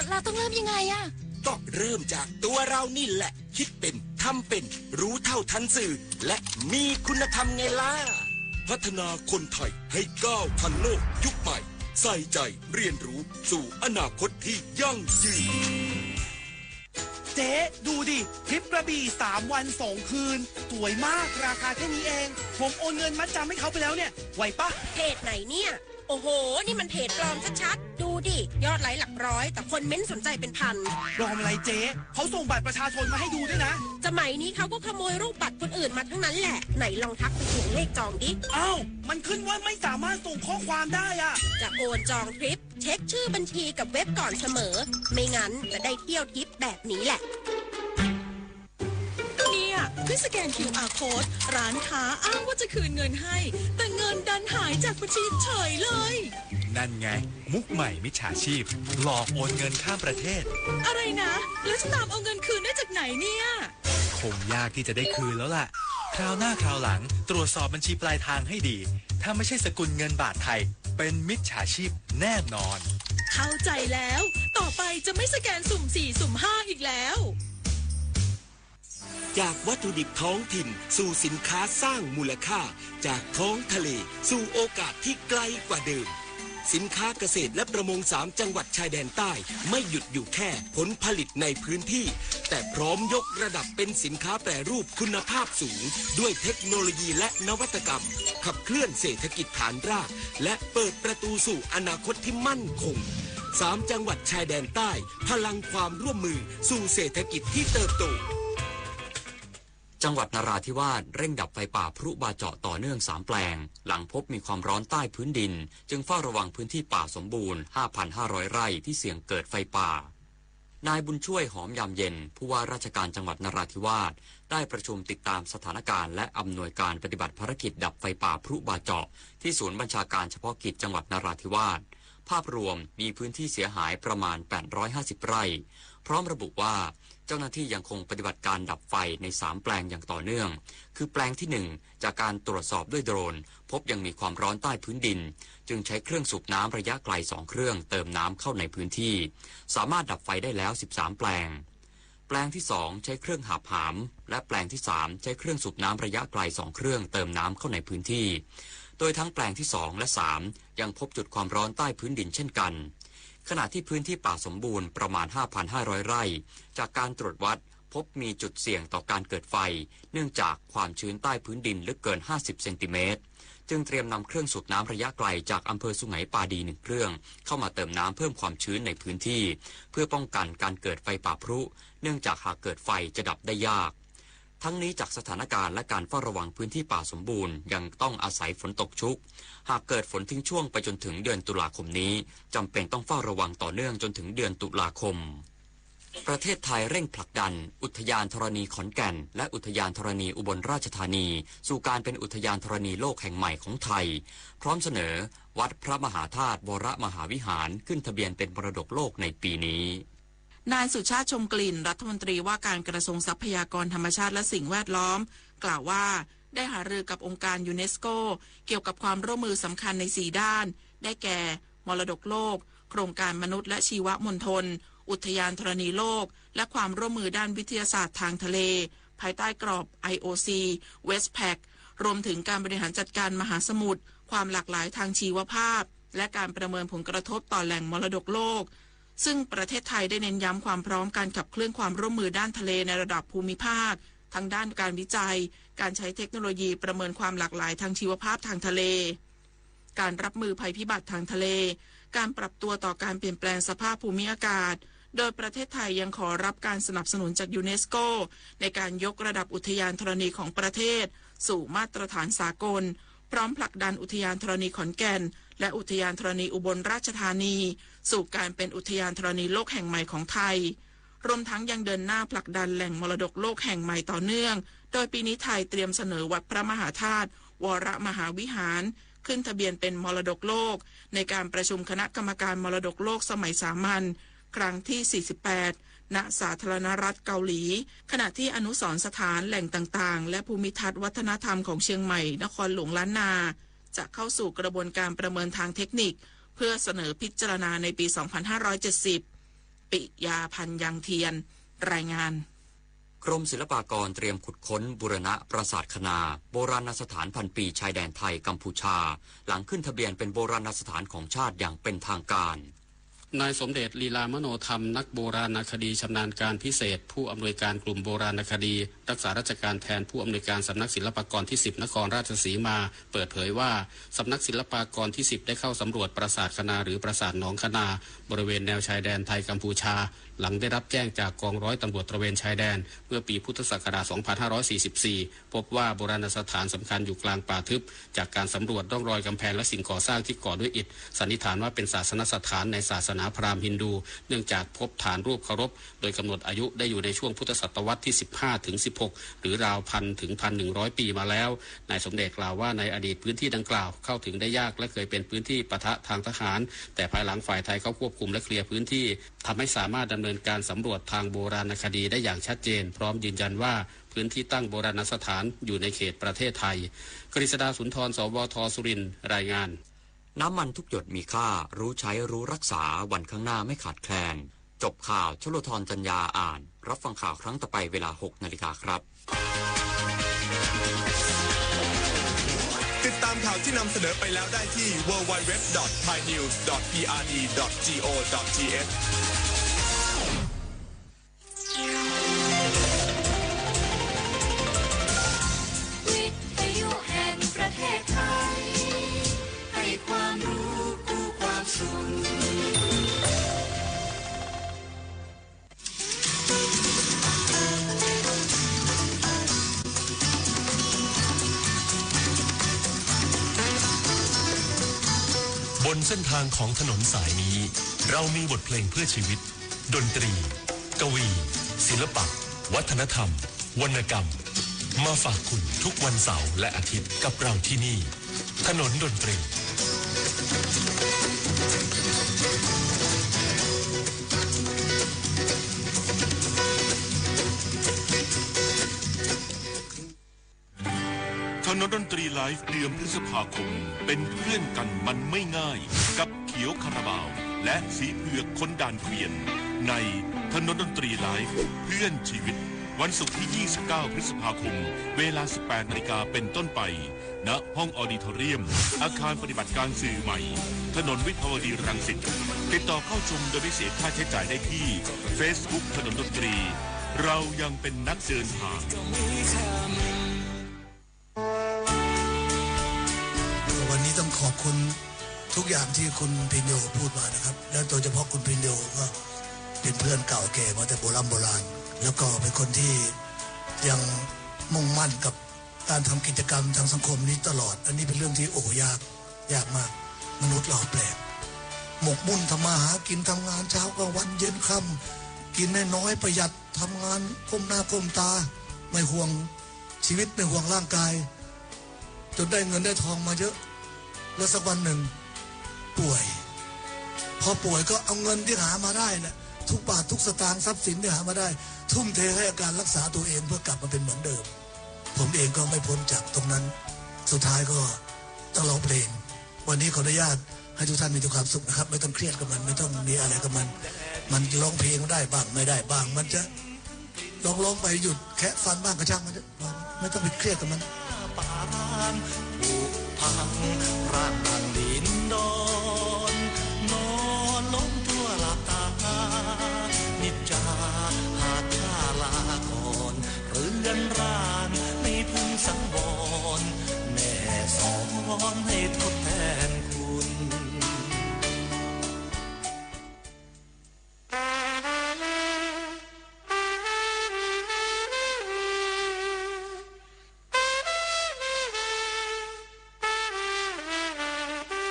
เราต้องเริ่มยังไงอะก็เริ่มจากตัวเรานี่แหละคิดเป็นทำเป็นรู้เท่าทันสื่อและมีคุณธรรมไงล่ะพัฒนาคนไทยให้ก้าวทันโลกยุคใหม่ใส่ใจเรียนรู้สู่อนาคตที่ยั่งยืนเจ๊ดูดิทริปกระบี่3 วัน 2 คืนสวยมากราคาแค่นี้เองผมโอนเงินมัดจำให้เขาไปแล้วเนี่ยไหวปะเพจไหนเนี่ยโอ้โหนี่มันเพจปลอมชัดๆดูดิยอดไลค์หลักร้อยแต่คนเม้นสนใจเป็นพันปลอมอะไรเจ๊เขาส่งบัตรประชาชนมาให้ดูด้วยนะสมัยนี้เขาก็ขโมยรูปบัตรคนอื่นมาทั้งนั้นแหละไหนลองทักไปถึงเลขจองดิอ้าวมันขึ้นว่าไม่สามารถส่งข้อความได้อะจะโอนจองทริปเช็คชื่อบัญชีกับเว็บก่อนเสมอไม่งั้นจะได้เที่ยวทริปแบบนี้แหละเนี่ยขึ้นสแกน QR Code ร้านค้าอ้างว่าจะคืนเงินให้แต่เงินดันหายจากบัญชีเฉยเลยนั่นไงมุกใหม่มิจฉาชีพหลอกโอนเงินข้ามประเทศอะไรนะแล้วจะตามเอาเงินคืนได้จากไหนเนี่ยคงยากที่จะได้คืนแล้วล่ะคราวหน้าคราวหลังตรวจสอบบัญชีปลายทางให้ดีถ้าไม่ใช่สกุลเงินบาทไทยเป็นมิจฉาชีพแน่นอนเข้าใจแล้วต่อไปจะไม่สแกนสุ่ม4สุ่ม5อีกแล้วจากวัตถุดิบท้องถิ่นสู่สินค้าสร้างมูลค่าจากท้องทะเลสู่โอกาสที่ไกลกว่าเดิมสินค้าเกษตรและประมง3จังหวัดชายแดนใต้ไม่หยุดอยู่แค่ผลผลิตในพื้นที่แต่พร้อมยกระดับเป็นสินค้าแปรรูปคุณภาพสูงด้วยเทคโนโลยีและนวัตกรรมขับเคลื่อนเศรษฐกิจฐานรากและเปิดประตูสู่อนาคตที่มั่นคง3จังหวัดชายแดนใต้พลังความร่วมมือสู่เศรษฐกิจที่เติบโตจังหวัดนราธิวาสเร่งดับไฟป่าพลุบาเจาะต่อเนื่อง3แปลงหลังพบมีความร้อนใต้พื้นดินจึงเฝ้าระวังพื้นที่ป่าสมบูรณ์ 5,500 ไร่ที่เสี่ยงเกิดไฟป่านายบุญช่วยหอมยามเย็นผู้ว่าราชการจังหวัดนราธิวาสได้ประชุมติดตามสถานการณ์และอำนวยการปฏิบัติภารกิจดับไฟป่าพลุบาเจาะที่ศูนย์บัญชาการเฉพาะกิจจังหวัดนราธิวาสภาพรวมมีพื้นที่เสียหายประมาณ850 ไร่พร้อมระบุว่าเจ้าหน้าที่ยังคงปฏิบัติการดับไฟใน3แปลงอย่างต่อเนื่องคือแปลงที่1จากการตรวจสอบด้วยโดรนพบยังมีความร้อนใต้พื้นดินจึงใช้เครื่องสูบน้ำระยะไกล2เครื่องเติมน้ำเข้าในพื้นที่สามารถดับไฟได้แล้ว13แปลงแปลงที่2ใช้เครื่องหาบหามและแปลงที่3ใช้เครื่องสูบน้ำระยะไกล2เครื่องเติมน้ำเข้าในพื้นที่โดยทั้งแปลงที่2และ3ยังพบจุดความร้อนใต้พื้นดินเช่นกันขณะที่พื้นที่ป่าสมบูรณ์ประมาณ 5,500 ไร่จากการตรวจวัดพบมีจุดเสี่ยงต่อการเกิดไฟเนื่องจากความชื้นใต้พื้นดินลึกเกิน50เซนติเมตรจึงเตรียมนำเครื่องสูบน้ำระยะไกลจากอำเภอสุไหงปาดี1เครื่องเข้ามาเติมน้ำเพิ่มความชื้นในพื้นที่เพื่อป้องกันการเกิดไฟป่าพลุเนื่องจากหากเกิดไฟจะดับได้ยากทั้งนี้จากสถานการณ์และการเฝ้าระวังพื้นที่ป่าสมบูรณ์ยังต้องอาศัยฝนตกชุกหากเกิดฝนทิ้งช่วงไปจนถึงเดือนตุลาคมนี้จำเป็นต้องเฝ้าระวังต่อเนื่องจนถึงเดือนตุลาคมประเทศไทยเร่งผลักดันอุทยานธรณีขอนแก่นและอุทยานธรณีอุบลราชธานีสู่การเป็นอุทยานธรณีโลกแห่งใหม่ของไทยพร้อมเสนอวัดพระมหาธาตุวรมหาวิหารขึ้นทะเบียนเป็นมรดกโลกในปีนี้นายสุชาติชมกลิ่นรัฐมนตรีว่าการกระทรวงทรัพยากรธรรมชาติและสิ่งแวดล้อมกล่าวว่าได้หารือกับองค์การยูเนสโกเกี่ยวกับความร่วมมือสำคัญใน4ด้านได้แก่มรดกโลกโครงการมนุษย์และชีวมณฑลอุทยานธรณีโลกและความร่วมมือด้านวิทยาศาสตร์ทางทะเลภายใต้กรอบ IOC Westpac รวมถึงการบริหารจัดการมหาสมุทรความหลากหลายทางชีวภาพและการประเมินผลกระทบต่อแหล่งมรดกโลกซึ่งประเทศไทยได้เน้นย้ำความพร้อมการขับเคลื่อนความร่วมมือด้านทะเลในระดับภูมิภาคทั้งด้านการวิจัยการใช้เทคโนโลยีประเมินความหลากหลายทางชีวภาพทางทะเลการรับมือภัยพิบัติทางทะเลการปรับตัวต่อการเปลี่ยนแปลงสภาพภูมิอากาศโดยประเทศไทยยังขอรับการสนับสนุนจากยูเนสโกในการยกระดับอุทยานธรณีของประเทศสู่มาตรฐานสากลพร้อมผลักดันอุทยานธรณีขอนแก่นและอุทยานธรณีอุบลราชธานีสู่การเป็นอุทยานธรณีโลกแห่งใหม่ของไทย รวมทั้งยังเดินหน้าผลักดันแหล่งมรดกโลกแห่งใหม่ต่อเนื่องโดยปีนี้ไทยเตรียมเสนอวัดพระมหาธาตุวรมหาวิหารขึ้นทะเบียนเป็นมรดกโลกในการประชุมคณะกรรมการมรดกโลกสมัยสามัญครั้งที่48ณสาธารณรัฐเกาหลีขณะที่อนุสรณ์สถานแหล่งต่างๆและภูมิทัศน์วัฒนธรรมของเชียงใหม่นครหลวงล้านนาจะเข้าสู่กระบวนการประเมินทางเทคนิคเพื่อเสนอพิจารณาในปี 2570 ปิยาพันธ์ยังเทียนรายงานกรมศิลปากรเตรียมขุดค้นบูรณะปราสาทคณาโบราณสถานพันปีชายแดนไทยกัมพูชาหลังขึ้นทะเบียนเป็นโบราณสถานของชาติอย่างเป็นทางการนายสมเด็จลีลามโนธรรมนักโบราณคดีชำนาญการพิเศษผู้อำนวยการกลุ่มโบราณคดีรักษาราชการแทนผู้อำนวยการสำนักศิลปากรที่10นครราชสีมาเปิดเผยว่าสำนักศิลปากรที่10ได้เข้าสำรวจปราสาทคณาหรือปราสาทหนองคณาบริเวณแนวชายแดนไทยกัมพูชาหลังได้รับแจ้งจากกองร้อยตำรวจตระเวนชายแดนเมื่อปีพุทธศักราช 2544 พบว่าโบราณสถานสำคัญอยู่กลางป่าทึบจากการสำรวจร่องรอยกำแพงและสิ่งก่อสร้างที่ก่อด้วยอิฐสันนิษฐานว่าเป็นศาสนสถานในศาสนาพราหมณ์ฮินดูเนื่องจากพบฐานรูปเคารพโดยกำหนดอายุได้อยู่ในช่วงพุทธศตวรรษที่ 15 ถึง 16 หรือราว 1,000 ถึง 1,100 ปีมาแล้วนายสมเด็จกล่าวว่าในอดีตพื้นที่ดังกล่าวเข้าถึงได้ยากและเคยเป็นพื้นที่ปะทะทางทหารแต่ภายหลังฝ่ายไทยเข้าควบคุมและเคลียร์พื้นที่ทำให้สามารถดำเนินการสำรวจทางโบราณคดีได้อย่างชัดเจนพร้อมยืนยันว่าพื้นที่ตั้งโบราณสถานอยู่ในเขตประเทศไทยกฤษดาสุนทรสวทสุรินทร์รายงานน้ำมันทุกหยดมีค่ารู้ใช้รู้รักษาวันข้างหน้าไม่ขาดแคลนจบข่าวชโลธรจัญญาอ่านรับฟังข่าวครั้งต่อไปเวลา 6 นาฬิกาครับติดตามข่าวที่นำเสนอไปแล้วได้ที่ www.thainews.prd.go.thวิทยุแห่งประเทศไทยให้ความรู้กู้ความสุขบนเส้นทางของถนนสายนี้เรามีบทเพลงเพื่อชีวิตดนตรีกวีศิลปะวัฒนธรรมวรรณกรรมมาฝากคุณทุกวันเสาร์และอาทิตย์กับเราที่นี่ถนนดนตรีถนนดนตรีไลฟ์เดือนพฤษภาคมเป็นเพื่อนกันมันไม่ง่ายกับเขียวคาราบาวและสีเผือกคนด่านเกวียนในถนนดนตรีไลฟ์เพื่อนชีวิตวันศุกร์ที่ 29 พฤษภาคมเวลา 18 นาฬิกาเป็นต้นไปณห้องออดิทอเรียมอาคารปฏิบัติการสื่อใหม่ถนนวิภาวดีรังสิตติดต่อเข้าชมโดยไม่เสียค่าใช้จ่ายได้ที่ Facebook ถนนดนตรีเรายังเป็นนักเดินทางวันนี้ต้องขอบคุณทุกอย่างที่คุณพินโยพูดมานะครับและโดยเฉพาะคุณพินโยก็เป็นเพื่อนเก่าแก่มาแต่โบราณแล้วก็เป็นคนที่ยังมุ่งมั่นกับการทำกิจกรรมทางสังคมนี้ตลอดอันนี้เป็นเรื่องที่ยากมากมนุษย์เราแปลกหมกมุ่นทำมาหากินทำงานเช้ากลางวันเย็นค่ำกินน้อยประหยัดทำงานก้มหน้าก้มตาไม่ห่วงชีวิตไม่ห่วงร่างกายจนได้เงินได้ทองมาเยอะแล้วสักวันหนึ่งป่วยพอป่วยก็เอาเงินที่หามาได้นะทุกบาททุกสตางค์ทรัพย์สินที่หามาได้ทุ่มเทให้การรักษาตัวเองเพื่อกลับมาเป็นเหมือนเดิมผมเองก็ไม่พ้นจากตรงนั้นสุดท้ายก็ต้องร้องเพลงวันนี้ขออนุญาตให้ทุกท่านมีความสุขนะครับไม่ต้องเครียดกับมันไม่ต้องมีอะไรกับมันร้องเพลงได้บ้างไม่ได้บ้างมันจะร้องไปหยุดแคะฟันบ้างกระช่างมันไม่ต้องไปเครียดกับมันป่ารานผูกพังร่างดังดินดอนนอนล้มทั่วหลับตานิจจาหาท่าลาก่อนเรือนร่างไม่พึงสังวรแม่สอนให้ทดแทนคุณ ว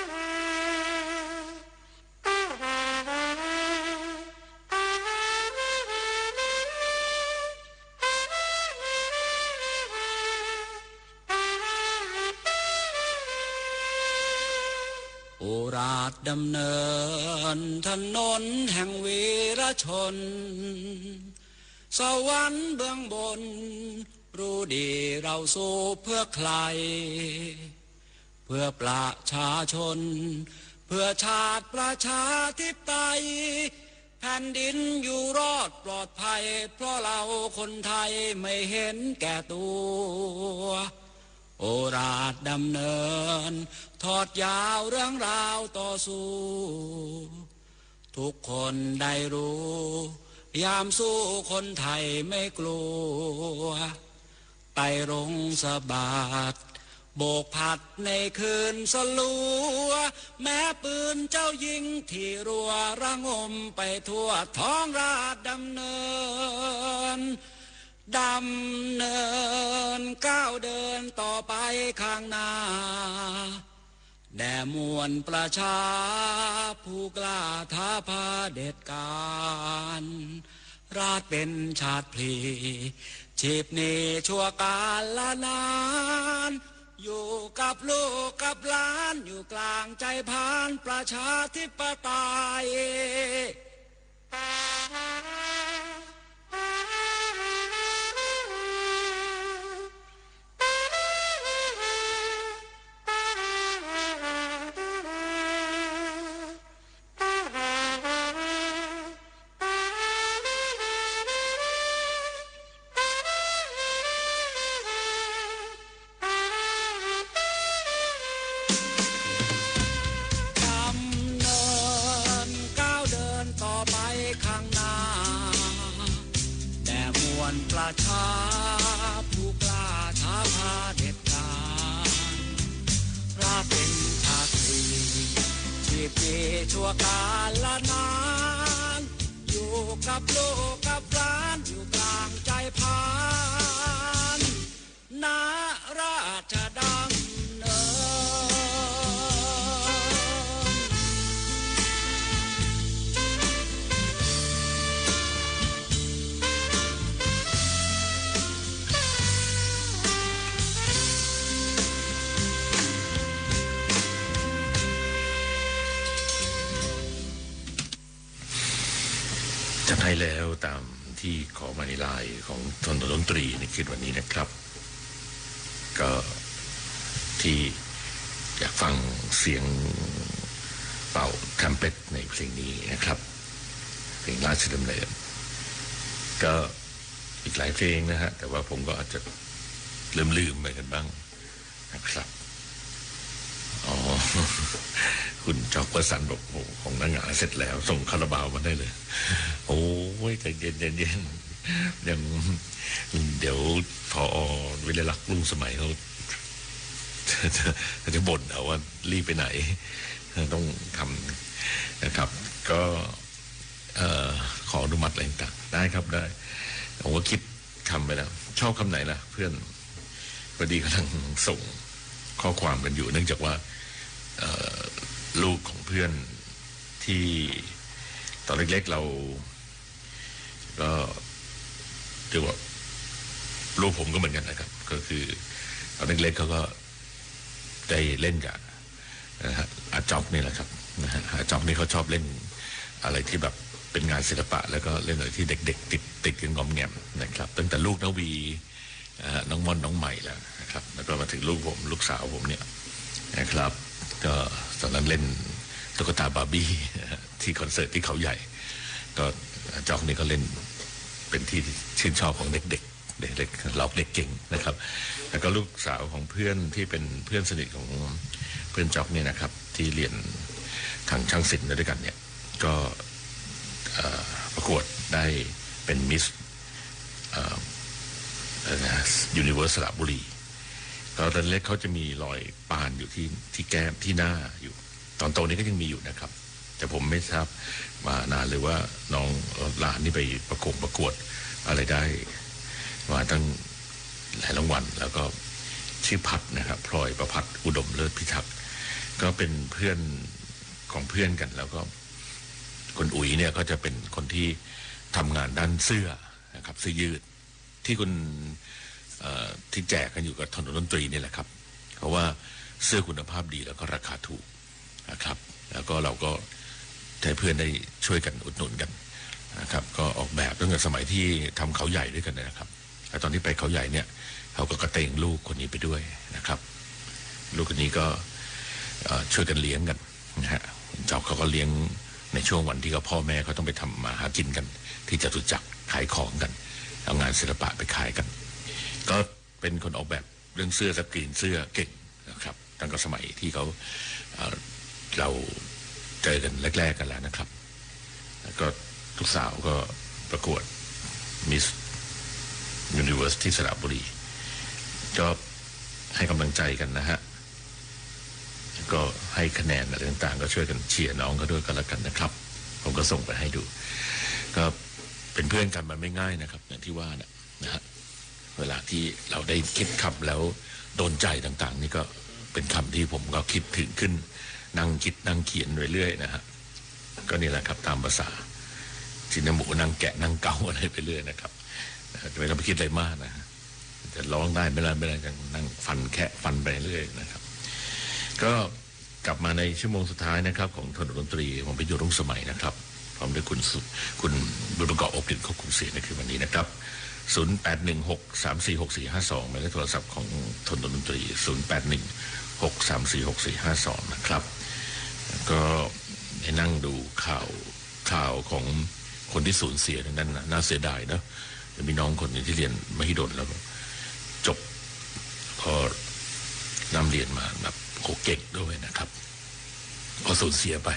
ชดำเนินถนนแห่งวีรชนสวรรค์เบื้องบนรู้ดีเราสู้เพื่อใครเพื่อประชาชนเพื่อชาติประชาธิปไตยแผ่นดินอยู่รอดปลอดภัยเพราะเราคนไทยไม่เห็นแก่ตัวโอราชดำเนินทอดยาวเรื่องราวต่อสู้ทุกคนได้รู้ยามสู้คนไทยไม่กลัวไต่รงสะบาดโบกผัดในคืนสลัวแม้ปืนเจ้ายิงที่รัวระงมไปทั่วท้องราชดำเนินก้าวเดินต่อไปข้างหน้าแด่มวลประชาผู้กล้าท้าพาเด็ดการราชเป็นชาติพลีชีพนี้ชั่วกาลนานอยู่กับลูกกับหลานอยู่กลางใจพานประชาธิปไตยประชาผู้กล้าท้าพาเด็ดการราชเป็นชาติชีพนี้ชั่วกาลนานอยู่กับลูกกับหลานอยู่กลางใจพานนาราชดำเนินจัดให้แล้วตามที่ขอมาในไลน์ของถนนดนตรีในคืนวันนี้นะครับก็ที่อยากฟังเสียงเป่าแทมเป็ตในเพลงนี้นะครับเพลงราชดำเนินก็อีกหลายเพลงนะฮะแต่ว่าผมก็อาจจะลืมไปกันบ้างนะครับอ๋อคุณจอกประสันบอกโอ้ของนางหงาเสร็จแล้วส่งคาราบาวมาได้เลยโอ้ยใจเย็นยังเดี๋ยวพอเวลาลักลุงสมัยเขาจะบ่นเอาว่ารีบไปไหนต้องทำนะครับก็ขออนุมัติอะไรต่างได้ครับได้ผมก็คิดคำไปแล้วชอบคำไหนล่ะเพื่อนพอดีกำลังส่งข้อความกันอยู่เนื่องจากว่าลูกของเพื่อนที่ตอนเล็กๆเราก็เรียกว่าลูกผมก็เหมือนกันนะครับก็คือตอนเล็กๆเขาก็ได้เล่นกับอาจ็อกนี่แหละครับอาจ็อกนี่เขาชอบเล่นอะไรที่แบบเป็นงานศิลปะแล้วก็เล่นอะไรที่เด็กๆติดกันงอมแงมนะครับตั้งแต่ลูกนวีน้องม่อนน้องใหม่แล้วนะครับแล้วก็มาถึงลูกผมลูกสาวผมเนี่ยนะครับก็ตอนนั้นเล่นตุ๊กตาบาร์บี้ที่คอนเสิร์ตที่เขาใหญ่ก็จ็อกนี่ก็เล่นเป็นที่ชื่นชอบของเด็กๆเราเด็กเก่งนะครับแล้วก็ลูกสาวของเพื่อนที่เป็นเพื่อนสนิทของเพื่อนจ็อกเนี่ยนะครับที่เรียนทางช่างศิลป์ด้วยกันเนี่ยก็ประกวดได้เป็นมิสยูนิเวอร์สระบุรีตอนเล็กเขาจะมีรอยปานอยู่ที่แก้มที่หน้าอยู่ตอนโตนี้ก็ยังมีอยู่นะครับแต่ผมไม่ทราบมานานเลยว่าน้องหลานนี่ไปประกวดอะไรได้มาตั้งหลายรางวัลแล้วก็ชื่อพัดนะครับพลอยประพัฒน์อุดมเลิศพิทักษ์ก็เป็นเพื่อนของเพื่อนกันแล้วก็คุณอุ๋ยเนี่ยก็จะเป็นคนที่ทำงานด้านเสื้อนะครับเสื้อยืดที่คุณที่แจกกันอยู่กับถนนดนตรีนี่แหละครับเพราะว่าเสื้อคุณภาพดีแล้วก็ราคาถูกนะครับ แล้วก็เราก็ให้เพื่อนได้ช่วยกันอุดหนุนกันนะครับก็ออกแบบตั้งแต่สมัยที่ทำเขาใหญ่ด้วยกันนะครับแล้วตอนที่ไปเขาใหญ่เนี่ยเขาก็กระเตงลูกคนนี้ไปด้วยนะครับลูกคนนี้ก็ช่วยกันเลี้ยงกันนะฮะเจ้าเขาก็เลี้ยงในช่วงวันที่เขาพ่อแม่เขาต้องไปทำมาหากินกันที่จตุจักรขายของกันเอางานศิลปะไปขายกันก็เป็นคนออกแบบเรื่องเสื้อสกรีนเสื้อเก่งนะครับตั้งแต่สมัยที่เราเจอกันแรกๆกันแล้วนะครับแล้วก็ลูกสาวก็ประกวดมิสยูนิเวอร์สที่สระบุรีก็ให้กำลังใจกันนะฮะก็ให้คะแนนอะไรต่างๆก็ช่วยกันเชียร์น้องก็ด้วยกันแล้วกันนะครับผมก็ส่งไปให้ดูก็เป็นเพื่อนกันมันไม่ง่ายนะครับอย่างที่ว่านะฮะเวลาที่เราได้คิดคำแล้วโดนใจต่างๆนี่ก็เป็นคำที่ผมก็คิดถึงขึ้นนั่งคิดนั่งเขียนเรื่อยๆนะฮะก็นี่แหละครับตามภาษาชินหมูนั่งแกะนั่งเกาอะไรไปเรื่อยนะครับไม่ต้องไปคิดอะไรมากนะจะร้องได้ไม่ได้จังนั่งฟันแคะฟันไปเรื่อยนะครับก็กลับมาในชั่วโมงสุดท้ายนะครับของถนนดนตรีผมไปอยู่รุ่งสมัยนะครับพร้อมด้วยคุณบุญประกอบอบกลิ่นควบคุมเสียงในคืนวันนี้นะครับ0816346452หมายเลขโทรศัพท์ของถนนดนตรี0816346452นะครับก็ให้นั่งดูข่าวของคนที่สูญเสียนั้นน่าเสียดายนะมีน้องคนนึงที่เรียนมหิดลแล้วจบพอนำเรียนมาแบบโหเก่งด้วยนะครับพอสูญเสียไป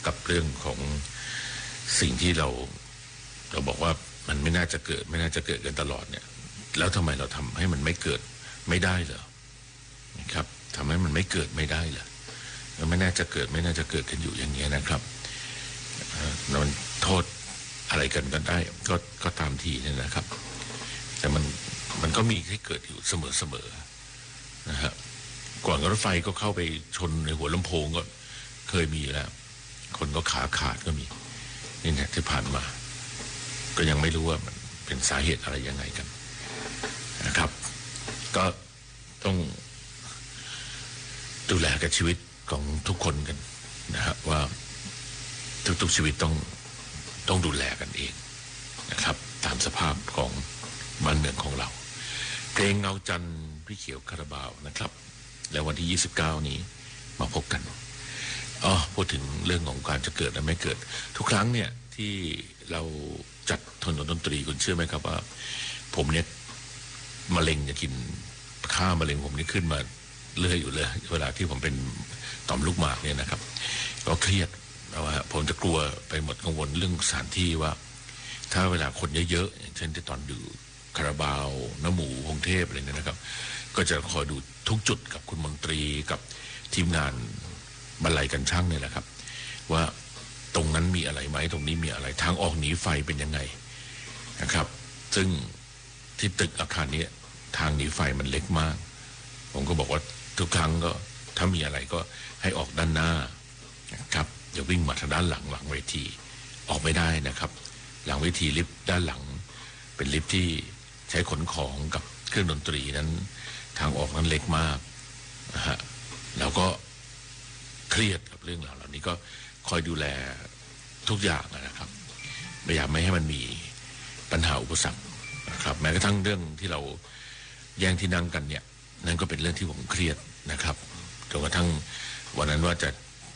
กับเรื่องของสิ่งที่เราบอกว่ามันไม่น่าจะเกิดกันตลอดเนี่ยแล้วทำไมเราทำให้มันไม่เกิดไม่ได้เหรอนะครับทำให้มันไม่เกิดไม่ได้เหรอแล้วไม่น่าจะเกิดกันอยู่อย่างเงี้ยนะครับมันโทษอะไรกันได้ก็ตามทีนี่นะครับแต่มันก็มีให้เกิดอยู่เสมอนะฮะก่อนรถไฟก็เข้าไปชนในหัวลำโพงก็เคยมีแล้วคนก็ขาขาดก็มีนี่แหละที่ผ่านมาก็ยังไม่รู้ว่ามันเป็นสาเหตุอะไรยังไงกันนะครับก็ต้องดูแลกับชีวิตของทุกคนกันนะฮะว่าทุกชีวิตต้องดูแลกันเองนะครับตามสภาพของบ้านเมืองของเราเพลงเงาจันทร์พี่เขียวคาราบาวนะครับแล้ววันที่29นี้มาพบกันพูดถึงเรื่องของการจะเกิดและไม่เกิดทุกครั้งเนี่ยที่เราจัดถนนดนตรีคุณเชื่อไหมครับว่าผมเนี่ยมะเร็งจะกินค่ามะเร็งผมนี่ขึ้นมาเรื่อยอยู่เลยเวลาที่ผมเป็นต่อมลูกหมากเนี่ยนะครับก็เครียดว่าผมจะกลัวไปหมดกังวลเรื่องสถานที่ว่าถ้าเวลาคนเยอะๆอย่างเช่นที่ตอนดูคาราบาวน้ำหมูพงเทพอะไรเนี่ยนะครับก็จะคอยดูทุกจุดกับคุณมนตรีกับทีมงานบรรลัยกันช่างเนี่ยแหละครับว่าตรงนั้นมีอะไรไหมตรงนี้มีอะไรทางออกหนีไฟเป็นยังไงนะครับซึ่งที่ตึกอาคารนี้ทางหนีไฟมันเล็กมากผมก็บอกว่าทุกครั้งก็ถ้ามีอะไรก็ให้ออกด้านหน้านะครับอย่าวิ่งมาทางด้านหลังเวทีออกไม่ได้นะครับหลังเวทีลิฟต์ด้านหลังเป็นลิฟต์ที่ใช้ขนของกับเครื่องดนตรีนั้นทางออกนั้นเล็กมากนะฮะแล้วก็เครียดกับเรื่องเหล่านี้ก็คอยดูแลทุกอย่างนะครับพยายามไม่ให้มันมีปัญหาอุปสรรคนะครับแม้กระทั่งเรื่องที่เราแย่งที่นั่งกันเนี่ยนั่นก็เป็นเรื่องที่ผมเครียดนะครับจนกระทั่งวันนั้นว่าจะ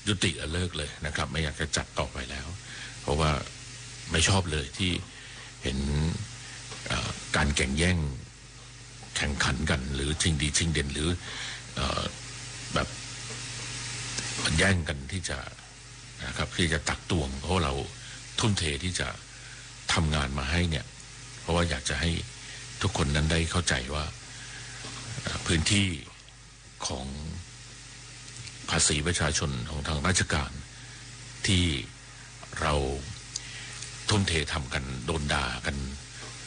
ยุติเลิกเลยนะครับไม่อยากจะจัดต่อไปแล้วเพราะว่าไม่ชอบเลยที่เห็นการแข่งแย่งแข่งขันกันหรือชิงดีชิงเด่นหรือแบบมันแย่งกันที่จะนะครับที่จะตักตวงเพราะเราทุ่มเทที่จะทำงานมาให้เนี่ยเพราะว่าอยากจะให้ทุกคนนั้นได้เข้าใจว่าพื้นที่ของภาษีประชาชนของทางราชการที่เราทุ่มเททำกันโดนด่ากัน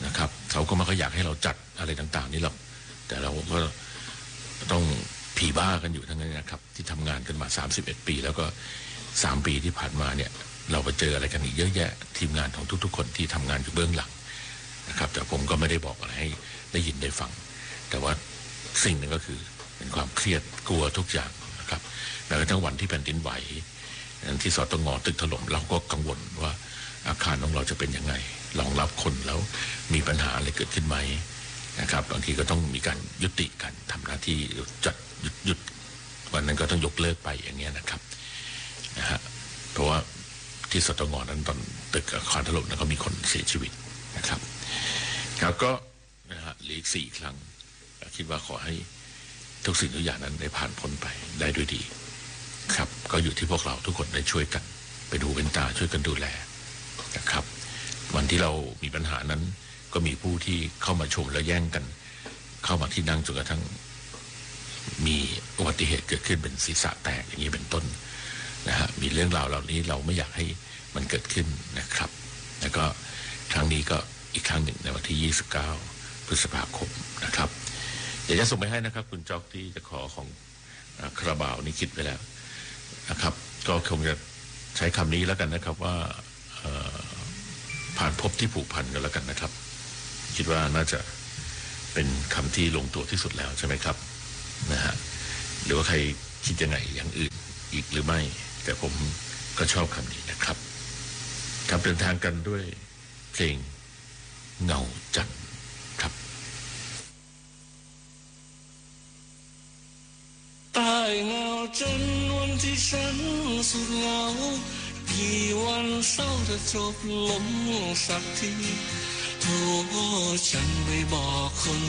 นะครับเขาก็ไม่ค่อยอยากให้เราจัดอะไรต่างๆนี่หรอกแต่เราก็ต้องผีบ้ากันอยู่ทั้งนั้นนะครับที่ทำงานกันมา31ปีแล้วก็3ปีที่ผ่านมาเนี่ยเราไปเจออะไรกันอีกเยอะแยะทีมงานของทุกๆคนที่ทำงานอยู่เบื้องหลังนะครับแต่ผมก็ไม่ได้บอกอะไรให้ได้ยินได้ฟังแต่ว่าสิ่งหนึ่งก็คือเป็นความเครียดกลัวทุกอย่างนะครับแม้กระทั่งวันที่แผ่นดินไหว ที่สตง.ตึกถล่มเราก็กังวลว่าอาคารของเราจะเป็นยังไงรองรับคนแล้วมีปัญหาอะไรเกิดขึ้นไหมนะครับบางทีก็ต้องมีการยุติการทำหน้าที่จัดหยุดวันนั้นก็ต้องยกเลิกไปอย่างเงี้ยนะครับนะฮะเพราะว่าที่สตง.นั้นตอนตึกอาคารถล่มนั้นก็มีคนเสียชีวิตนะครับแล้วก็นะฮะเหลืออีก4 ครั้งคิดว่าขอให้ทุกสิ่งทุกอย่างนั้นได้ผ่านพ้นไปได้ด้วยดีครับก็อยู่ที่พวกเราทุกคนได้ช่วยกันไปดูเป็นตาช่วยกันดูแลนะครับวันที่เรามีปัญหานั้นก็มีผู้ที่เข้ามาชมและแย่งกันเข้ามาที่นั่งจนกระทั่งมีอุบัติเหตุเกิดขึ้นเป็นศีรษะแตกอย่างนี้เป็นต้นนะฮะมีเรื่องราวเหล่านี้เราไม่อยากให้มันเกิดขึ้นนะครับแล้วก็ครั้งนี้ก็อีกครั้งหนึ่งในวันที่29 พฤษภาคมนะครับเดี๋ยวจะส่งไปให้นะครับคุณจ๊อกที่จะขอของคาราบาวนี่คิดไว้แล้วนะครับก็คงจะใช้คำนี้แล้วกันนะครับว่าผ่านพบที่ผูกพันกันแล้วกันนะครับคิดว่าน่าจะเป็นคำที่ลงตัวที่สุดแล้วใช่ไหมครับนะฮะหรือว่าใครคิดยังไงอย่างอื่นอีกหรือไม่แต่ผมก็ชอบคำนี้นะครับครับเดินทางกันด้วยเพลงเงาจันทร์ครับใต้เงาจันทร์วันที่ฉันสุดเหงากี่วันเศร้าจะจบลงสักทีโทรฉันไปบอกคน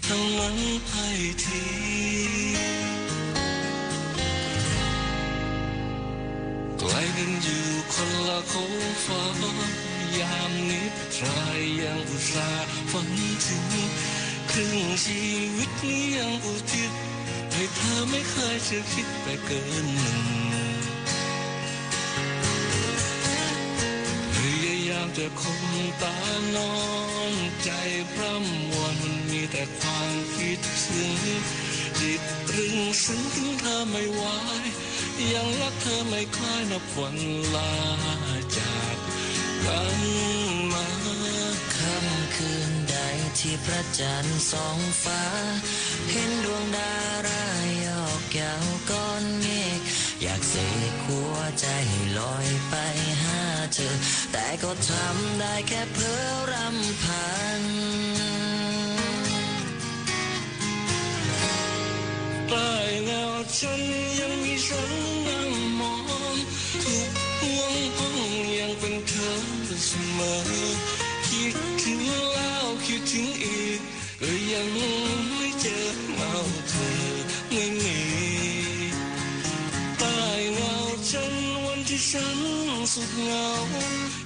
ทั้งนั้นให้ทีไกลกันอยู่คนละโค้งฟ้ายามนิทรายังอุตส่าห์ฝันถึงครึ่งชีวิตนี้ยังอุทิศให้เธอไม่เคยจะคิดไปเกินหนึ่งพยายามจะคมตานอนใจพร่ำวอนมันมีแต่ความคิดถึงจิตตรึงซึ้งถึงเธอไม่ไหวยังรักเธอไม่คล้ายนับวันลาจากกันมาค่ำคืนใดที่พระจันทร์ส่องฟ้าเห็นดวงดาราหยอกเย้าก้อนเมฆอยากเสกหัวใจให้ลอยไปหาเธอแต่ก็ทำได้แค่เพ้อรำพันใต้เงาฉันยังมีฉันนั่งมองทุกห่วงห้องยังเป็นเธอเสมอคิดถึงแล้วคิดถึงอีกก็ยังไม่เจอเงาเธอไม่มีใต้เงาฉันวันที่ฉันสุดเหงา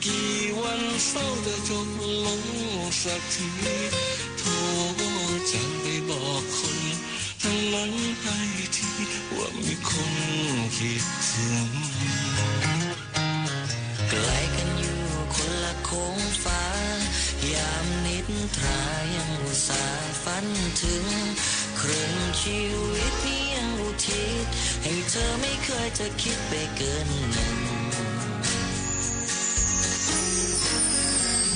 กี่วันเศร้าแต่จบลงสักทีโทรฉันไปบอกคนทั้งนั้นให้ทีว่ามีคนคิดถึงไกลกันอยู่คนละโค้งฟ้ายามนิทรายังอุตส่าห์ฝันถึงครึ่งชีวิตนี้ยังอุทิศให้เธอไม่เคยจะคิดไปเกินหนึ่ง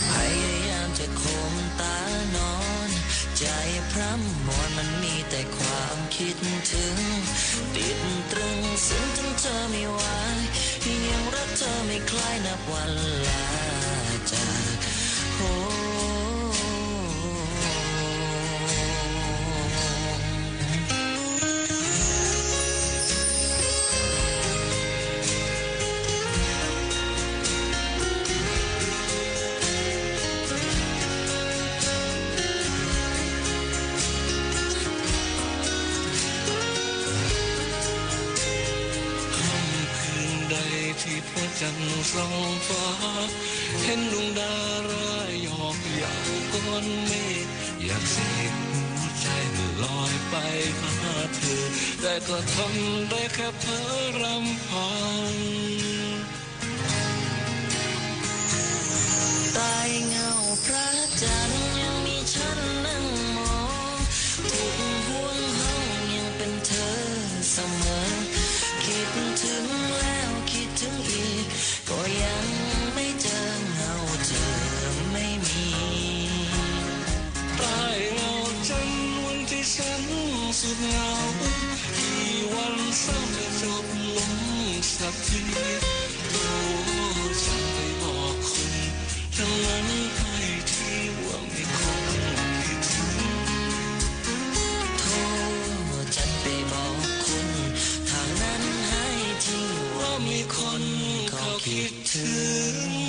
พยายามจะข่มตานอนใจพร่ำมอนมันมีแต่ความคิดถึงติดตรึงซึ้งถึงเธอไม่ไหวยังรักเธอไม่คล้ายนับวันลาจากโอ้ที่พระจันทร์ส่องฟ้าเห็นดวงดาราหยอกเย้าก้อนเมฆอยากเสกหัวใจลอยไปหาเธอแต่ก็ทำได้แค่เพ้อรำพันใต้เงาพระจันทร์ยังมีฉันนั่งมองทุกห่วงห้องยังเป็นเธอเสมอคิดถึงแล้วคิดถึงอีกก็ยังไม่เจอเงาเธอไม่มีใต้เงาจันทร์วันที่ฉันสุดเหงากี่วันเศร้าจะจบลงสักที ถึง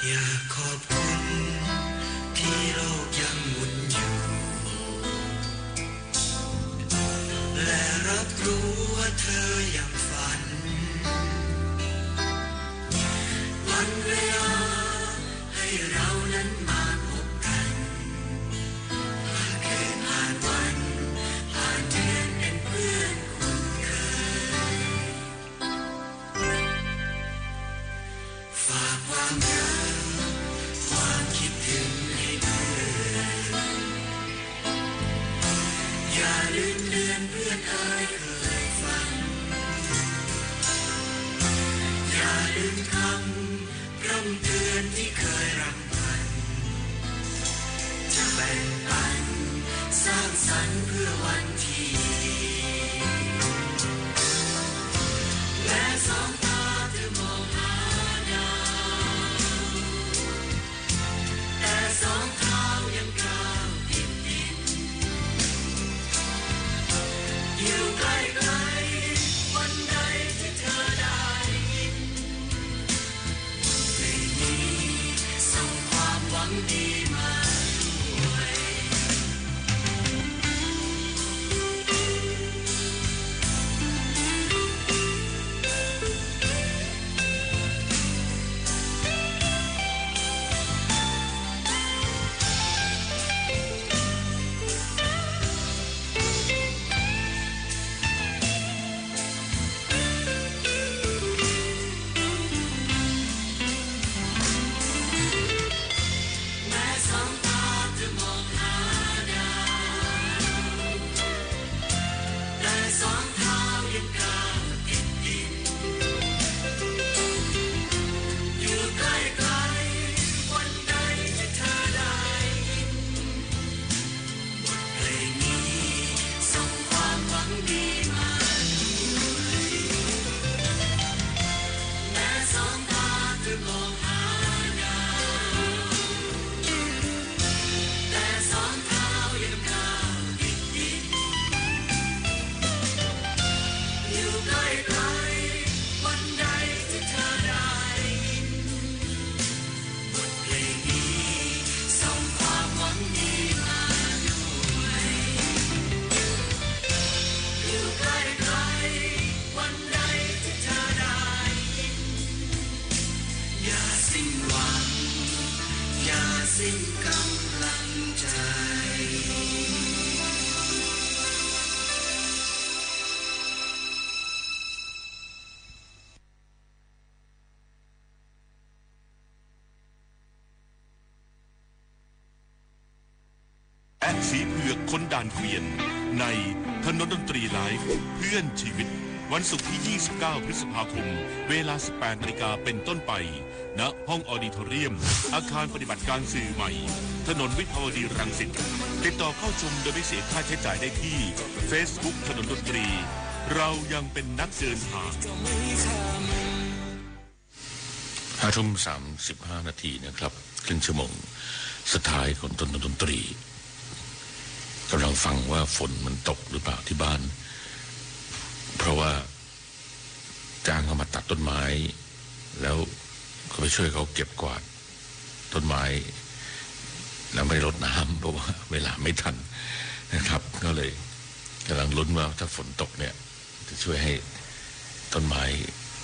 อยากขอบคุณที่โลกยังหมุนอยู่และรับรู้ว่าเธอยังฝันวันเวลาให้เรานั้นมาพบกันผ่านคืนผ่านวันผ่านเดือนเป็นเพื่อนคุ้นเคยฝากความรักความคิดถึงให้เพื่อนอย่าลืมเลือนเพื่อนเอ่ยเคยฟังอย่าลืมคำร่ำเตือนที่เคยรำพันจะแบ่งปันสร้างสรรค์เพื่อวันที่ดีและสองตาเธอมองหาดาวแต่สองเท้ายังก้าวติดดินอยู่ใกล้ๆวันใดที่เธอได้ยินเพลงนี้ส่งความหวังดีมาด้วย และสีเผือกคนด่านเกวียนในถนนดนตรีไลฟ์เพื่อนชีวิตวันศุกร์ที่ 29 พฤษภาคมเวลา 18 นาฬิกาเป็นต้นไปณห้องออดิโทเรียมอาคารปฏิบัติการสื่อใหม่ถนนวิภาวดีรังสิตติดต่อเข้าชมโดยไม่เสียค่าใช้จ่ายได้ที่ Facebook ถนนดนตรีเรายังเป็นนักเดินทาง5 ทุ่ม 35 นาทีนะครับครึ่งชั่วโมงสุดท้ายของถนนดนตรีกำลังฟังว่าฝนมันตกหรือเปล่าที่บ้านเพราะว่าจ้างเขามาตัดต้นไม้แล้วก็ไปช่วยเขาเก็บกวาดต้นไม้แล้วไม่รดน้ำเพราะว่าเวลาไม่ทันนะครับก็เลยกำลังลุ้นว่าถ้าฝนตกเนี่ยจะช่วยให้ต้นไม้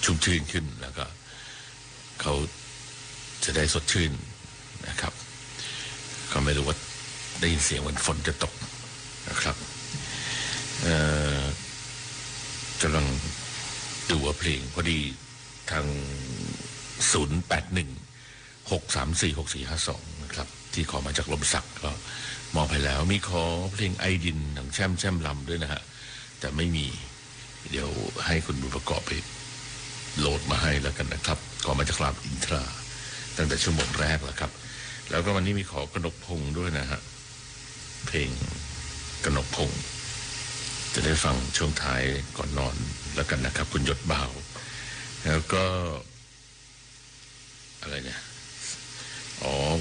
ชุ่มชื้นขึ้นแล้วก็เขาจะได้สดชื่นนะครับก็ไม่รู้ว่าได้ยินเสียงเหมือนฝนจะตกนะครับกำลังดูว่าเพลงพอดีทาง 081-634-6452 นะครับที่ขอมาจากลมศักดิ์ก็มองไปแล้วมีขอเพลงไอดินของแช่มลำด้วยนะฮะแต่ไม่มีเดี๋ยวให้คุณบุญประกอบไปโหลดมาให้แล้วกันนะครับขอมาจากรามอินทราตั้งแต่ชั่วโมงแรกแล้วครับแล้วก็วันนี้มีขอกนกพงษ์ด้วยนะฮะเพลงกนกพงษ์จะได้ฟังช่วงท้ายก่อนนอนแล้วกันนะครับคุณยศบ่าวแล้วก็อะไรเนี่ย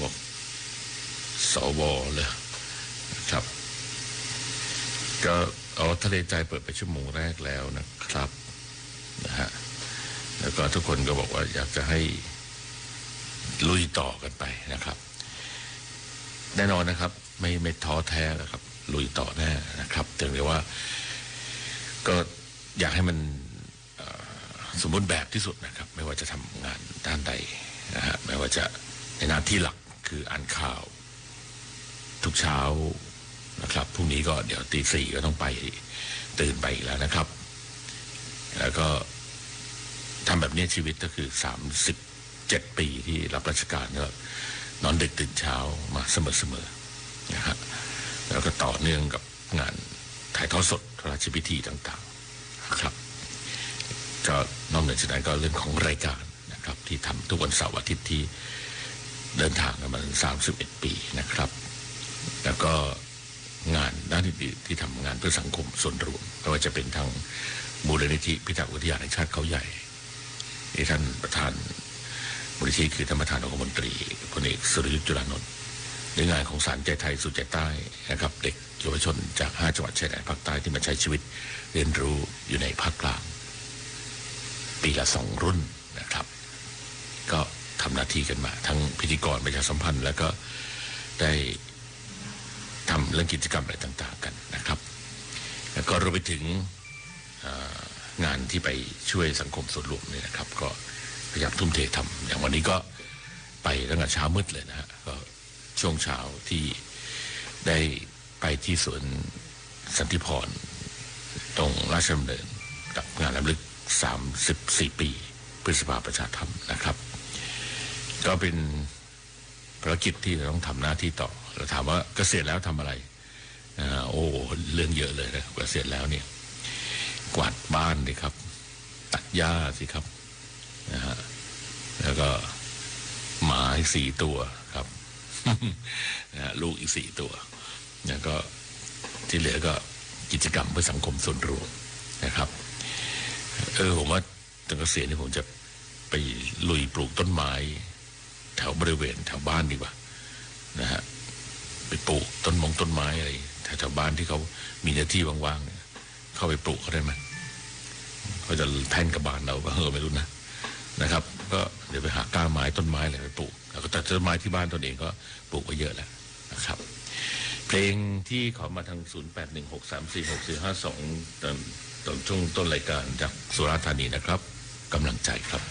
บอกสวเลยครับก็ทะเลใจเปิดไปชั่วโมงแรกแล้วนะครับนะฮะแล้วก็ทุกคนก็บอกว่าอยากจะให้ ลุยต่อกันไปนะครับแน่นอนนะครับไม่ท้อแท้นะครับลุยต่อแน่นะครับถึงเรียกว่าก็อยากให้มันสมบูรณ์แบบที่สุดนะครับไม่ว่าจะทำงานด้านใดนะฮะไม่ว่าจะในหน้าที่หลักคืออ่านข่าวทุกเช้านะครับพรุ่งนี้ก็เดี๋ยวตี 4ก็ต้องไปตื่นไปอีกแล้วนะครับแล้วก็ทำแบบนี้ชีวิตก็คือ37 ปีที่รับราชการก็นอนดึกตื่นเช้ามาเสมอๆนะฮะแล้วก็ต่อเนื่องกับงานถ่ายทอดสดพระราชพิธีต่างๆนะครับก็นอกเหนือจากนั้นก็เรื่องของรายการนะครับที่ทำทุกวันเสาร์อาทิตย์ที่เดินทางกันมา31 ปีนะครับแล้วก็งานด้านอื่นๆที่ทำงานเพื่อสังคมส่วนรวมไม่ว่าจะเป็นทางมูลนิธิพิทักษ์อุทยานแห่งชาติเขาใหญ่ที่ท่านประธานมูลนิธิคือท่านประธานองคมนตรีพลเอกสุรยุทธ์จุลานนท์ในงานของศาลใจไทยสู่ใจใต้นะครับเด็กเยาวชนจาก5 จังหวัดชายแดนภาคใต้ที่มาใช้ชีวิตเรียนรู้อยู่ในภาคกลางปีละ2 รุ่นนะครับก็ทำหน้าที่กันมาทั้งพิธีกรประชาสัมพันธ์แล้วก็ได้ทำเรื่องกิจกรรมอะไรต่างๆกันนะครับแล้วก็รวมไปถึงงานที่ไปช่วยสังคมส่วนรวมเนี่ยนะครับก็พยายามทุ่มเททำอย่างวันนี้ก็ไปตั้งแต่เช้ามืดเลยนะฮะก็ช่วงเช้าที่ได้ไปที่สวนสันติพรตรงราชดำเนินกับงานรำลึก34 ปีพฤษภาประชาธรรมนะครับก็เป็นภารกิจที่เราต้องทำหน้าที่ต่อเราถามว่าเกษียณแล้วทำอะไรโอ้เรื่องเยอะเลยนะเกษียณแล้วเนี่ยกวาดบ้านสิครับตัดหญ้าสิครับนะฮะแล้วก็หมาอีก4 ตัวครับ นะลูกอีก4 ตัวแล้วก็ที่เหลือก็กิจกรรมเพื่อสังคมส่วนรวมนะครับผมว่าตอนเกษียณนี่ผมจะไปลุยปลูกต้นไม้แถวบริเวณแถวบ้านดีกว่านะฮะไปปลูกต้นไม้อะไรแถวบ้านที่เขามีเนื้อที่ว่างๆเข้าไปปลูกเขาได้ไหมเขาจะแท่นกระบาลเราไม่รู้นะครับก็เดี๋ยวไปหาก้าไม้ต้นไม้อะไรไปปลูกแล้วก็แต่ต้นไม้ที่บ้านตนเองก็ปลูกไว้เยอะแล้วนะครับเพลงที่ขอมาทาง0816346452ตอนช่วงต้นรายการจากสุราษฎร์ธานีนะครับกำลังใจครับ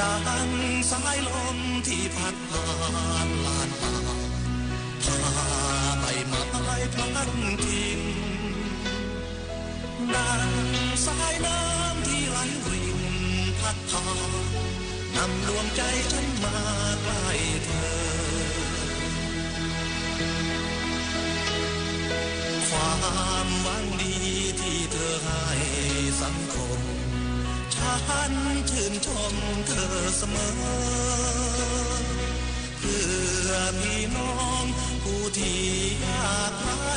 ดังสายลมที่พัดผ่านลานป่าพาใบไม้พลัดทิ้งดังสายน้ำที่ไหลรินพัดพานำดวงใจฉันมาใกล้เธอความหวังดีที่เธอให้สังคมฉันชื่นชมเธอเสมอเพื่อพี่น้องผู้ที่ยากไร้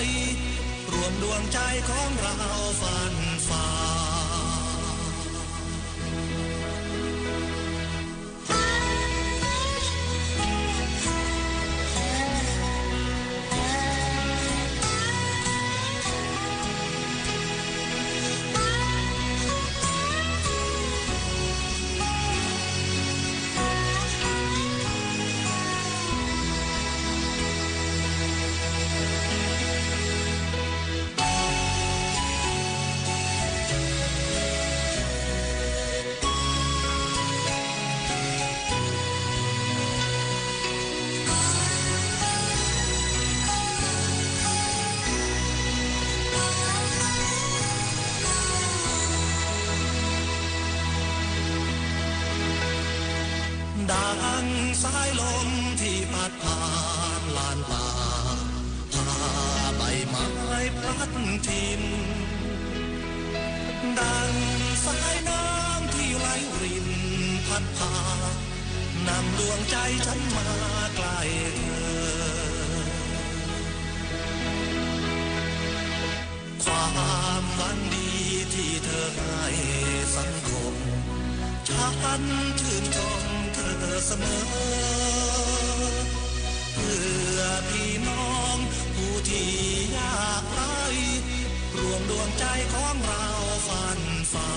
รวมดวงใจของเราฝันฝ่าดังสายลมที่พัดผ่านลานป่าพาใบไม้พลัดทิ้งดังสายน้ำที่ไหลรินพัดพานำดวงใจฉันมาใกล้เธอความหวังดีที่เธอให้สังคมฉันชื่นชมเธอเสมอเพื่อพี่น้องผู้ที่ยากไร้รวมดวงใจของเราฝันฝ่า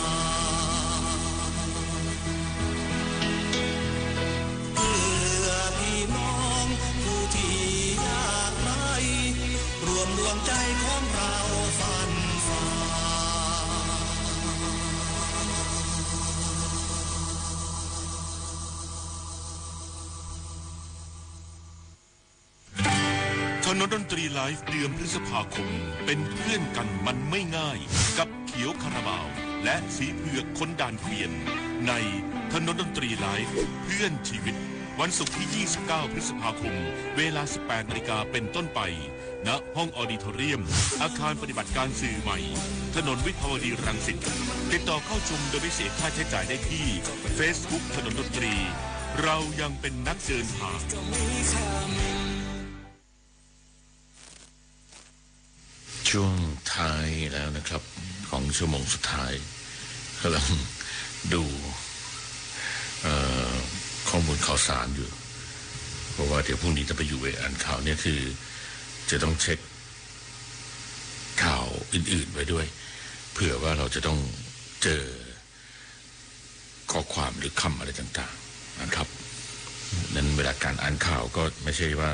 เพื่อพี่น้องผู้ที่ยากไร้รวมดวงใจของเราฝันฝ่าถนนดนตรีไลฟ์เดือนพฤษภาคมเป็นเพื่อนกันมันไม่ง่ายกับเขียวคาราบาวและสีเผือกคนด่านเกวียนในถนนดนตรีไลฟ์เพื่อนชีวิตวันศุกร์ที่ 29 พฤษภาคมเวลา 18 นาฬิกาเป็นต้นไปณห้องออดิทอเรียมอาคารปฏิบัติการสื่อใหม่ถนนวิภาวดีรังสิตติดต่อเข้าชมโดยไม่เสียค่าใช้จ่ายได้ที่ Facebook ถนนดนตรีเรายังเป็นนักเดินทางช่วงท้ายแล้วนะครับของชั่วโมงสุดท้ายกำลังดูข้อมูลข่าวสารอยู่เพราะว่าเดี๋ยวพรุ่งนี้จะไปอยู่อ่านข่าวเนี่ยคือจะต้องเช็คข่าวอื่นๆไว้ด้วยเผื่อว่าเราจะต้องเจอข้อความหรือคำอะไรต่างๆนะครับนั้นเวลาการอ่านข่าวก็ไม่ใช่ว่า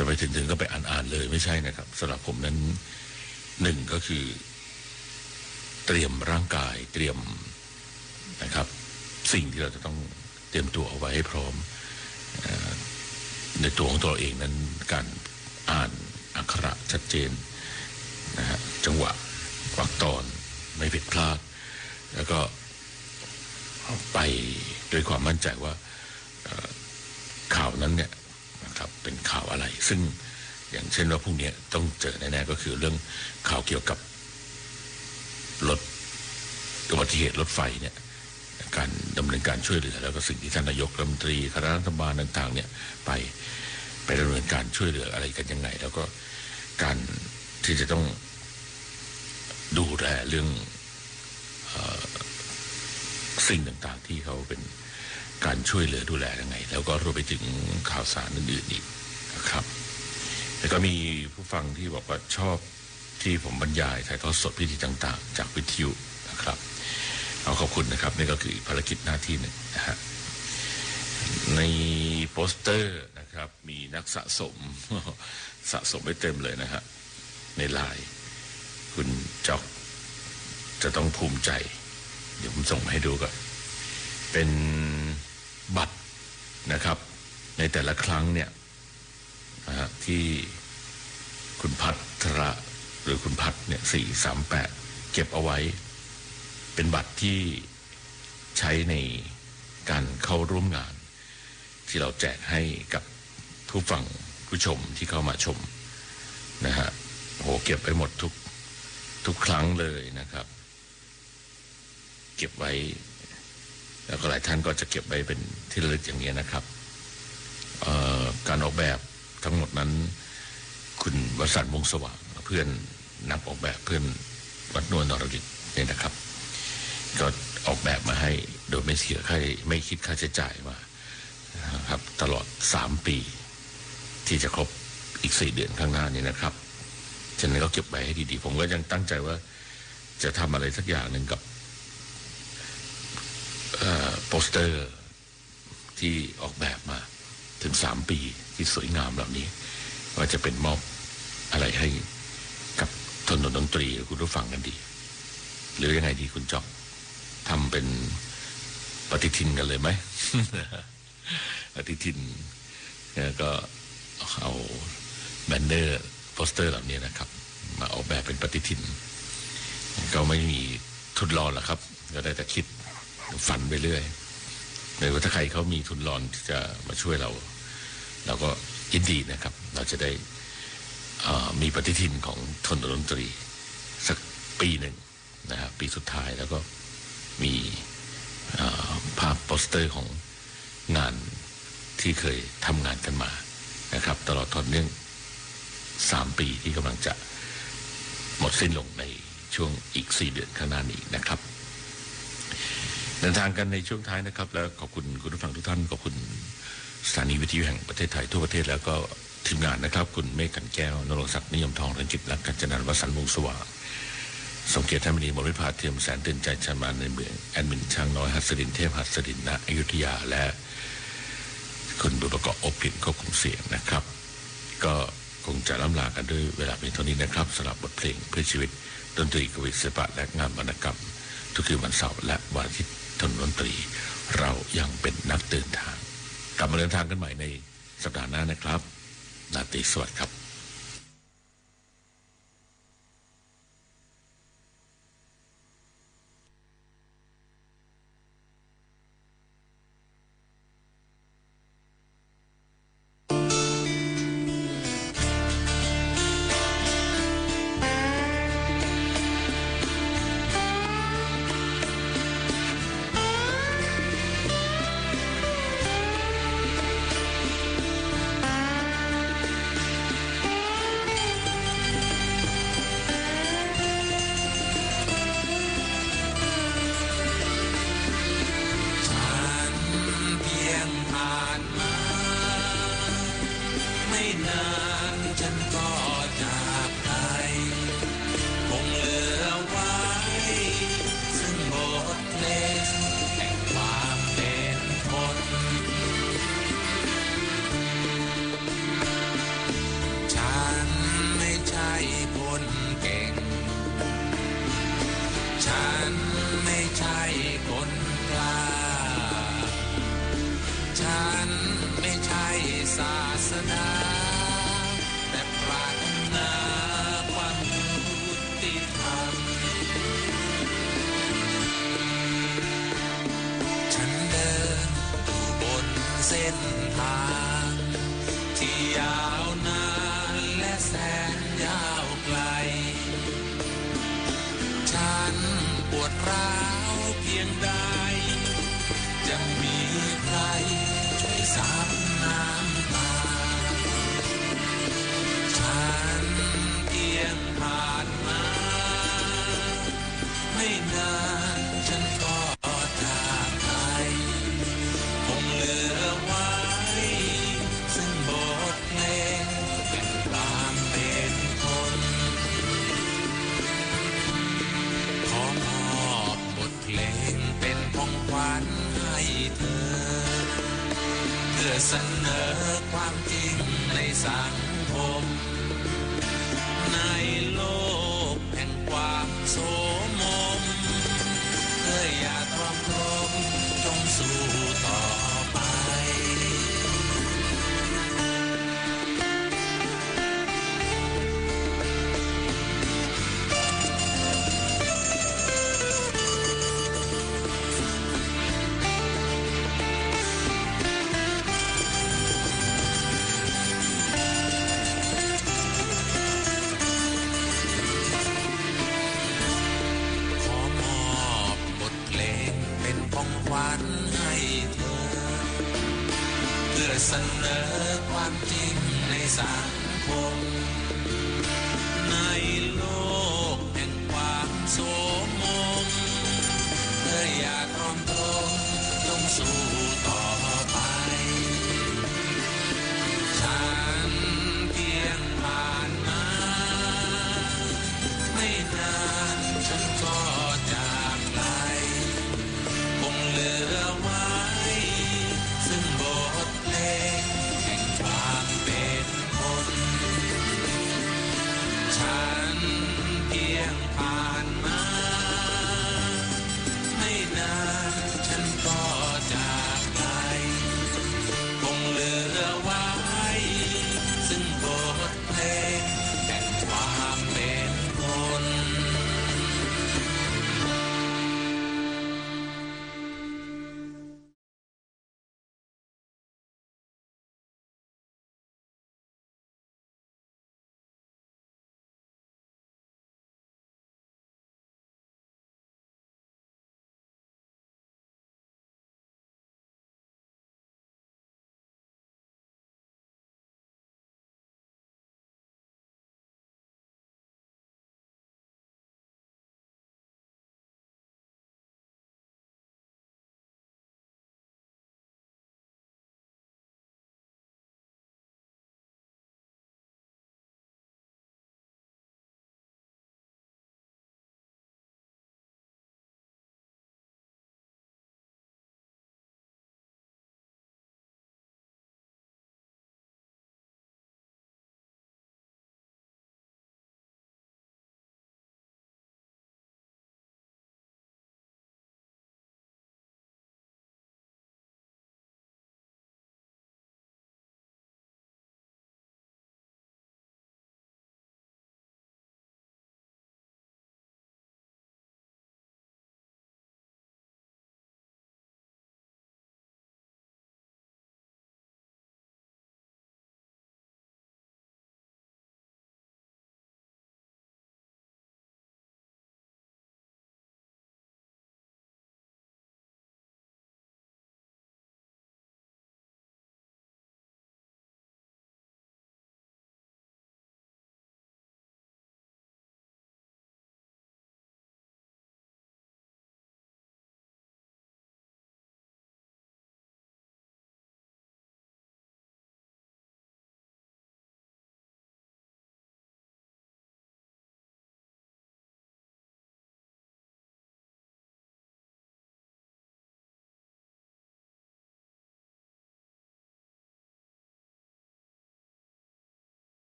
จะไปถึงก็ไปอ่านเลยไม่ใช่นะครับสำหรับผมนั้นหนึ่งก็คือเตรียมร่างกายเตรียมนะครับสิ่งที่เราจะต้องเตรียมตัวเอาไว้ให้พร้อมในตัวของตัวเองนั้นการอ่านอักขระชัดเจนนะฮะจังหวะวรรคตอนไม่ผิดพลาดแล้วก็ไปด้วยความมั่นใจว่าข่าวนั้นเนี่ยนะครับเป็นข่าวอะไรซึ่งอย่างเช่นว่าพรุ่งนี้ต้องเจอแน่ๆก็คือเรื่องข่าวเกี่ยวกับรถอุบัติเหตุรถไฟเนี่ยการดำเนินการช่วยเหลือแล้วก็สิ่งที่ท่านนายกรัฐมนตรีคณะรัฐบาลต่างๆเนี่ยไปดำเนินการช่วยเหลืออะไรกันยังไงแล้วก็การที่จะต้องดูแลเรื่องสิ่งต่างๆที่เขาเป็นการช่วยเหลือดูแลยังไงแล้วก็รวมไปถึงข่าวสารอื่นๆอีกนะครับแล้วก็มีผู้ฟังที่บอกว่าชอบที่ผมบรรยายถ่ายทอดสดพิธีต่างๆจากวิทยุนะครับขอบคุณนะครับนี่ก็คือภารกิจหน้าที่หนึ่งนะฮะในโปสเตอร์นะครับมีนักสะสมไว้เต็มเลยนะฮะในไลน์คุณจ๊อกจะต้องภูมิใจเดี๋ยวผมส่งมาให้ดูก่อนเป็น บัตรนะครับในแต่ละครั้งเนี่ยที่คุณพัทระหรือคุณพัทเนี่ย438เก็บเอาไว้เป็นบัตรที่ใช้ในการเข้าร่วมงานที่เราแจกให้กับผู้ฟังผู้ชมที่เข้ามาชมนะฮะโหเก็บไว้หมดทุกครั้งเลยนะครับเก็บไว้แล้วก็หลายท่านก็จะเก็บไว้เป็นที่ระลึกอย่างนี้นะครับการออกแบบทั้งหมดนั้นคุณวสันต์วงศ์สว่างเพื่อนนักออกแบบเพื่อนวัดนวลนรดิตเนี่ยนะครับก็ออกแบบมาให้โดยไม่เสียค่าไม่คิดค่าใช้จ่ายมาครับตลอด3 ปีที่จะครบอีก4 เดือนข้างหน้านี้นะครับฉะนั้นก็เก็บไว้ให้ดีๆผมก็ยังตั้งใจว่าจะทำอะไรสักอย่างหนึ่งกับโปสเตอร์ที่ออกแบบมาถึง3 ปีที่สวยงามเหล่านี้ว่าจะเป็นมอบอะไรให้กับถนนดนตรีคุณผู้ฟังกันดีหรือยังไงดีคุณจ๊อบทำเป็นปฏิทินกันเลยไหม ปฏิทินก็เอาแบนเนอร์โปสเตอร์เหล่านี้นะครับมาออกแบบเป็นปฏิทินก็ไม่มีทุนรอนหรอกครับก็ได้แต่คิดฝันไปเรื่อยหรือว่าถ้าใครเขามีทุนรอนที่จะมาช่วยเราก็ยินดีนะครับเราจะได้มีปฏิทินของถนนดนตรีสักปีหนึ่งนะครับปีสุดท้ายแล้วก็มีภาพโปสเตอร์ของงานที่เคยทำงานกันมานะครับตลอดทนเนื่อง3 ปีที่กำลังจะหมดสิ้นลงในช่วงอีก4 เดือนข้างหน้านี้นะครับเดินทางกันในช่วงท้ายนะครับแล้วขอบคุณคุณผู้ฟังทุกท่านขอบคุณสถานีวิทยุแห่งประเทศไทยทั่วประเทศแล้วก็ทีมงานนะครับคุณเมฆขันแก้วนรงค์ศักดิ์นิยมทองเรือนจิตและกัญจนันท์วสันต์วงศ์สว่างสมเกียรติท่านมณีมลวิภาเทียมแสนตื่นใจชมาในเมืองแอดมินช้างน้อยหัสดินเทพหัสดินณอยุธยาและคุณบุญประกอบอบผินควบคุมเสียงนะครับก็คงจะล่ำลากันด้วยเวลาเพียงเท่านี้นะครับสำหรับบทเพลงเพื่อชีวิตดนตรีกวีศิลปะและงานวรรณกรรมทุกคืนวันเสาร์และวันอาทิตย์ถนนดนตรีเรายังเป็นนักเดินทางกลับมาเดินทางกันใหม่ในสัปดาห์หน้านะครับราตรีสวัสดิ์ครับ เสนอความจริงในสังคมในโลกแห่งความโสมมอย่าทรมจงสู้ต่อไป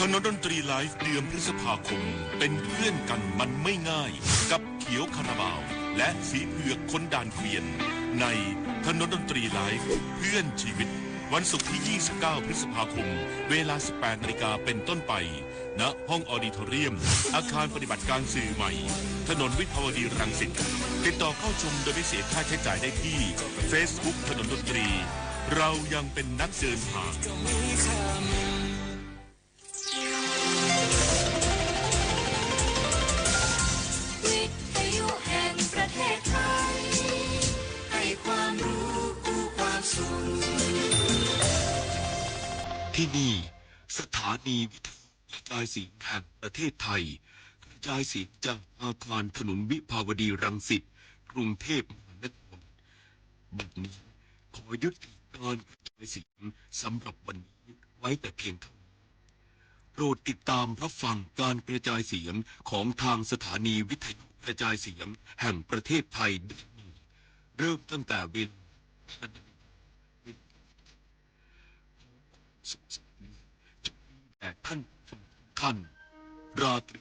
นนดนตรีไลฟ์เดือนพฤษภาคมเป็นเพื่อนกันมันไม่ง่ายกับเขียวคาราบาวและสีเผือกคนด่านเกวียนในถนนดนตรีไลฟ์เพื่อนชีวิตวันศุกร์ที่ 29 พฤษภาคมเวลา 18 นาฬิกาเป็นต้นไปณห้องออดิทอเรียมอาคารปฏิบัติการสื่อใหม่ถนนวิภาวดีรังสิตติดต่อเข้าชมโดยไม่เสียค่าใช้จ่ายได้ที่ Facebook ถนนดนตรีเรายังเป็นนักเดินทาง วิทยุแห่งประเทศไทยให้ความรู้คู่ความสุข ที่นี่สถานีวิทยุกระจายเสียงแห่งประเทศไทยกระจายเสียงจากอาคารถนนวิภาวดีรังสิตกรุงเทพมหานครบัดนี้ขอยุติการกระจายเสียงสำหรับวันนี้ไว้แต่เพียงเท่านี้โปรดติดตามรับฟังการกระจายเสียงของทางสถานีวิทยุกระจายเสียงแห่งประเทศไทยเริ่มตั้งแต่เวลาแต่ท่านราตรี